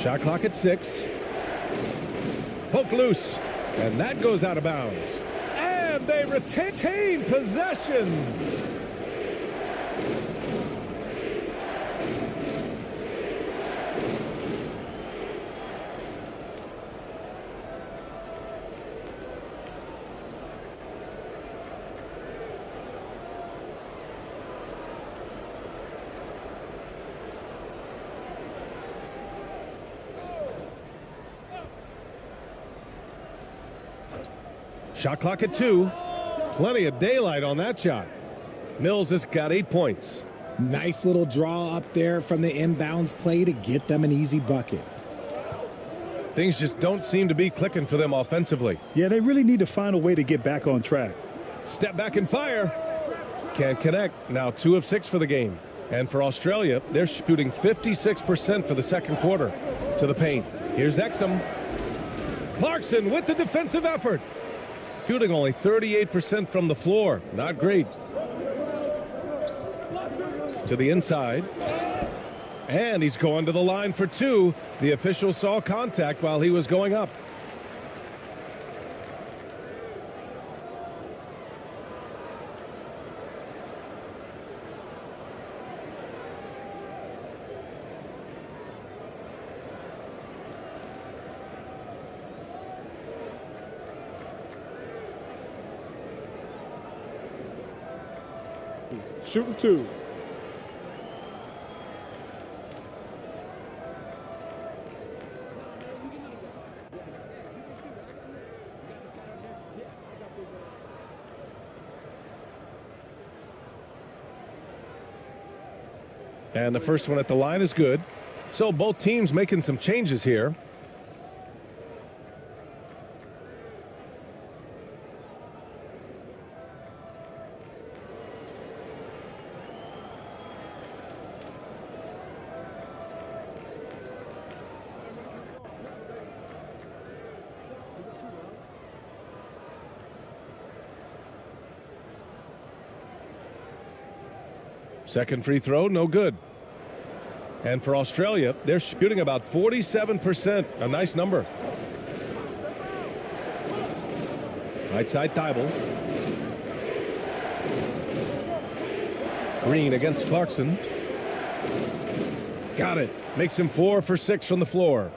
Shot clock at 6. Poke loose. And that goes out of bounds. And they retain possession. Shot clock at 2. Plenty of daylight on that shot. Mills has got 8 points. Nice little draw up there from the inbounds play to get them an easy bucket. Things just don't seem to be clicking for them offensively. Yeah, they really need to find a way to get back on track. Step back and fire. Can't connect. Now 2 of 6 for the game. And for Australia, they're shooting 56% for the second quarter. To the paint. Here's Exum. Clarkson with the defensive effort. Shooting only 38% from the floor. Not great. To the inside. And he's going to the line for 2. The official saw contact while he was going up. Shooting 2. And the first one at the line is good. So both teams making some changes here. Second free throw, no good. And for Australia, they're shooting about 47%. A nice number. Right side Thibault. Green against Clarkson. Got it. Makes him 4 for 6 from the floor.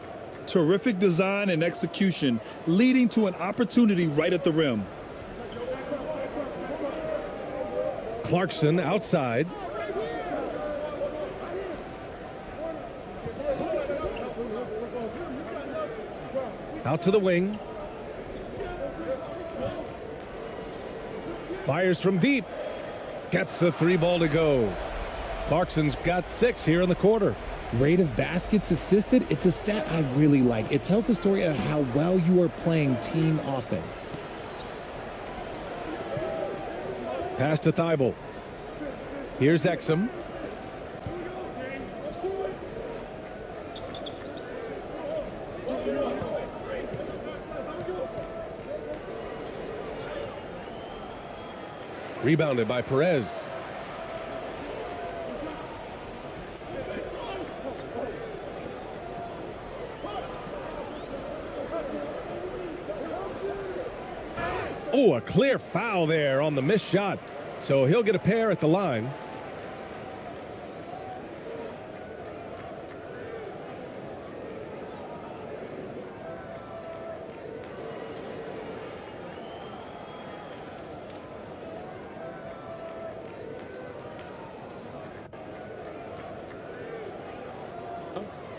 Terrific design and execution, leading to an opportunity right at the rim. Clarkson outside. Out to the wing. Fires from deep. Gets the 3 ball to go. Clarkson's got 6 here in the quarter. Rate of baskets assisted, it's a stat I really like. It tells the story of how well you are playing team offense. Pass to Thibault. Here's Exum. Rebounded by Perez. Oh, a clear foul there on the missed shot. So he'll get a pair at the line.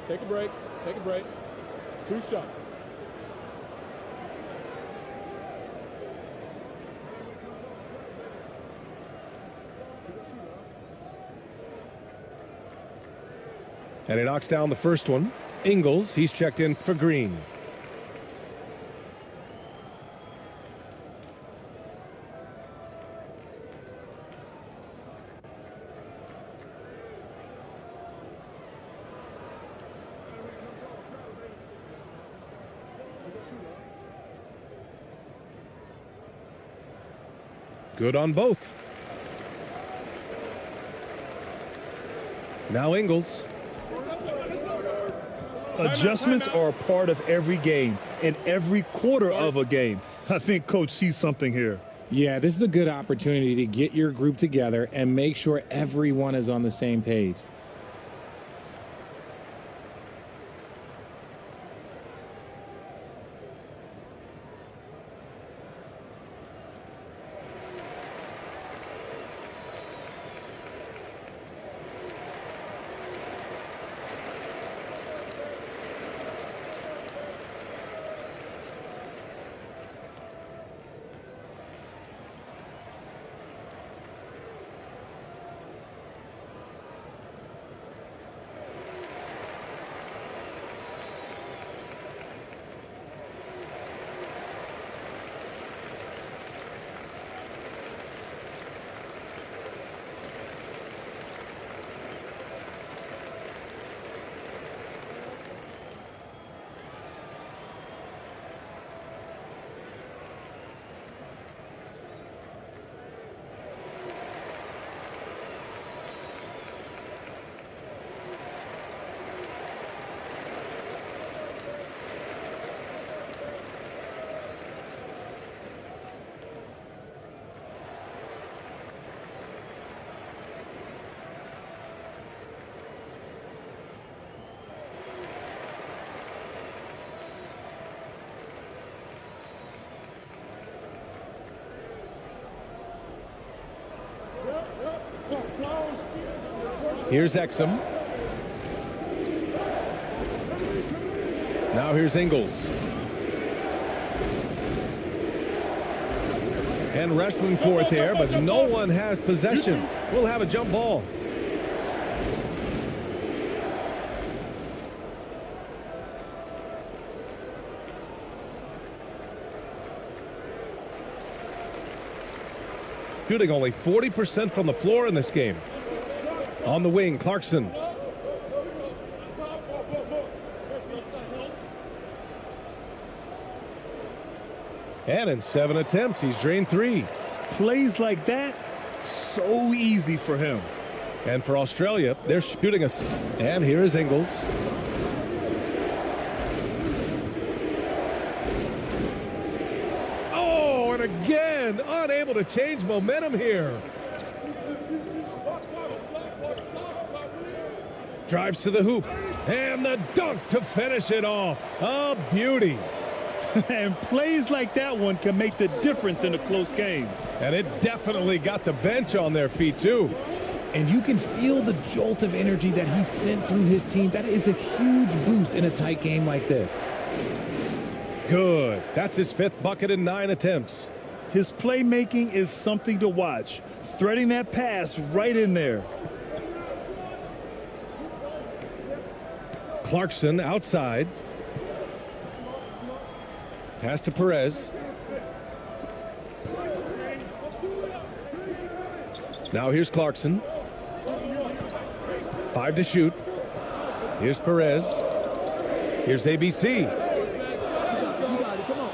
Take a break. Take a break. 2 shots. And he knocks down the first one. Ingles, he's checked in for Green. Good on both. Now Ingles. Adjustments are a part of every game and every quarter of a game. I think Coach sees something here. Yeah, this is a good opportunity to get your group together and make sure everyone is on the same page. Here's Exum. Now here's Ingles. And wrestling for it there, but no one has possession. We'll have a jump ball. Shooting only 40% from the floor in this game. On the wing, Clarkson. And in 7 attempts, he's drained 3. Plays like that, so easy for him. And for Australia, they're shooting a... And here is Ingles. Oh, and again, unable to change momentum here. Drives to the hoop. And the dunk to finish it off. A beauty. And plays like that one can make the difference in a close game. And it definitely got the bench on their feet, too. And you can feel the jolt of energy that he sent through his team. That is a huge boost in a tight game like this. Good. That's his 5th bucket in 9 attempts. His playmaking is something to watch. Threading that pass right in there. Clarkson outside. Pass to Perez. Now here's Clarkson. 5 to shoot. Here's Perez. Here's ABC.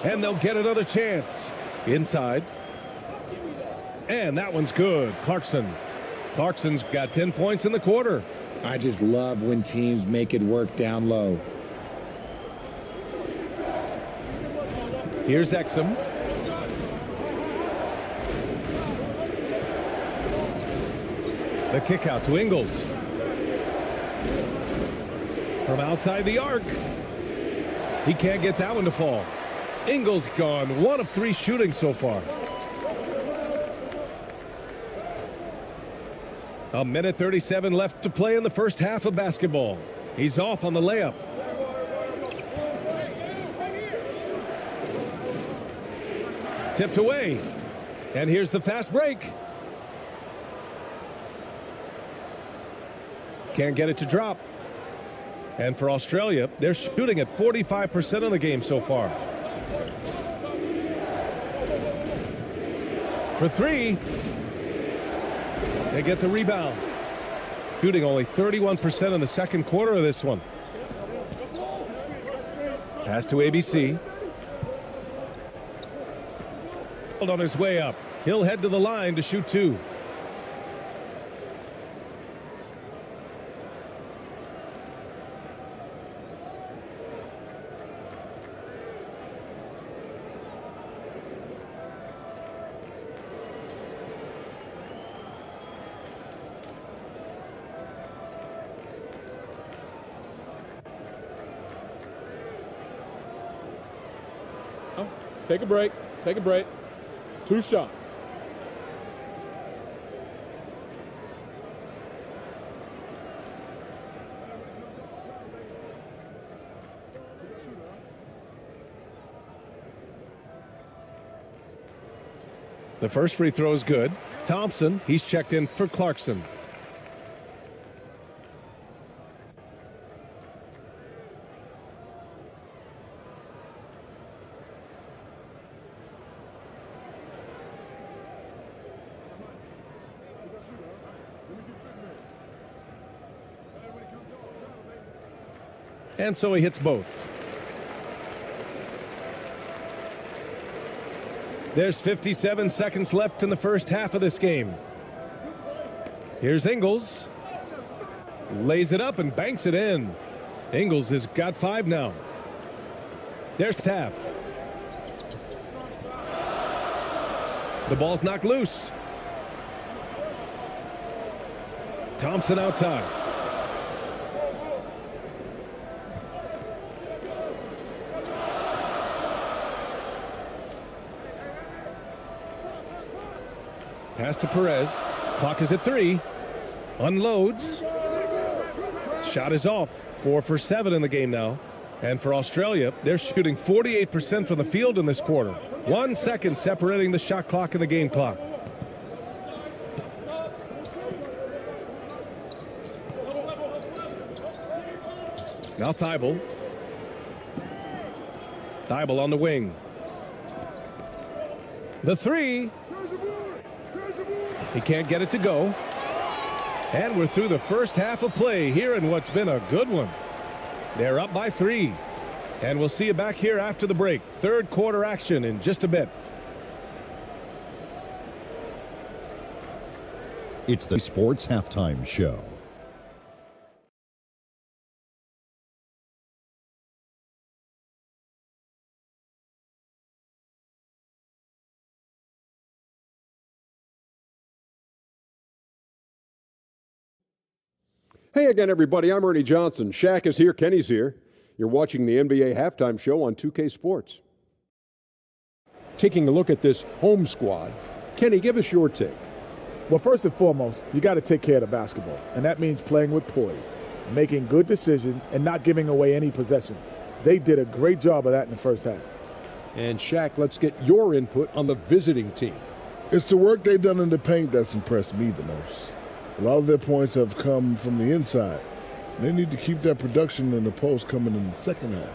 And they'll get another chance. Inside. And that one's good. Clarkson's got 10 points in the quarter. I just love when teams make it work down low. Here's Exum. The kick out to Ingles. From outside the arc. He can't get that one to fall. Ingles gone 1 of 3 shooting so far. A minute 37 left to play in the first half of basketball. He's off on the layup. Tipped away. And here's the fast break. Can't get it to drop. And for Australia, they're shooting at 45% of the game so far. For 3. They get the rebound. Shooting only 31% in the second quarter of this one. Pass to ABC. On his way up. He'll head to the line to shoot 2. Take a break. Take a break. 2 shots. The first free throw is good. Thompson, he's checked in for Clarkson. And so he hits both. There's 57 seconds left in the first half of this game. Here's Ingles. Lays it up and banks it in. Ingles has got 5 now. There's Taff. The ball's knocked loose. Thompson outside. Pass to Perez. Clock is at 3. Unloads. Shot is off. 4 for 7 in the game now. And for Australia, they're shooting 48% from the field in this quarter. 1 second separating the shot clock and the game clock. Now Thibault. Thibault on the wing. The 3. He can't get it to go. And we're through the first half of play here in what's been a good one. They're up by 3. And we'll see you back here after the break. Third quarter action in just a bit. It's the Sports Halftime Show. Hey again, everybody. I'm Ernie Johnson. Shaq is here. Kenny's here. You're watching the NBA Halftime Show on 2K Sports. Taking a look at this home squad. Kenny, give us your take. Well, first and foremost, you got to take care of the basketball, and that means playing with poise, making good decisions, and not giving away any possessions. They did a great job of that in the first half. And Shaq, let's get your input on the visiting team. It's the work they've done in the paint that's impressed me the most. A lot of their points have come from the inside. They need to keep that production in the post coming in the second half.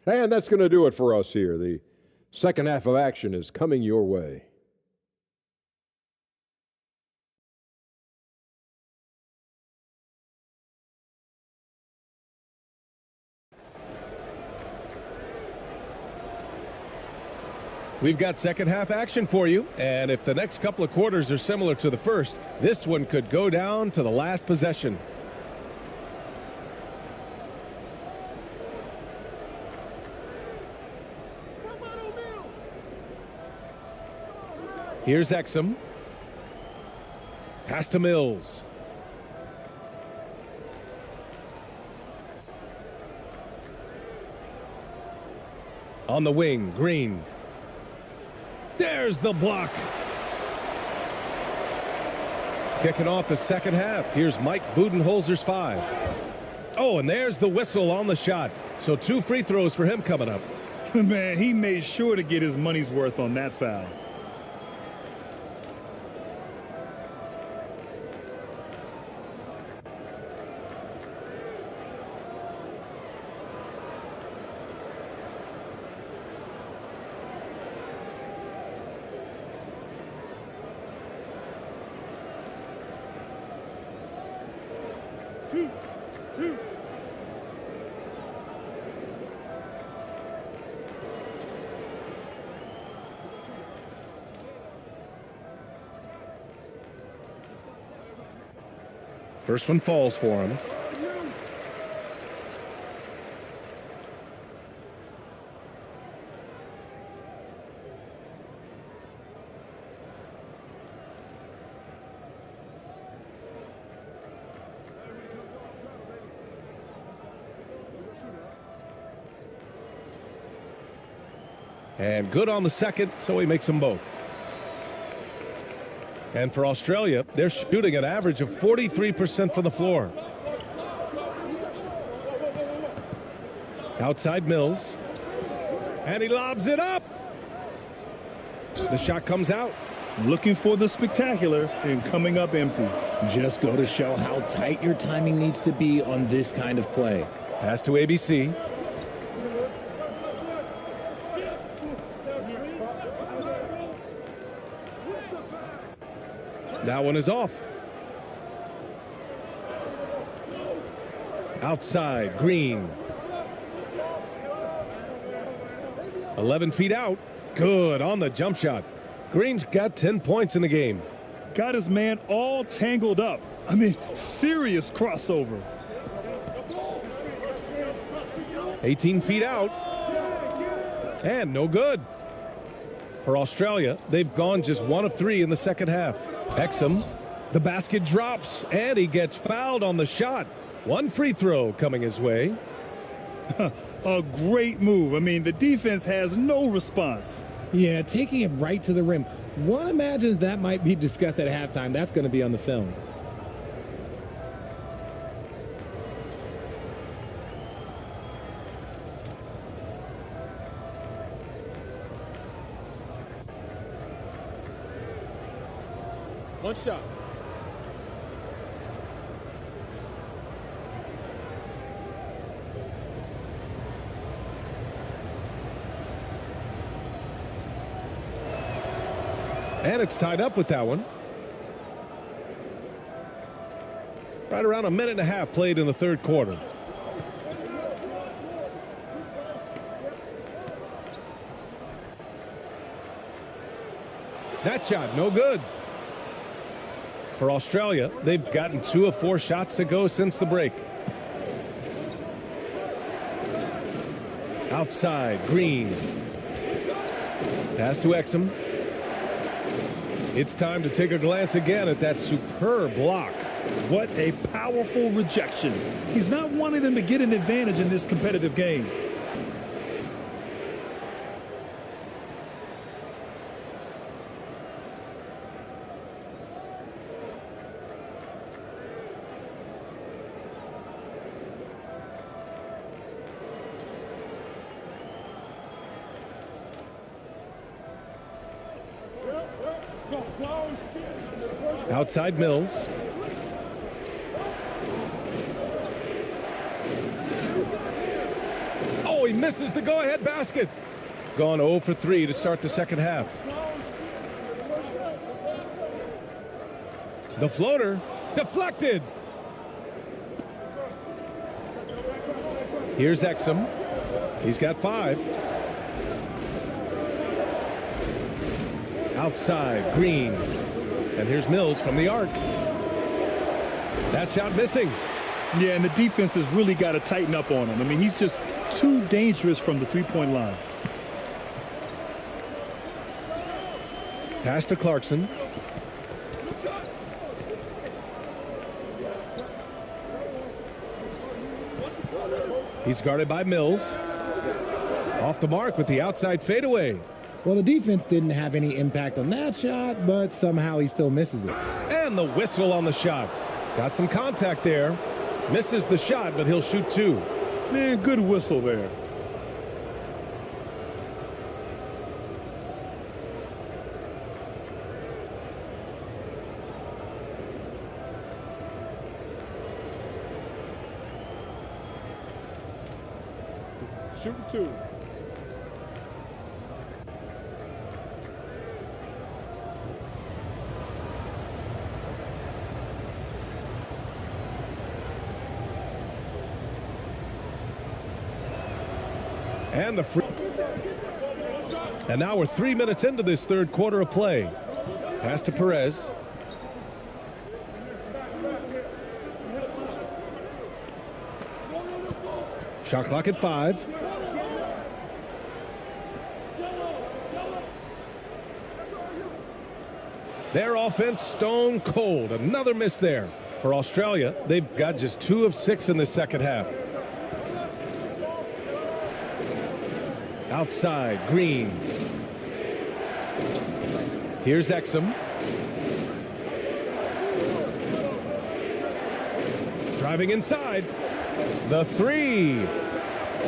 And that's going to do it for us here. The second half of action is coming your way. We've got second half action for you, and if the next couple of quarters are similar to the first, this one could go down to the last possession. Here's Exum. Pass to Mills. On the wing, Green. There's the block. Kicking off the second half. Here's Mike Budenholzer's 5. Oh, and there's the whistle on the shot. So 2 free throws for him coming up. Man, he made sure to get his money's worth on that foul. First one falls for him. And good on the second, so he makes them both. And for Australia, they're shooting an average of 43% from the floor. Outside Mills. And he lobs it up. The shot comes out. Looking for the spectacular and coming up empty. Just go to show how tight your timing needs to be on this kind of play. Pass to ABC. That one is off. Outside, Green. 11 feet out. Good on the jump shot. Green's got 10 points in the game. Got his man all tangled up. I mean, serious crossover. 18 feet out. And no good. For Australia, they've gone just 1 of 3 in the second half. Exum, the basket drops, and he gets fouled on the shot. 1 free throw coming his way. A great move. I mean, the defense has no response. Yeah, taking it right to the rim. One imagines that might be discussed at halftime. That's going to be on the film. One shot. And it's tied up with that one. Right around a minute and a half played in the third quarter. That shot, no good. For Australia, they've gotten 2 of 4 shots to go since the break. Outside, Green. Pass to Exum. It's time to take a glance again at that superb block. What a powerful rejection. He's not wanting them to get an advantage in this competitive game. Outside Mills. Oh, he misses the go-ahead basket. Gone 0 for 3 to start the second half. The floater deflected. Here's Exum. He's got 5. Outside, Green. And here's Mills from the arc. That shot missing. Yeah, and the defense has really got to tighten up on him. I mean, he's just too dangerous from the three-point line. Pass to Clarkson. He's guarded by Mills. Off the mark with the outside fadeaway. Well, the defense didn't have any impact on that shot, but somehow he still misses it. And the whistle on the shot. Got some contact there. Misses the shot, but he'll shoot 2. Man, good whistle there. Shooting 2. And the free. And now we're 3 minutes into this third quarter of play. Pass to Perez. Shot clock at 5. Their offense stone cold. Another miss there. For Australia, they've got just 2 of 6 in the second half. Outside, Green. Here's Exum. Driving inside. The three.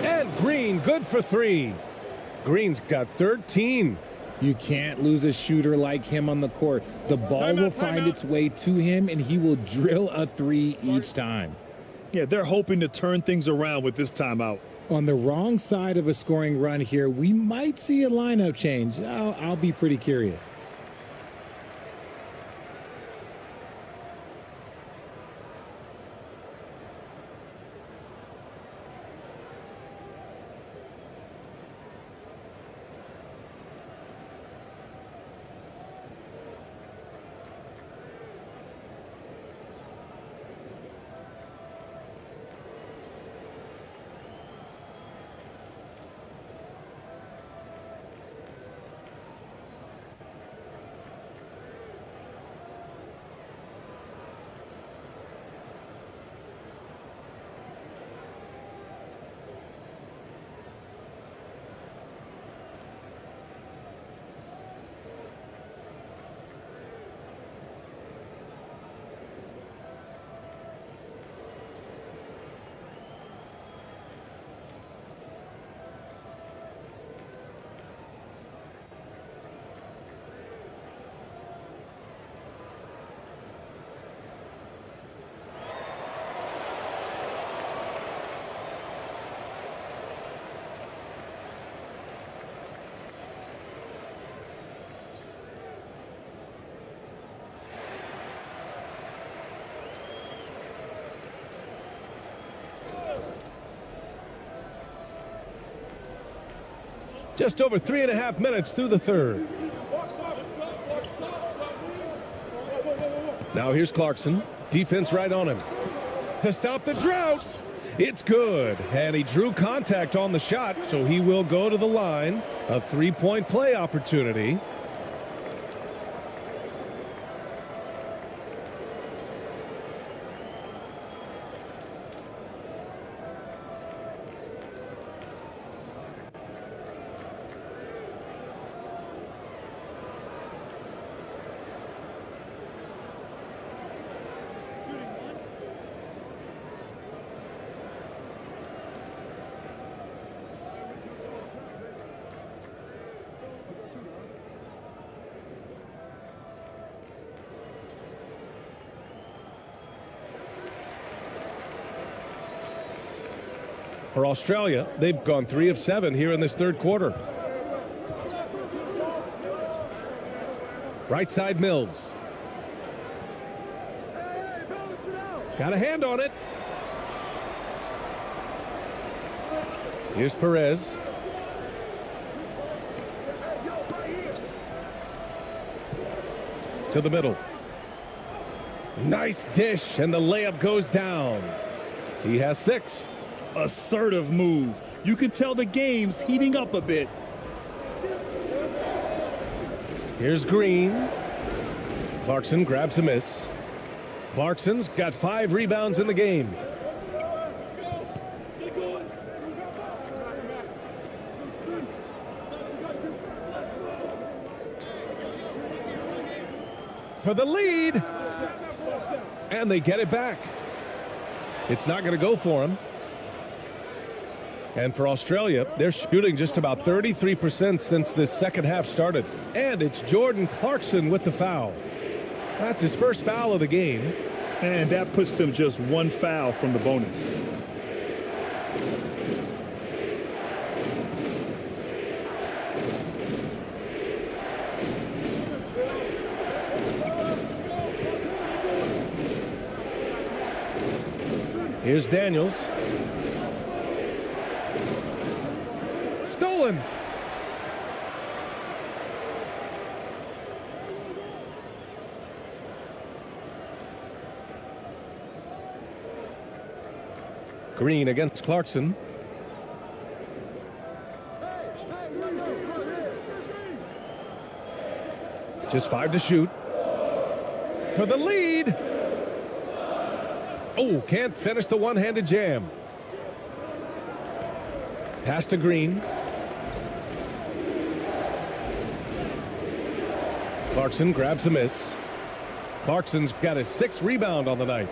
And Green, good for three. Green's got 13. You can't lose a shooter like him on the court. The ball will find its way to him, and he will drill a three each time. Yeah, they're hoping to turn things around with this timeout. On the wrong side of a scoring run here, we might see a lineup change. I'll be pretty curious. Just over 3.5 minutes through the third. Now here's Clarkson. Defense right on him. To stop the drought. It's good. And he drew contact on the shot, so he will go to the line. A three-point play opportunity. For Australia, they've gone 3 of 7 here in this third quarter. Right side, Mills. Got a hand on it. Here's Perez. To the middle. Nice dish, and the layup goes down. He has 6. Assertive move. You can tell the game's heating up a bit. Here's Green. Clarkson grabs a miss. Clarkson's got 5 rebounds in the game. For the lead. And they get it back. It's not going to go for him. And for Australia, they're shooting just about 33% since this second half started. And it's Jordan Clarkson with the foul. That's his first foul of the game. And that puts them just 1 foul from the bonus. Here's Daniels. Stolen. Green against Clarkson. Just 5 to shoot. For the lead. Oh, can't finish the one-handed jam. Pass to Green. Clarkson grabs a miss. Clarkson's got his 6th rebound on the night.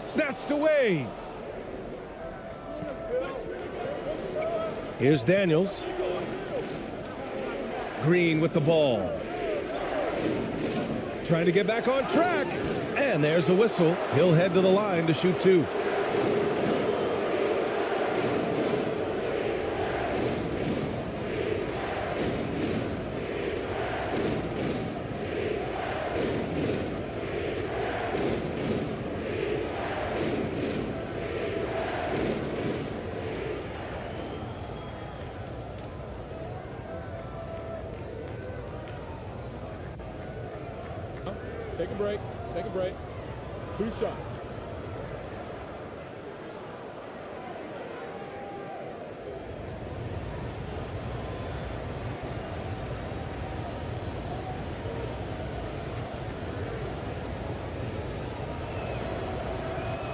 Snatched away. Here's Daniels. Green with the ball. Trying to get back on track. And there's a whistle. He'll head to the line to shoot 2. Take a break. Take a break. 2 shots.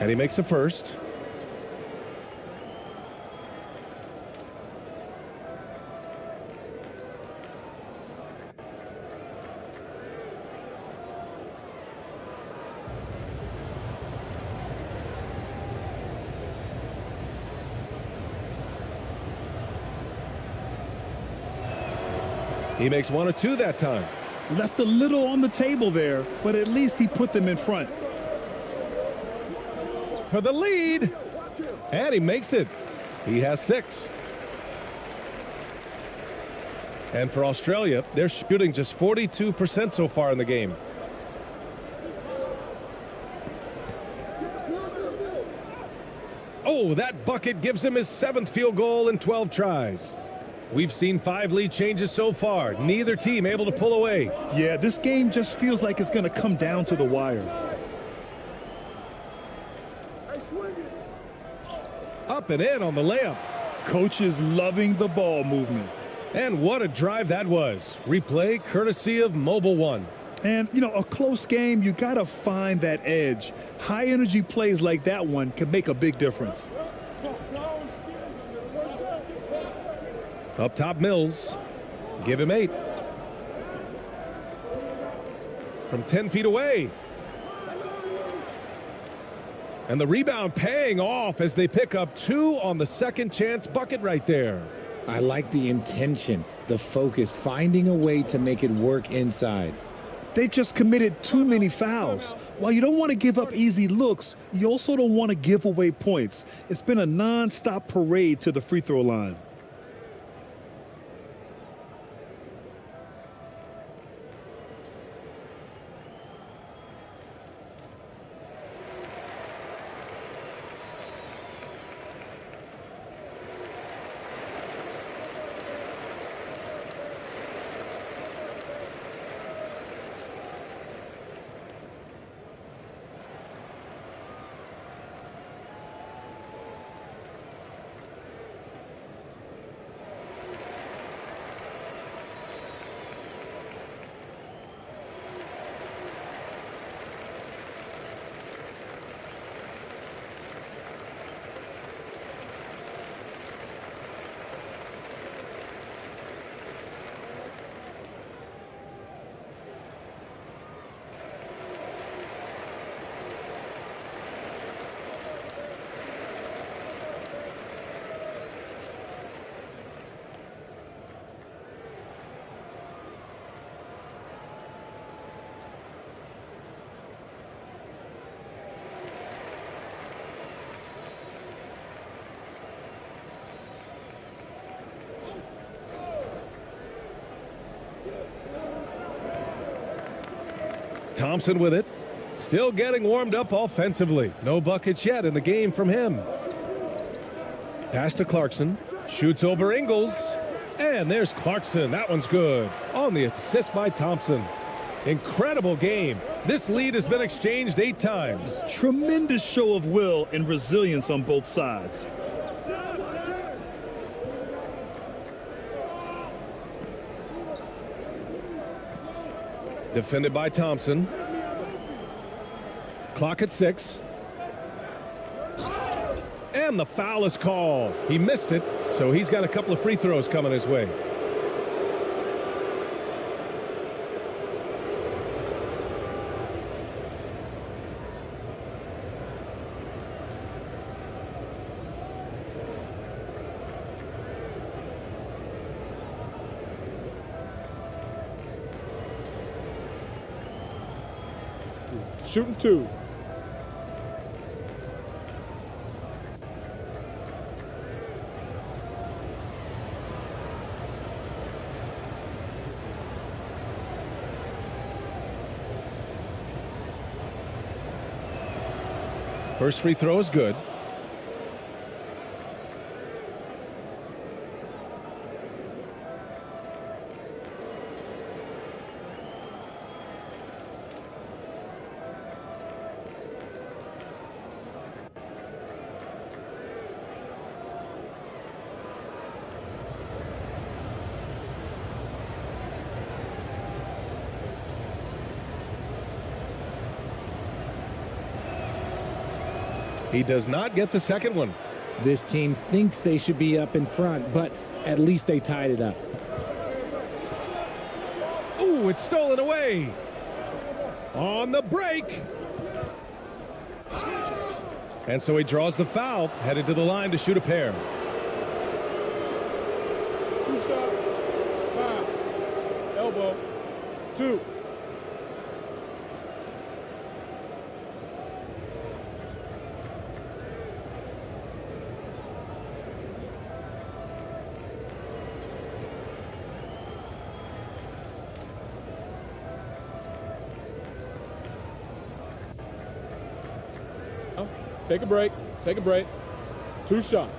And he makes the first. He makes 1 or 2 that time. Left a little on the table there, but at least he put them in front. For the lead. And he makes it. He has 6. And for Australia, they're shooting just 42% so far in the game. Oh, that bucket gives him his 7th field goal in 12 tries. We've seen 5 lead changes so far. Neither team able to pull away. Yeah, this game just feels like it's going to come down to the wire. Up and in on the layup. Coach is loving the ball movement. And what a drive that was. Replay courtesy of Mobile One. And, you know, a close game, you got to find that edge. High energy plays like that one can make a big difference. Up top, Mills. Give him 8. From 10 feet away. And the rebound paying off as they pick up 2 on the second chance bucket right there. I like the intention, the focus, finding a way to make it work inside. They just committed too many fouls. While you don't want to give up easy looks, you also don't want to give away points. It's been a non-stop parade to the free throw line. Thompson with it. Still getting warmed up offensively. No buckets yet in the game from him. Pass to Clarkson. Shoots over Ingles. And there's Clarkson. That one's good. On the assist by Thompson. Incredible game. This lead has been exchanged 8 times. Tremendous show of will and resilience on both sides. Defended by Thompson. Clock at 6. And the foul is called. He missed it, so he's got a couple of free throws coming his way. shooting 2. First free throw is good. He does not get the second one. This team thinks they should be up in front, but at least they tied it up. Ooh, it's stolen away. On the break. And so he draws the foul, headed to the line to shoot a pair. 2 shots. 5. Elbow. 2. Take a break. Take a break. 2 shots.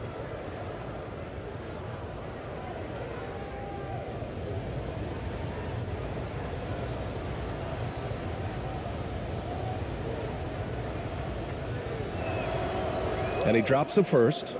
And he drops the first.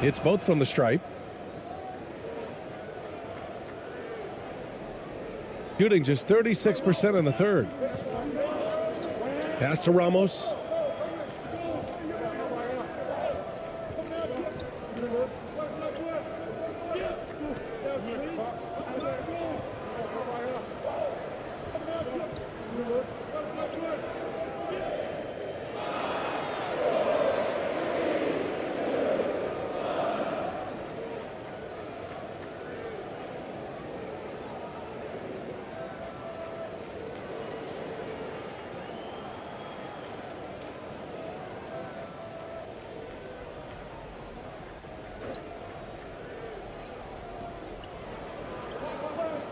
It's both from the stripe. Shooting just 36% in the third. Pass to Ramos.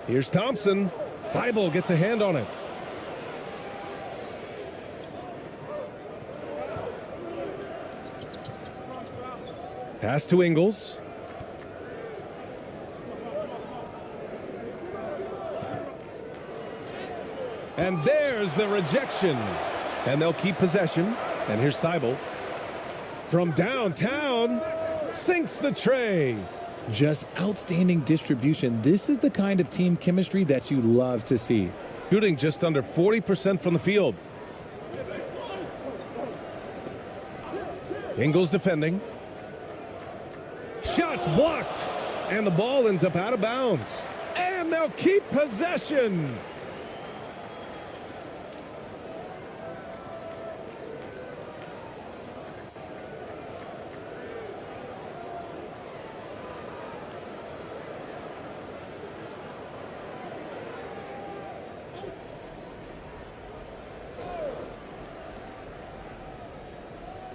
Here's Thompson. Thibault gets a hand on it. Pass to Ingles. And there's the rejection. And they'll keep possession. And here's Thibault. From downtown, sinks the tray. Just outstanding distribution. This is the kind of team chemistry that you love to see. Shooting just under 40% from the field. Ingles defending. Shots blocked. And the ball ends up out of bounds. And they'll keep possession.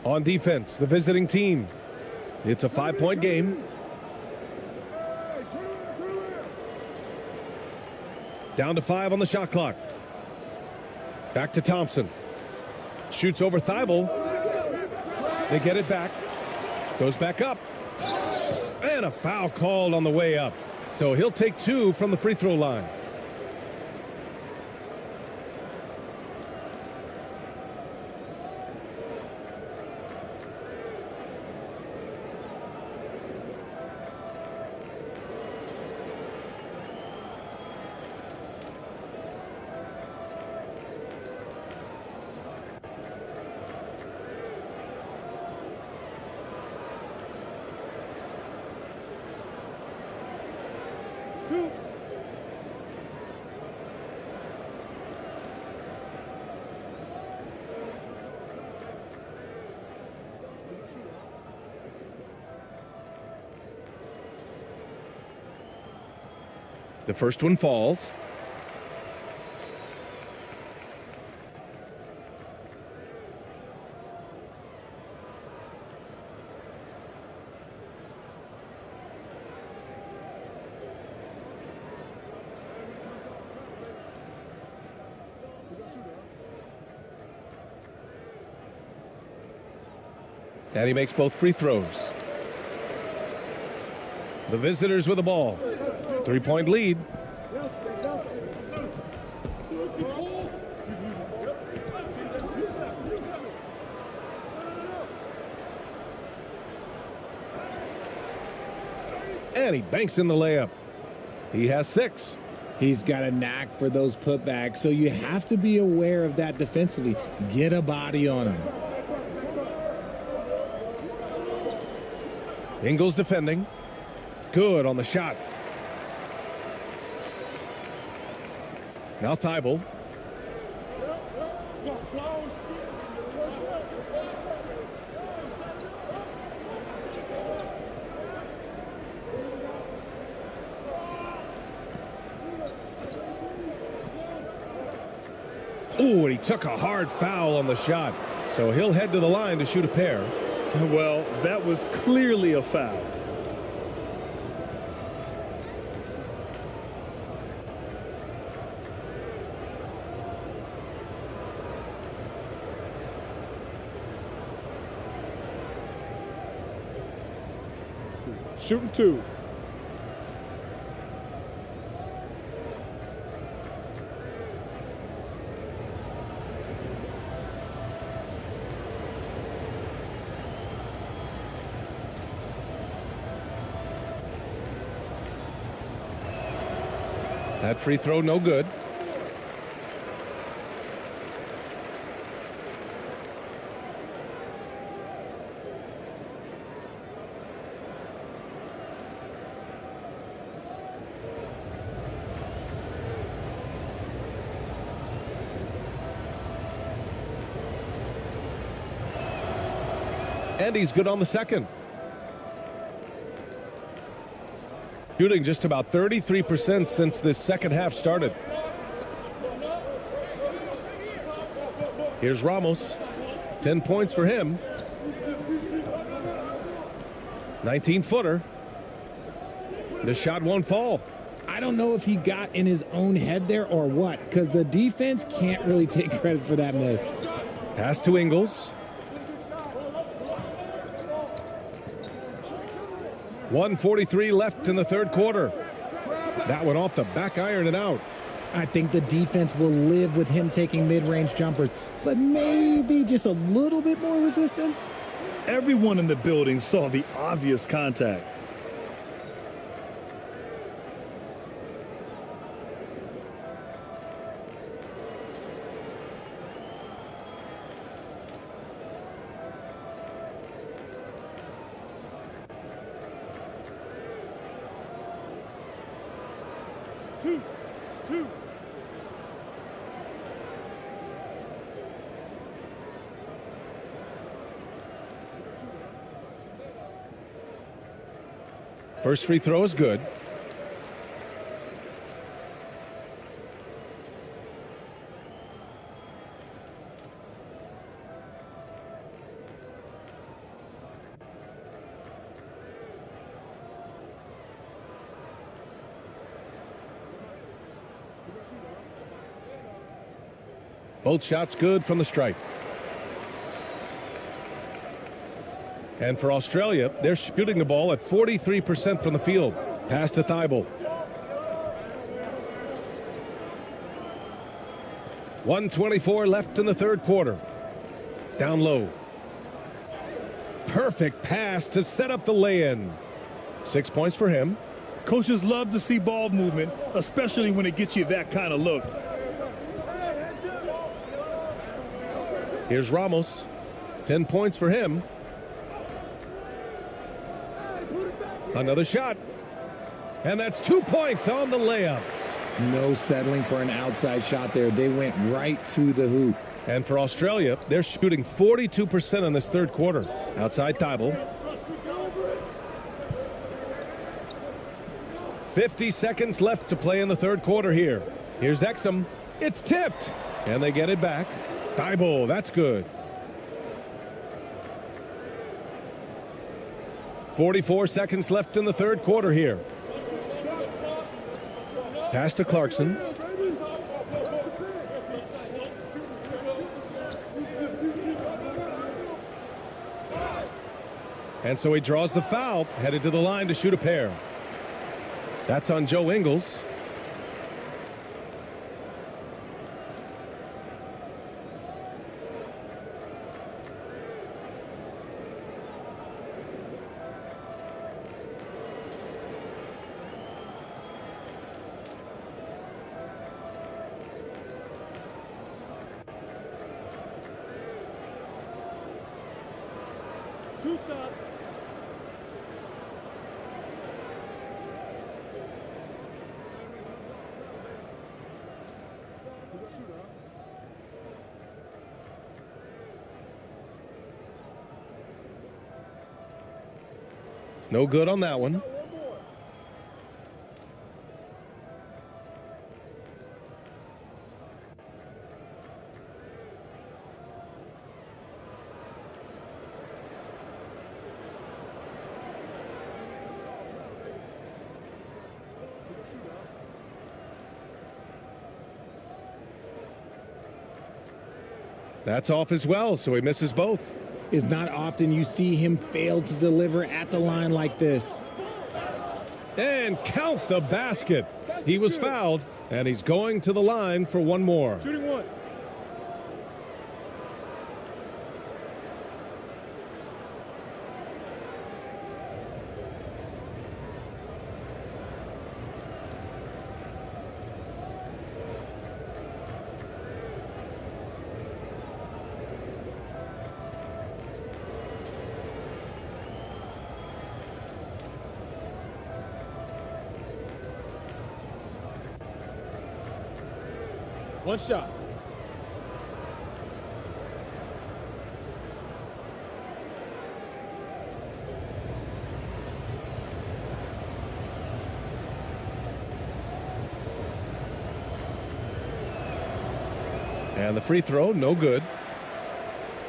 On defense, the visiting team. It's a 5-point game. Down to 5 on the shot clock. Back to Thompson. Shoots over Thibault. They get it back. Goes back up. And a foul called on the way up. So he'll take 2 from the free throw line. The first one falls. And he makes both free throws. The visitors with the ball. 3-point lead. And he banks in the layup. He has 6. He's got a knack for those putbacks, so you have to be aware of that defensively. Get a body on him. Ingles defending. Good on the shot. Now Thibault. Ooh, and he took a hard foul on the shot. So he'll head to the line to shoot a pair. Well, that was clearly a foul. Shooting 2. That free throw no good. And he's good on the second. Shooting just about 33% since this second half started. Here's Ramos. 10 points for him. 19-footer. The shot won't fall. I don't know if he got in his own head there or what, because the defense can't really take credit for that miss. Pass to Ingles. 1:43 left in the third quarter. That one off the back iron and out. I think the defense will live with him taking mid-range jumpers, but maybe just a little bit more resistance. Everyone in the building saw the obvious contact. Two. First free throw is good. Both shots good from the stripe. And for Australia, they're shooting the ball at 43% from the field. Pass to Thibault. 1:24 left in the third quarter. Down low. Perfect pass to set up the lay-in. 6 points for him. Coaches love to see ball movement, especially when it gets you that kind of look. Here's Ramos. 10 points for him. Another shot. And that's 2 points on the layup. No settling for an outside shot there. They went right to the hoop. And for Australia, they're shooting 42% in this third quarter. Outside Thibault. 50 seconds left to play in the third quarter here. Here's Exum. It's tipped. And they get it back. Thibault, that's good. 44 seconds left in the third quarter here. Pass to Clarkson. And so he draws the foul, headed to the line to shoot a pair. That's on Joe Ingles. No good on that one. That's off as well, so he misses both. It's not often you see him fail to deliver at the line like this. And count the basket. He was fouled, and he's going to the line for one more. Shooting one. One shot. And the free throw, no good.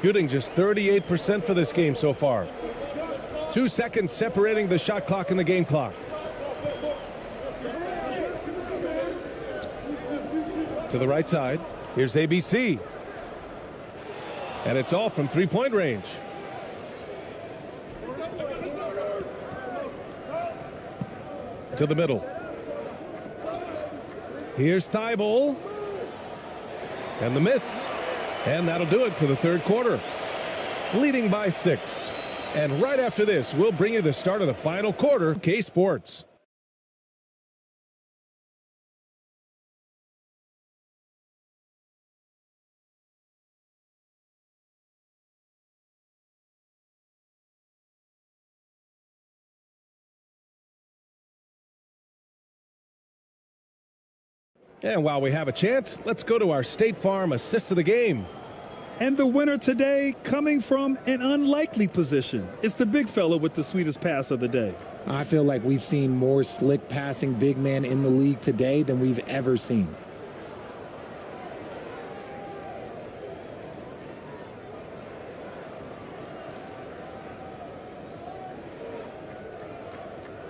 Shooting just 38% for this game so far. 2 seconds separating the shot clock and the game clock. To the right side. Here's ABC. And it's off from three-point range. To the middle. Here's Thibault. And the miss. And that'll do it for the third quarter. Leading by 6. And right after this, we'll bring you the start of the final quarter. K Sports. And while we have a chance, let's go to our State Farm assist of the game. And the winner today coming from an unlikely position. It's the big fella with the sweetest pass of the day. I feel like we've seen more slick passing big men in the league today than we've ever seen.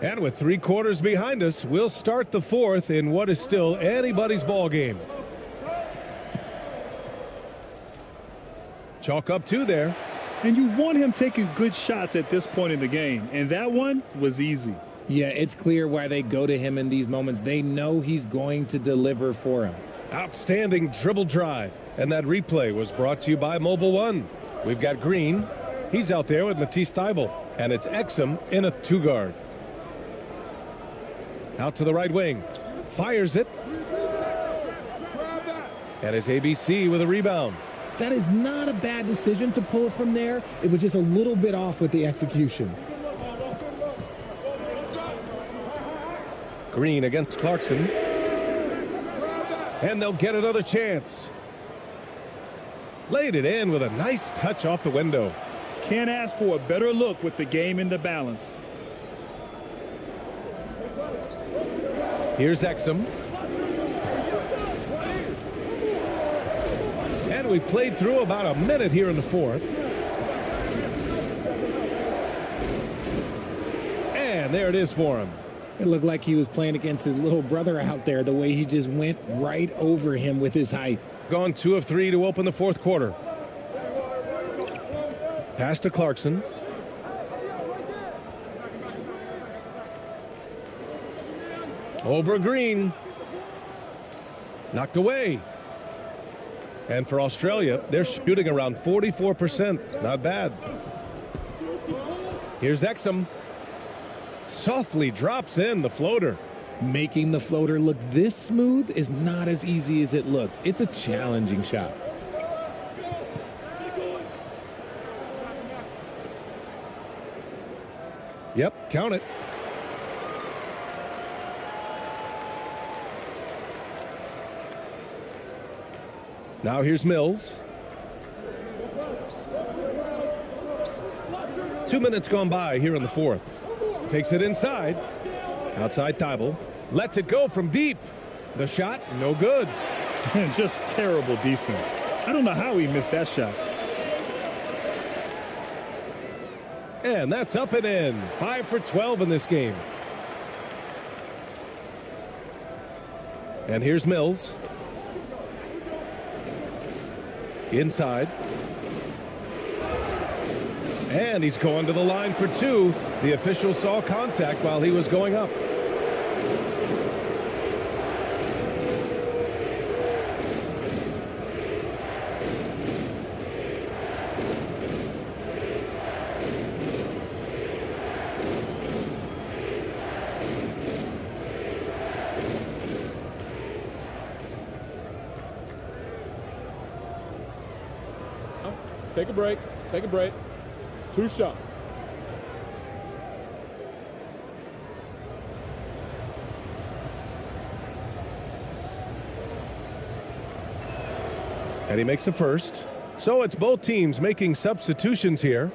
And with 3 quarters behind us, we'll start the fourth in what is still anybody's ball game. Chalk up 2 there. And you want him taking good shots at this point in the game. And that one was easy. Yeah, it's clear why they go to him in these moments. They know he's going to deliver for them. Outstanding dribble drive. And that replay was brought to you by Mobile One. We've got Green. He's out there with Matisse Thybulle. And it's Exum in a 2-guard. Out to the right wing. Fires it. And it's ABC with a rebound. That is not a bad decision to pull it from there. It was just a little bit off with the execution. Green against Clarkson. And they'll get another chance. Laid it in with a nice touch off the window. Can't ask for a better look with the game in the balance. Here's Exum. And we played through about a minute here in the fourth. And there it is for him. It looked like he was playing against his little brother out there, the way he just went right over him with his height. Gone 2 of 3 to open the fourth quarter. Pass to Clarkson. Over Green. Knocked away. And for Australia, they're shooting around 44%. Not bad. Here's Exum. Softly drops in the floater. Making the floater look this smooth is not as easy as it looks. It's a challenging shot. Yep, count it. Now here's Mills. 2 minutes gone by here in the fourth. Takes it inside. Outside Thibault. Lets it go from deep. The shot, no good. Just terrible defense. I don't know how he missed that shot. And that's up and in. 5 for 12 in this game. And here's Mills. Inside. And he's going to the line for 2. The official saw contact while he was going up. Take a break. Take a break. 2 shots. And he makes the first. So it's both teams making substitutions here.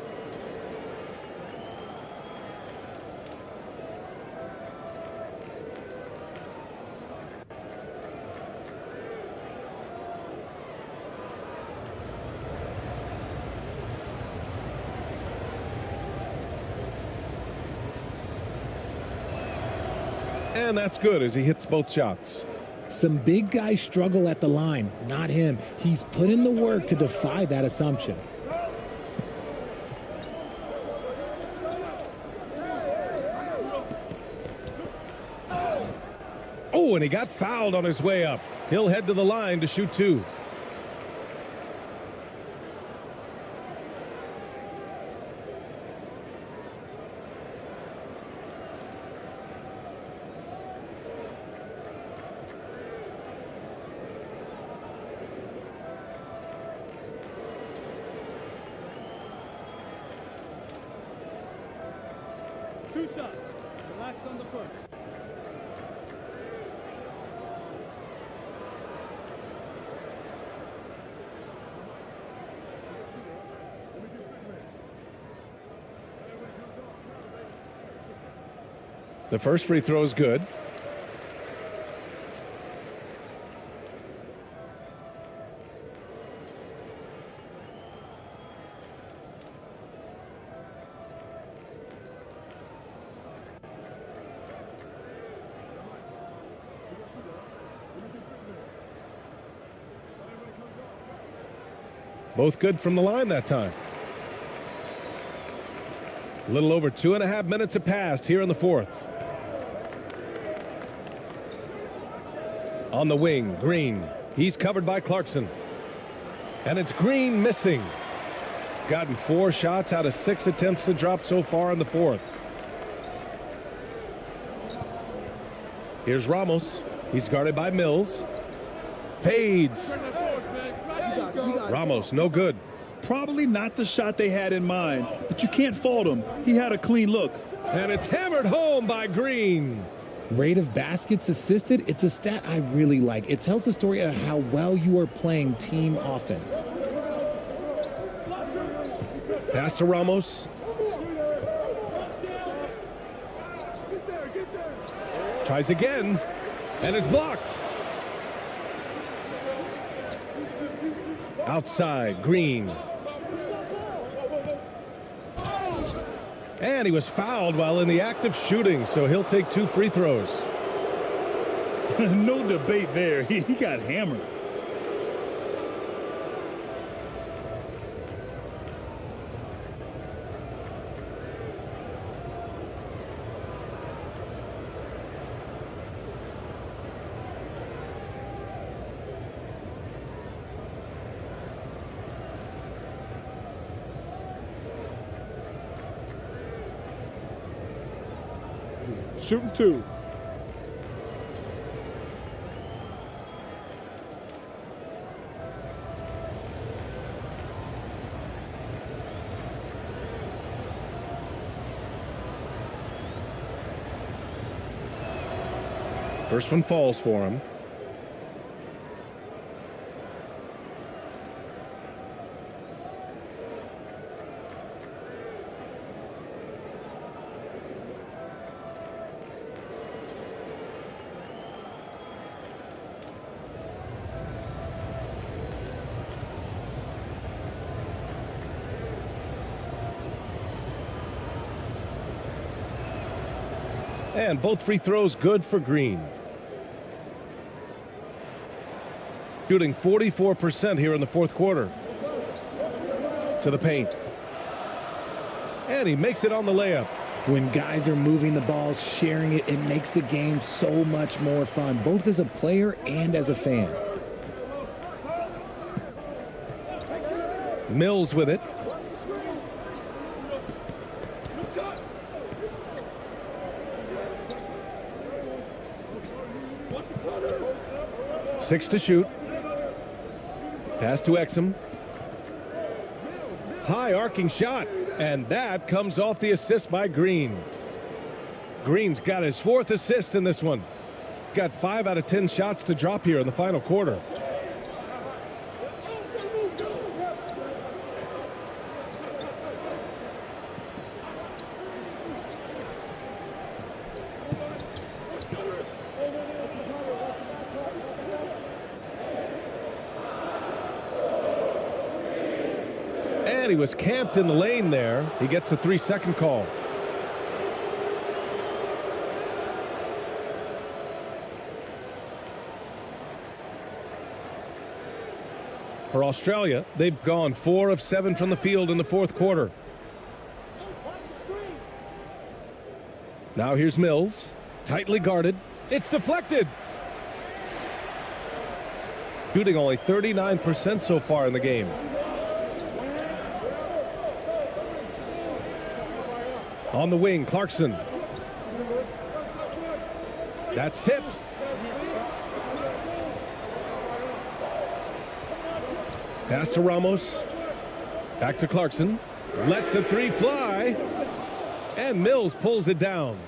And that's good as he hits both shots. Some big guys struggle at the line, not him. He's put in the work to defy that assumption. Oh, and he got fouled on his way up. He'll head to the line to shoot 2. Two shots. Relax on the first. The first free throw is good. Both good from the line that time. A little over 2.5 minutes have passed here in the fourth. On the wing, Green. He's covered by Clarkson. And it's Green missing. Gotten 4 shots out of 6 attempts to drop so far in the fourth. Here's Ramos. He's guarded by Mills. Fades. Ramos, no good. Probably not the shot they had in mind, but you can't fault him. He had a clean look. And it's hammered home by Green. Rate of baskets assisted, it's a stat I really like. It tells the story of how well you are playing team offense. Pass to Ramos. Tries again. And it's blocked. Outside, Green. And he was fouled while in the act of shooting, so he'll take 2 free throws. No debate there. He got hammered. Shooting 2. First one falls for him. And both free throws good for Green. Shooting 44% here in the fourth quarter. To the paint. And he makes it on the layup. When guys are moving the ball, sharing it, it makes the game so much more fun, both as a player and as a fan. Mills with it. Six to shoot. Pass to Exum. High arcing shot. And that comes off the assist by Green. Green's got his 4th assist in this one. Got 5 out of 10 shots to drop here in the final quarter. He was camped in the lane there. He gets a 3-second call. For Australia, they've gone 4 of 7 from the field in the fourth quarter. Now here's Mills. Tightly guarded. It's deflected. Shooting only 39% so far in the game. On the wing, Clarkson. That's tipped. Pass to Ramos. Back to Clarkson. Lets the 3 fly. And Mills pulls it down.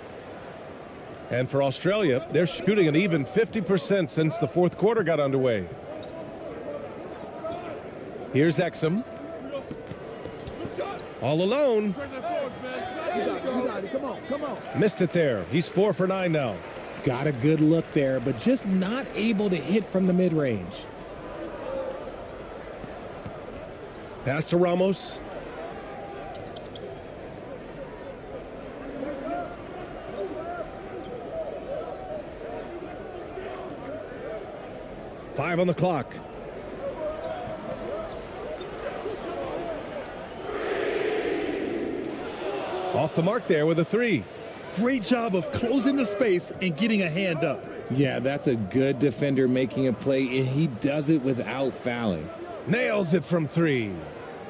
And for Australia, they're shooting an even 50% since the fourth quarter got underway. Here's Exum. All alone. Come on. Missed it there. He's 4 for 9 now. Got a good look there, but just not able to hit from the mid-range. Pass to Ramos. Five on the clock. Off the mark there with a 3. Great job of closing the space and getting a hand up. Yeah, that's a good defender making a play, and he does it without fouling. Nails it from 3.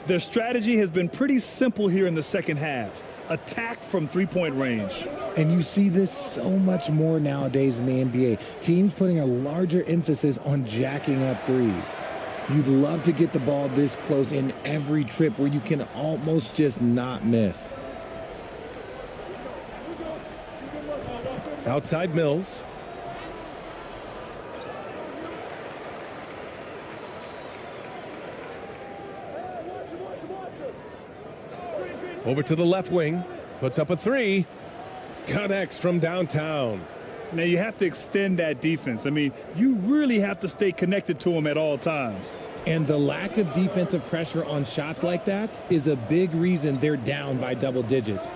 Their strategy has been pretty simple here in the second half. Attack from three-point range. And you see this so much more nowadays in the NBA. Teams putting a larger emphasis on jacking up threes. You'd love to get the ball this close in every trip where you can almost just not miss. Outside Mills. Over to the left wing. Puts up a 3. Connects from downtown. Now, you have to extend that defense. I mean, you really have to stay connected to them at all times. And the lack of defensive pressure on shots like that is a big reason they're down by double digits.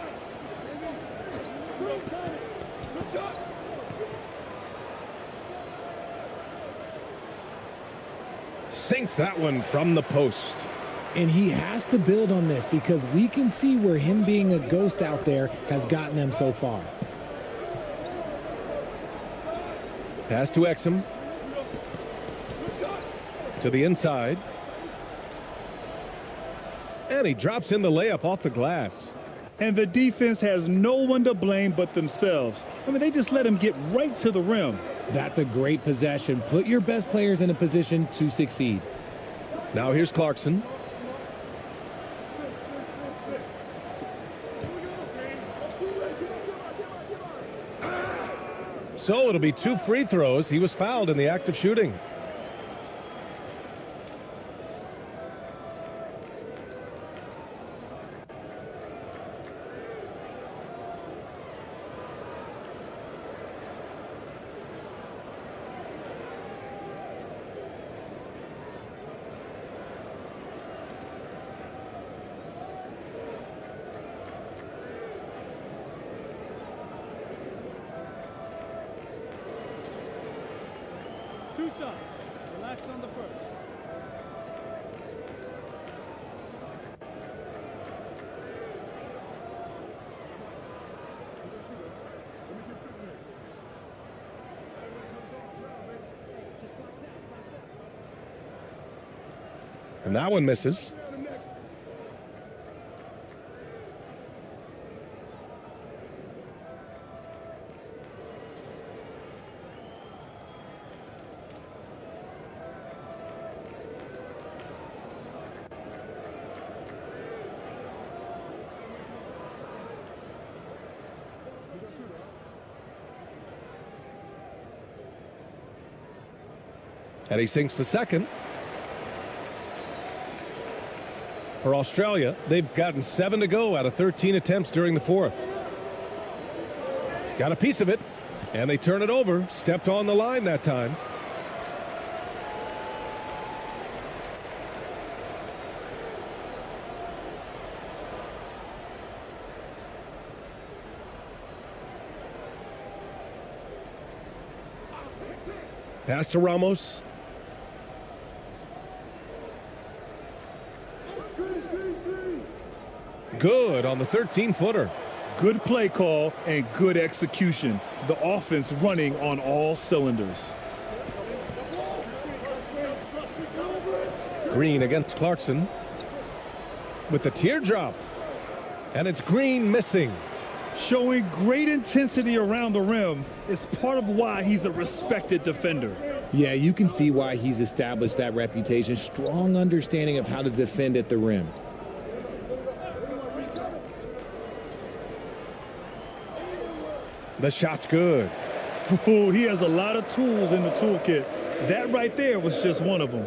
Sinks that one from the post. And he has to build on this because we can see where him being a ghost out there has gotten them so far. Pass to Exum. To the inside. And he drops in the layup off the glass. And the defense has no one to blame but themselves. I mean, they just let him get right to the rim. That's a great possession. Put your best players in a position to succeed. Now here's Clarkson. So it'll be 2 free throws. He was fouled in the act of shooting. Two shots. Relax on the first. And that one misses. And he sinks the second. For Australia, they've gotten 7 to go out of 13 attempts during the fourth. Got a piece of it, and they turn it over. Stepped on the line that time. Pass to Ramos. Good on the 13-footer. Good play call and good execution. The offense running on all cylinders. Green against Clarkson. With the teardrop. And it's Green missing. Showing great intensity around the rim is part of why he's a respected defender. Yeah, you can see why he's established that reputation. Strong understanding of how to defend at the rim. The shot's good. Oh, he has a lot of tools in the toolkit. That right there was just one of them.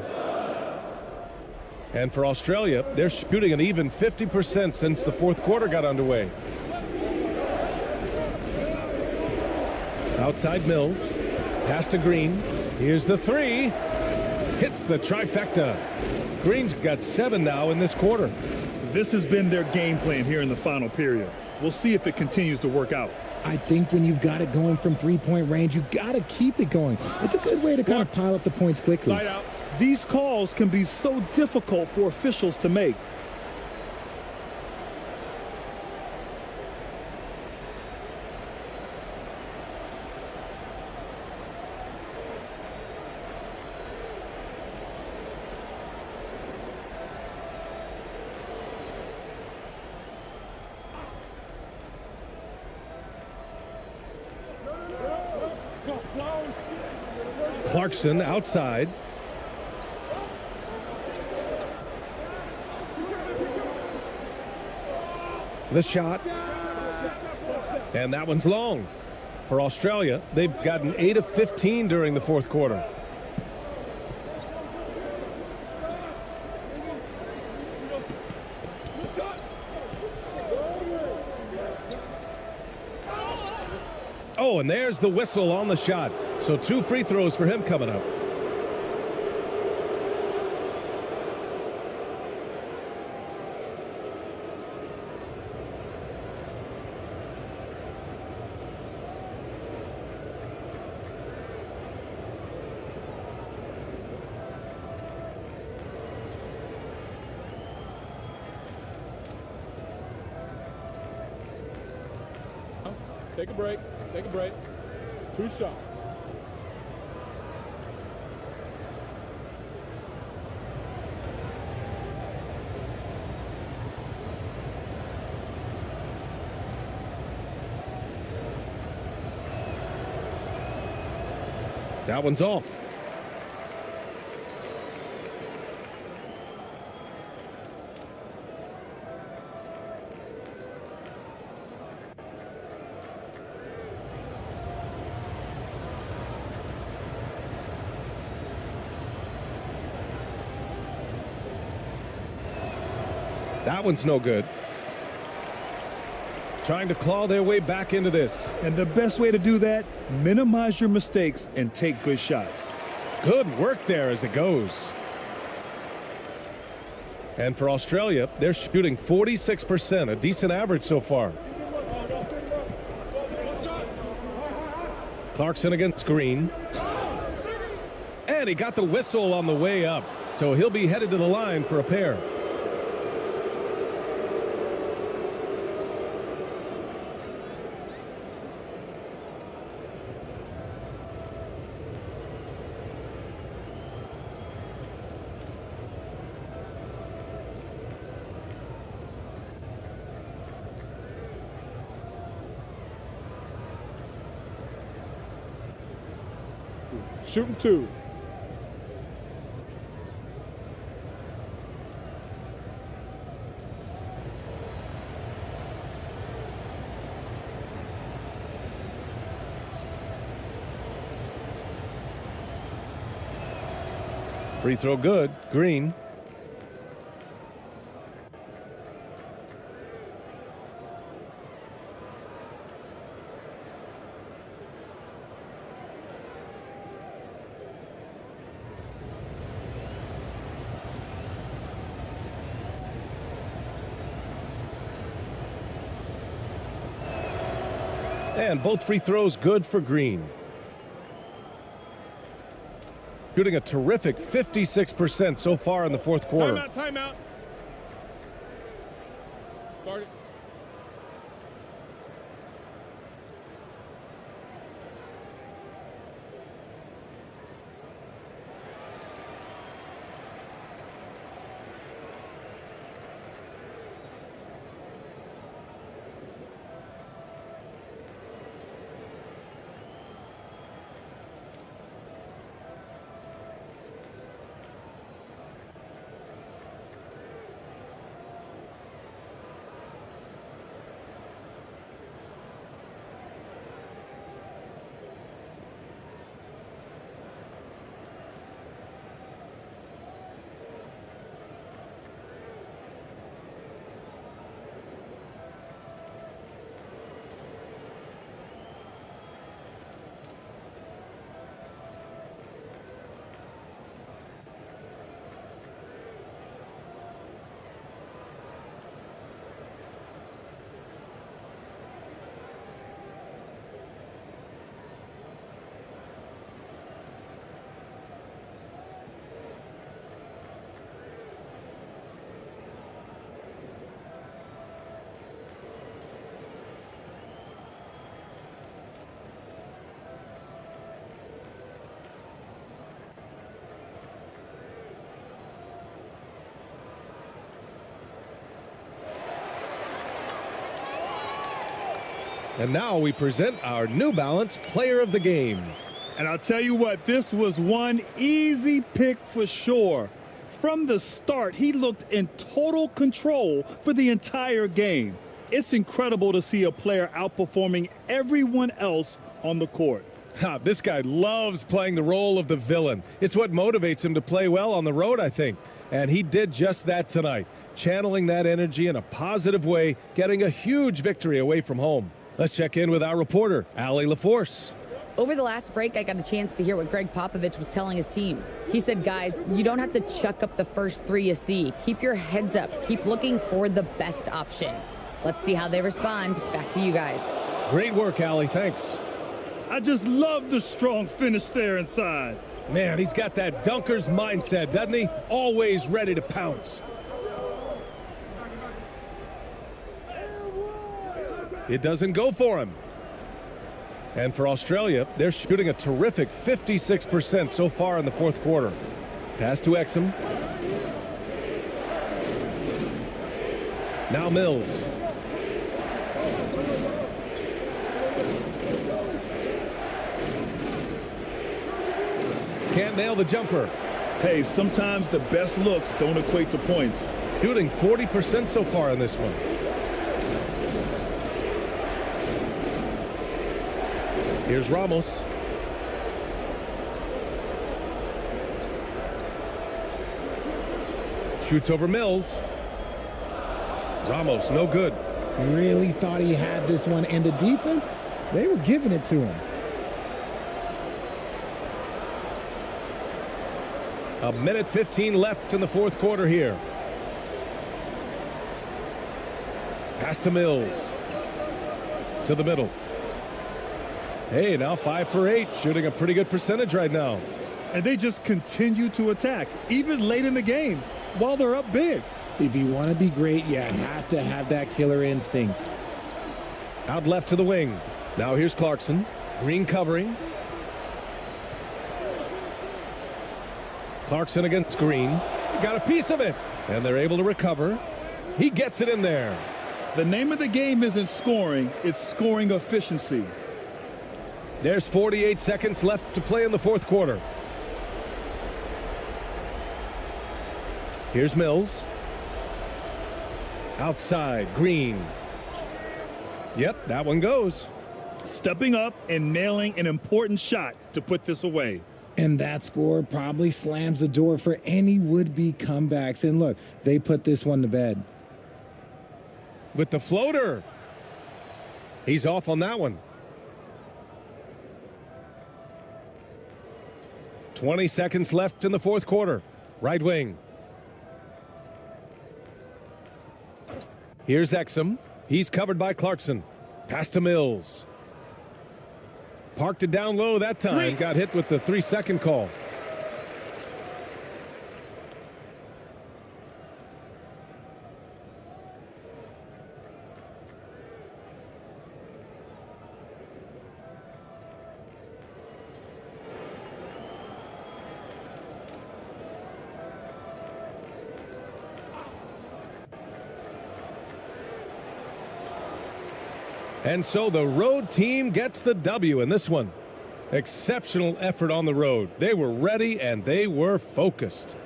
And for Australia, they're shooting an even 50% since the fourth quarter got underway. Outside Mills. Pass to Green. Here's the three. Hits the trifecta. Green's got 7 now in this quarter. This has been their game plan here in the final period. We'll see if it continues to work out. I think when you've got it going from three-point range, you got to keep it going. It's a good way to kind of pile up the points quickly. Side out. These calls can be so difficult for officials to make. Clarkson outside. The shot. And that one's long. For Australia, they've gotten 8 of 15 during the fourth quarter. Oh, and there's the whistle on the shot. So 2 free throws for him coming up. Take a break. Take a break. 2 shots. That one's off. That one's no good. Trying to claw their way back into this. And the best way to do that, minimize your mistakes and take good shots. Good work there as it goes. And for Australia, they're shooting 46%, a decent average so far. Clarkson against Green. And he got the whistle on the way up, so he'll be headed to the line for a pair. Shooting 2. Free throw good. Green. And both free throws good for Green. Shooting a terrific 56% so far in the fourth quarter. Timeout. Guard it. And now we present our New Balance Player of the Game. And I'll tell you what, this was one easy pick for sure. From the start, he looked in total control for the entire game. It's incredible to see a player outperforming everyone else on the court. This guy loves playing the role of the villain. It's what motivates him to play well on the road, I think. And he did just that tonight, channeling that energy in a positive way, getting a huge victory away from home. Let's check in with our reporter, Allie LaForce. Over the last break, I got a chance to hear what Greg Popovich was telling his team. He said, guys, you don't have to chuck up the first three you see. Keep your heads up. Keep looking for the best option. Let's see how they respond. Back to you guys. Great work, Allie. Thanks. I just love the strong finish there inside. Man, he's got that dunker's mindset, doesn't he? Always ready to pounce. It doesn't go for him. And for Australia, they're shooting a terrific 56% so far in the fourth quarter. Pass to Exum. Now Mills. Can't nail the jumper. Hey, sometimes the best looks don't equate to points. Shooting 40% so far in this one. Here's Ramos. Shoots over Mills. Ramos, no good. Really thought he had this one, and the defense, they were giving it to him. A minute 15 left in the fourth quarter here. Pass to Mills. To the middle. Hey, now 5 for 8, shooting a pretty good percentage right now. And they just continue to attack, even late in the game, while they're up big. If you want to be great, you have to have that killer instinct. Out left to the wing. Now here's Clarkson. Green covering. Clarkson against Green. Got a piece of it. And they're able to recover. He gets it in there. The name of the game isn't scoring, it's scoring efficiency. There's 48 seconds left to play in the fourth quarter. Here's Mills. Outside, Green. Yep, that one goes. Stepping up and nailing an important shot to put this away. And that score probably slams the door for any would-be comebacks. And look, they put this one to bed. With the floater. He's off on that one. 20 seconds left in the fourth quarter. Right wing. Here's Exum. He's covered by Clarkson. Pass to Mills. Parked it down low that time. Got hit with the 3-second call. And so the road team gets the W in this one. Exceptional effort on the road. They were ready and they were focused.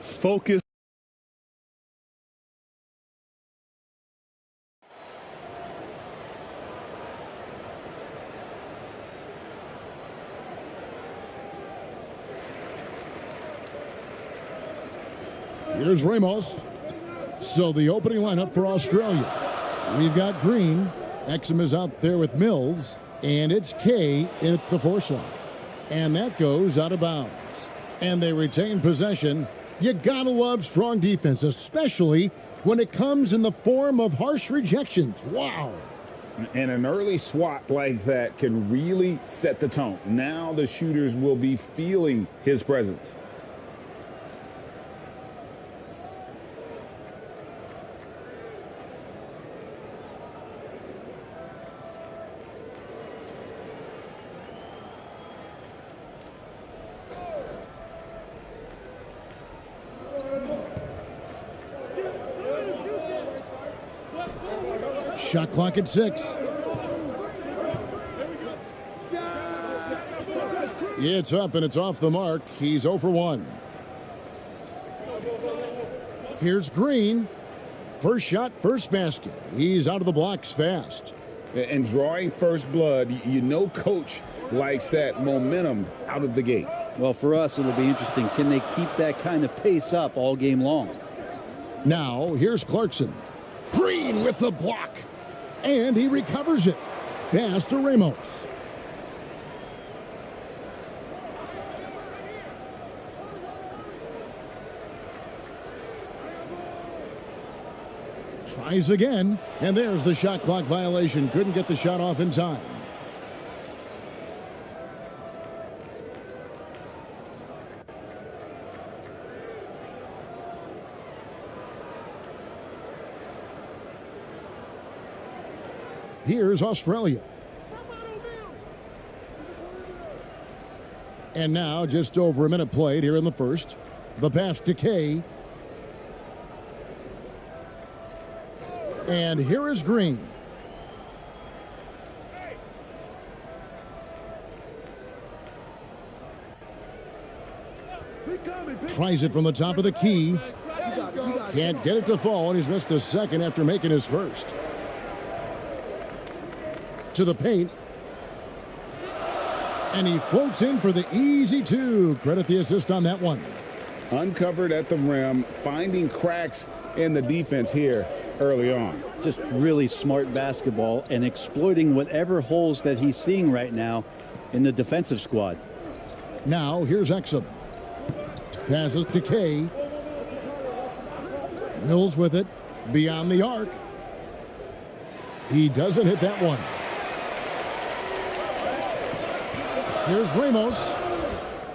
Here's Ramos. So the opening lineup for Australia. We've got Green. Exum is out there with Mills. And it's K at the force line. And that goes out of bounds. And they retain possession. You gotta love strong defense, especially when it comes in the form of harsh rejections. Wow. And an early swat like that can really set the tone. Now the shooters will be feeling his presence. Shot clock at 6. It's up and it's off the mark. He's 0 for 1. Here's Green. First shot, first basket. He's out of the blocks fast. And drawing first blood, you know coach likes that momentum out of the gate. Well, for us, it'll be interesting. Can they keep that kind of pace up all game long? Now, here's Clarkson. Green with the block. And he recovers it. Pass to Ramos. Tries again, and there's the shot clock violation. Couldn't get the shot off in time. Here's Australia. And now, just over a minute played here in the first. The pass to Kay. And here is Green. Tries it from the top of the key. Can't get it to fall, and he's missed the second after making his first. To the paint. And he floats in for the easy two. Credit the assist on that one. Uncovered at the rim, finding cracks in the defense here early on. Just really smart basketball and exploiting whatever holes that he's seeing right now in the defensive squad. Now here's Exum. Passes to Kay. Mills with it. Beyond the arc. He doesn't hit that one. Here's Ramos.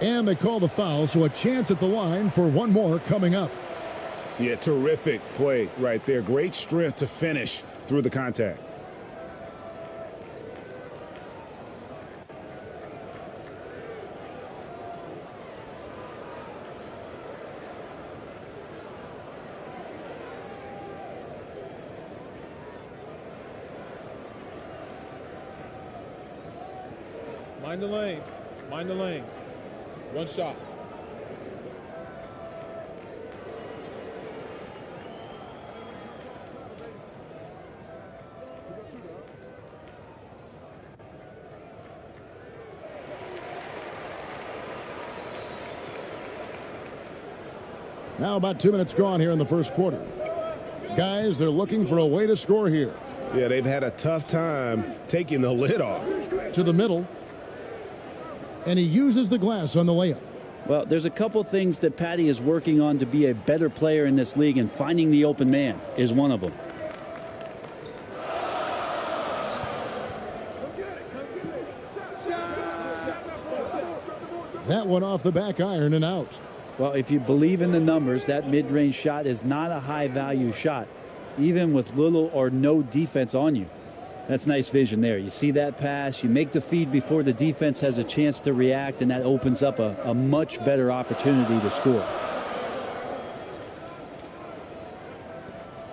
And they call the foul, so a chance at the line for one more coming up. Yeah, terrific play right there. Great strength to finish through the contact. Mind the lanes. Mind the lanes. One shot. Now about 2 minutes gone here in the first quarter. Guys, they're looking for a way to score here. Yeah, they've had a tough time taking the lid off. To the middle. And he uses the glass on the layup. Well, there's a couple things that Patty is working on to be a better player in this league, and finding the open man is one of them. That one off the back iron and out. Well, if you believe in the numbers, that mid-range shot is not a high-value shot, even with little or no defense on you. That's nice vision there. You see that pass, you make the feed before the defense has a chance to react, and that opens up a much better opportunity to score.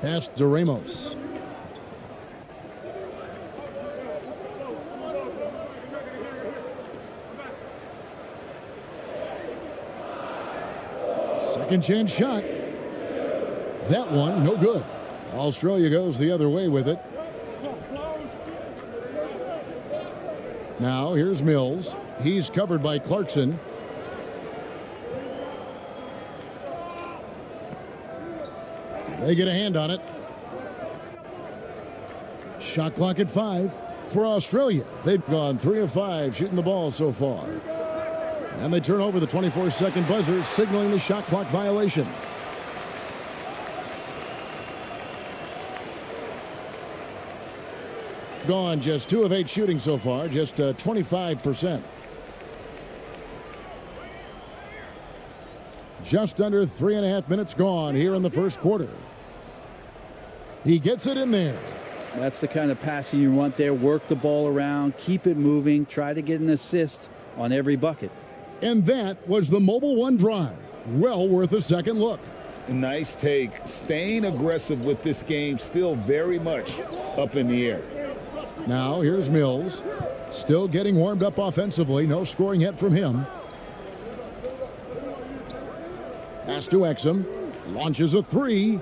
Pass to Ramos. Second chance shot. That one, no good. Australia goes the other way with it. Now here's Mills. He's covered by Clarkson. They get a hand on it. Shot clock at 5 for Australia. They've gone 3 of 5 shooting the ball so far. And they turn over the 24-second buzzer, signaling the shot clock violation. Gone just 2 of 8 shooting so far, just 25%. Just under 3.5 minutes gone here in the first quarter. He gets it in there. That's the kind of passing you want there. Work the ball around, keep it moving, try to get an assist on every bucket. And that was the Mobile One drive. Well worth a second look. Nice take. Staying aggressive with this game, still very much up in the air. Now here's Mills. Still getting warmed up offensively. No scoring yet from him. Pass to Exum. Launches a 3.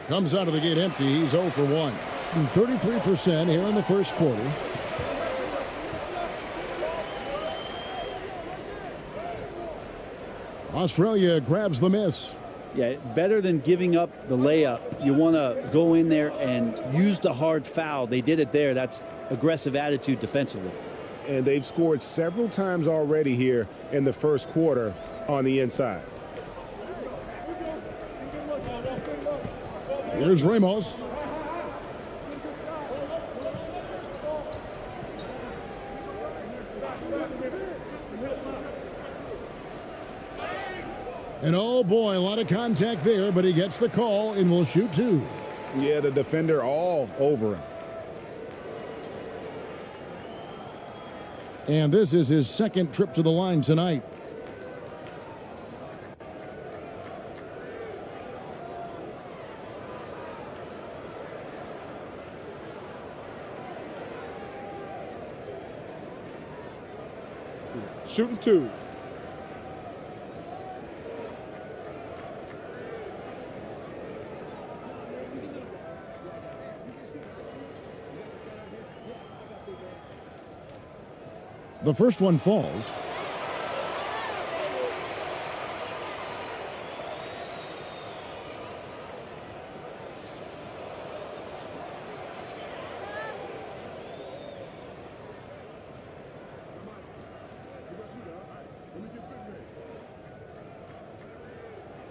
Comes out of the gate empty. He's 0 for 1. 33% here in the first quarter. Australia grabs the miss. Yeah, better than giving up the layup. You want to go in there and use the hard foul. They did it there. That's aggressive attitude defensively. And they've scored several times already here in the first quarter on the inside. Here's Ramos. And oh boy, a lot of contact there, but he gets the call and will shoot two. Yeah, the defender all over him. And this is his second trip to the line tonight. Shooting two. The first one falls.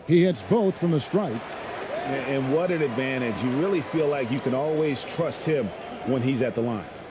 He hits both from the stripe. And what an advantage. You really feel like you can always trust him when he's at the line.